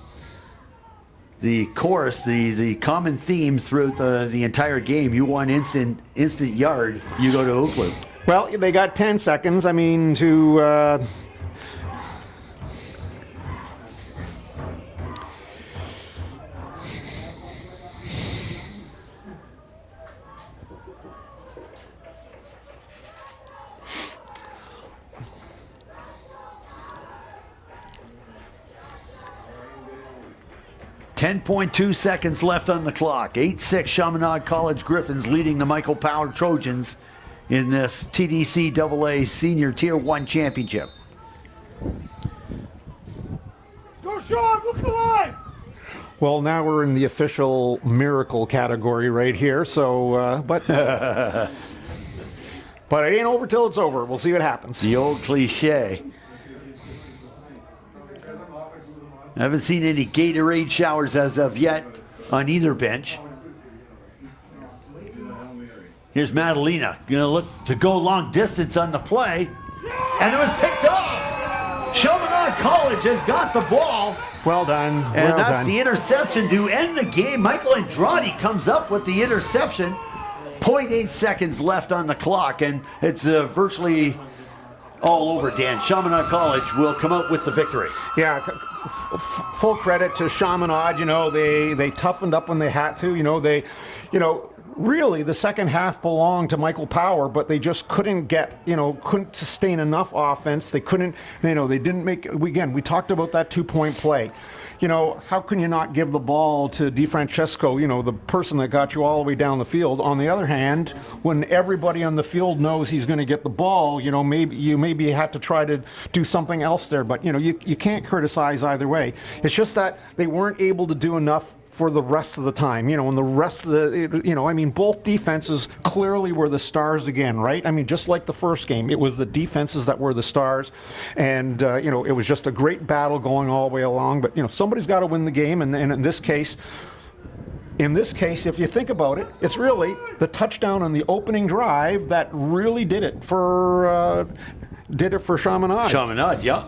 Speaker 3: chorus, the common theme throughout the entire game. You want instant yard, you go to Oklu.
Speaker 4: Well, they got 10 seconds. I mean, to
Speaker 3: 10.2 seconds left on the clock. 8-6 Chaminade College Gryphons leading the Michael Power Trojans in this TDCAA Senior Tier 1 Championship.
Speaker 2: Go, Sean! Look alive!
Speaker 4: Well, now we're in the official miracle category right here. So, but it ain't over till it's over. We'll see what happens.
Speaker 3: The old cliche. I haven't seen any Gatorade showers as of yet on either bench. Here's Madalena, going to look to go long distance on the play, and it was picked off. Chaminade College has got the ball.
Speaker 4: Well done.
Speaker 3: And that's the interception to end the game. Michael Andrade comes up with the interception. 0.8 seconds left on the clock, and it's virtually all over, Dan. Chaminade College will come out with the victory.
Speaker 4: Yeah, full credit to Chaminade. You know, they toughened up when they had to. Really, the second half belonged to Michael Power, but they just couldn't couldn't sustain enough offense. They couldn't, they didn't make, again, we talked about that 2-point play. How can you not give the ball to DiFrancesco, the person that got you all the way down the field? On the other hand, when everybody on the field knows he's going to get the ball, maybe you have to try to do something else there. But, you can't criticize either way. It's just that they weren't able to do enough for the rest of the time, and the rest of the, both defenses clearly were the stars again, right? Just like the first game, it was the defenses that were the stars, and, it was just a great battle going all the way along, but, somebody's got to win the game, and in this case, if you think about it, it's really the touchdown on the opening drive that really did it for Chaminade.
Speaker 3: Chaminade, yep.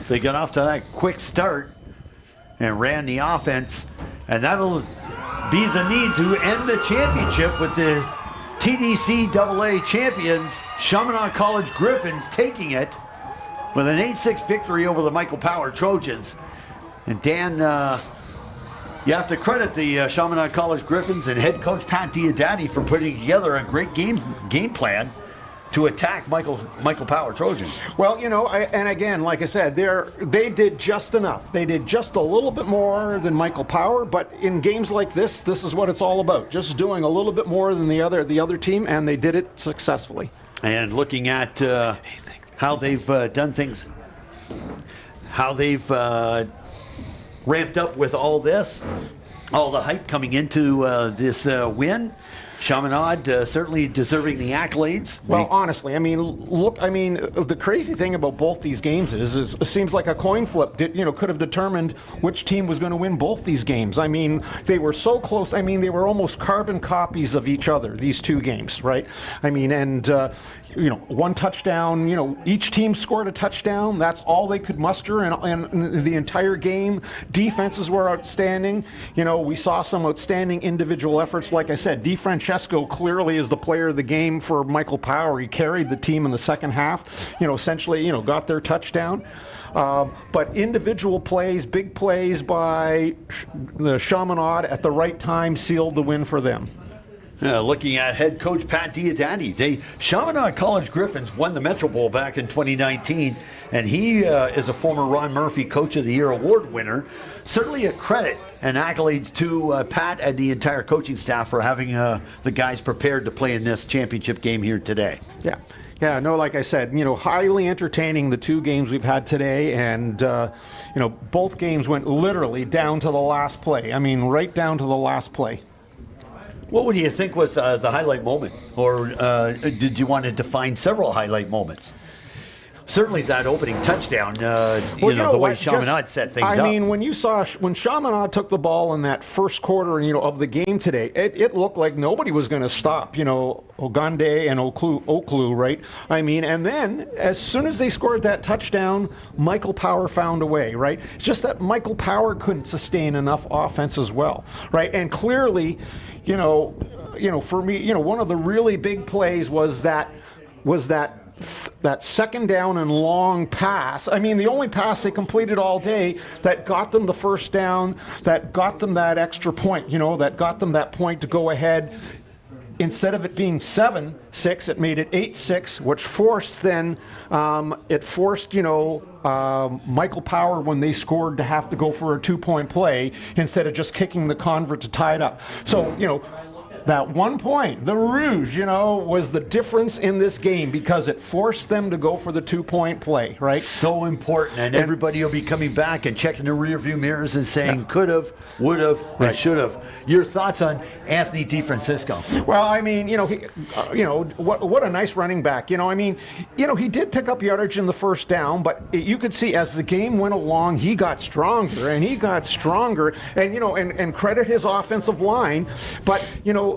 Speaker 3: They got off to that quick start and ran the offense. And that'll be the need to end the championship with the TDCAA champions, Chaminade College Gryphons, taking it with an 8-6 victory over the Michael Power Trojans. And Dan, You have to credit the Chaminade College Gryphons and head coach Pat Diodati for putting together a great game plan to attack Michael Power Trojans.
Speaker 4: Well, and again, like I said, they did just enough. They did just a little bit more than Michael Power, but in games like this is what it's all about. Just doing a little bit more than the other team, and they did it successfully.
Speaker 3: And looking at how they've done things, how they've ramped up with all this, all the hype coming into this win. Shamanad certainly deserving the accolades.
Speaker 4: Well, honestly, the crazy thing about both these games is it seems like a coin flip could have determined which team was going to win both these games. I mean, they were so close. They were almost carbon copies of each other, these two games, right? One touchdown, each team scored a touchdown. That's all they could muster in the entire game. Defenses were outstanding. We saw some outstanding individual efforts. Like I said, DiFrancesco clearly is the player of the game for Michael Power. He carried the team in the second half, essentially, got their touchdown. But individual plays, big plays by the Chaminade at the right time sealed the win for them.
Speaker 3: Looking at head coach Pat Diodati, Chaminade College Gryphons won the Metro Bowl back in 2019, and he is a former Ron Murphy Coach of the Year award winner. Certainly a credit and accolades to Pat and the entire coaching staff for having the guys prepared to play in this championship game here today.
Speaker 4: Yeah, no, like I said, highly entertaining, the two games we've had today, and, both games went literally down to the last play. Right down to the last play.
Speaker 3: What would you think was the highlight moment? Or did you want to define several highlight moments? Certainly that opening touchdown, the way Chaminade set things up.
Speaker 4: When Chaminade took the ball in that first quarter, of the game today, it looked like nobody was going to stop, Ogande and Oklu, right? And then as soon as they scored that touchdown, Michael Power found a way, right? It's just that Michael Power couldn't sustain enough offense as well, right? And clearly, for me, one of the really big plays was that second down and long pass. The only pass they completed all day that got them the first down, that got them that extra point, that got them that point to go ahead. Instead of it being 7-6, it made it 8-6, which forced Michael Power, when they scored, to have to go for a 2-point play instead of just kicking the convert to tie it up. So, that 1 point, the rouge, was the difference in this game because it forced them to go for the 2-point play, right?
Speaker 3: So important, and everybody will be coming back and checking the rearview mirrors and saying could have, would have, and should have. Your thoughts on Anthony DiFrancesco?
Speaker 4: Well, what a nice running back. He did pick up yardage in the first down, but you could see as the game went along, he got stronger, and credit his offensive line, but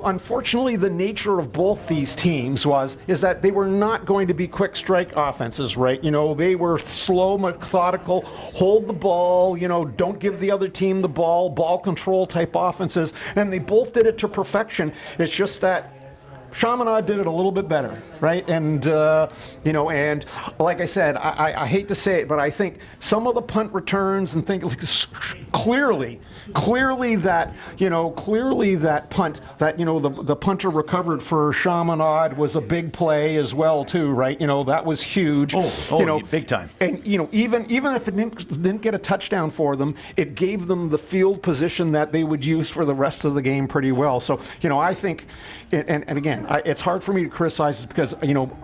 Speaker 4: unfortunately, the nature of both these teams is that they were not going to be quick strike offenses, right? They were slow, methodical, hold the ball, don't give the other team the ball control type offenses, and they both did it to perfection. It's just that Chaminade did it a little bit better, right? And, and like I said, I hate to say it, but I think some of the punt returns and things, clearly that punt, that, the punter recovered for Chaminade was a big play as well, too, right? That was huge.
Speaker 3: Big time.
Speaker 4: And, even if it didn't get a touchdown for them, it gave them the field position that they would use for the rest of the game pretty well. So, I think, and again, it's hard for me to criticize this because,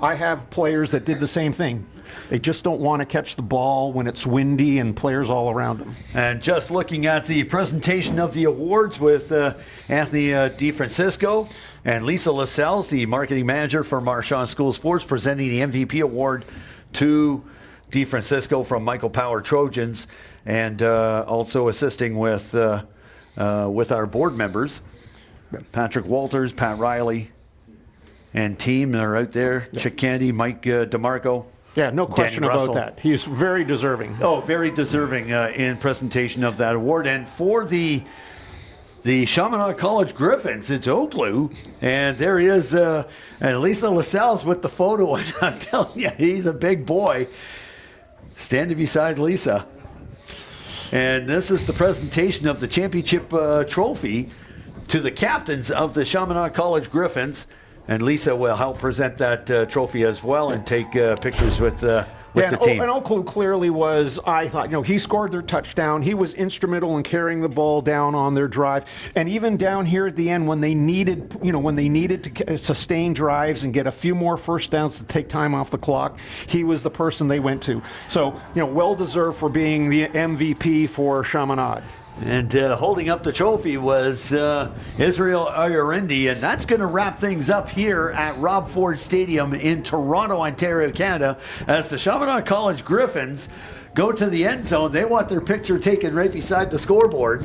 Speaker 4: I have players that did the same thing. They just don't want to catch the ball when it's windy and players all around them.
Speaker 3: And just looking at the presentation of the awards with Anthony DiFrancesco and Lisa Lascelles, the marketing manager for Marchand School Sports, presenting the MVP award to DiFrancesco from Michael Power Trojans, and also assisting with our board members, Patrick Walters, Pat Riley, and team are out there. Yeah. Chick Candy, Mike DeMarco.
Speaker 4: Yeah, no question about that. He's very deserving.
Speaker 3: Oh, very deserving in presentation of that award. And for the Chaminade College Gryphons, it's Oklu, and there is Lisa Lascelles with the photo. And I'm telling you, he's a big boy. Standing beside Lisa. And this is the presentation of the championship trophy to the captains of the Chaminade College Gryphons. And Lisa will help present that trophy as well and take pictures with the team.
Speaker 4: And Oaklew clearly was, I thought, he scored their touchdown. He was instrumental in carrying the ball down on their drive. And even down here at the end when they needed, to sustain drives and get a few more first downs to take time off the clock, he was the person they went to. So, well deserved for being the MVP for Shamanad.
Speaker 3: And holding up the trophy was Israel Ayarendi, and that's going to wrap things up here at Rob Ford Stadium in Toronto, Ontario, Canada, as the Chaminade College Gryphons go to the end zone. They want their picture taken right beside the scoreboard.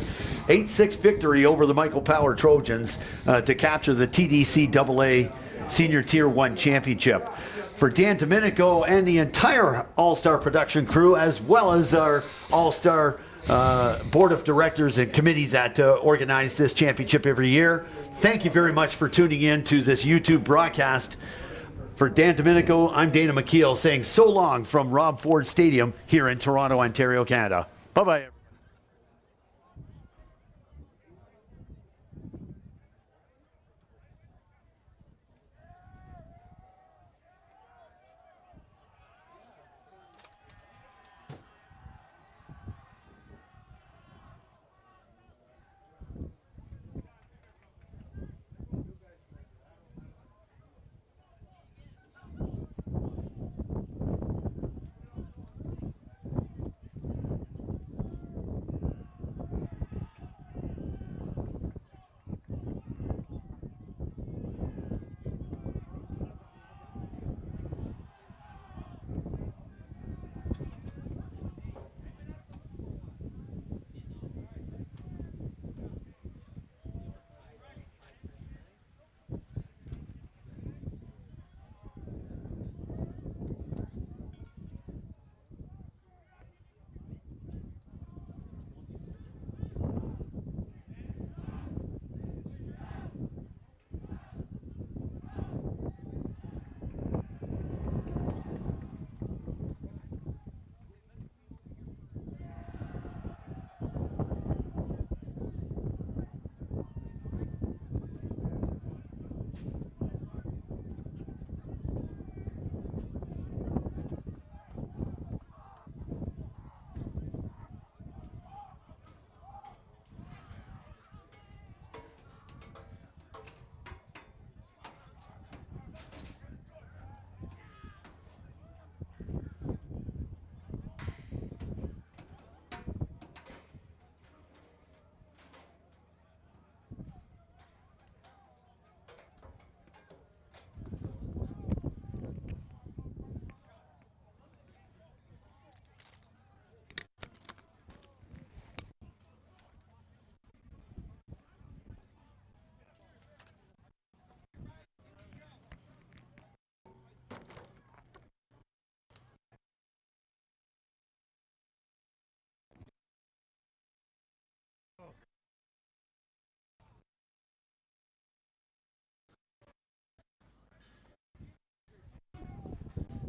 Speaker 3: 8-6 victory over the Michael Power Trojans to capture the TDCAA Senior Tier 1 Championship. For Dan Domenico and the entire All-Star production crew, as well as our All-Star board of directors and committee that organize this championship every year, thank you very much for tuning in to this YouTube broadcast. For Dan Domenico, I'm Dana McKeel saying so long from Rob Ford Stadium here in Toronto, Ontario, Canada. Bye-bye.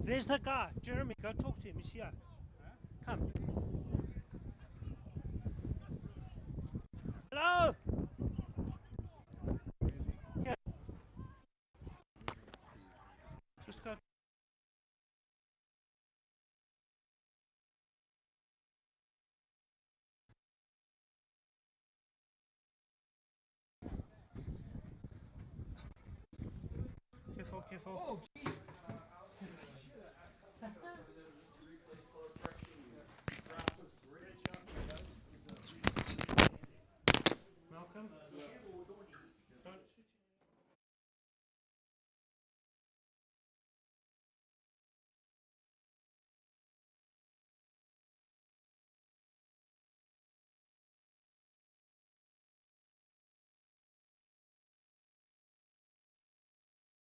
Speaker 6: There's the guy, Jeremy. Go talk to him. He's here. Come. Hello. Yeah. Just go. Careful, careful. Oh, Jesus.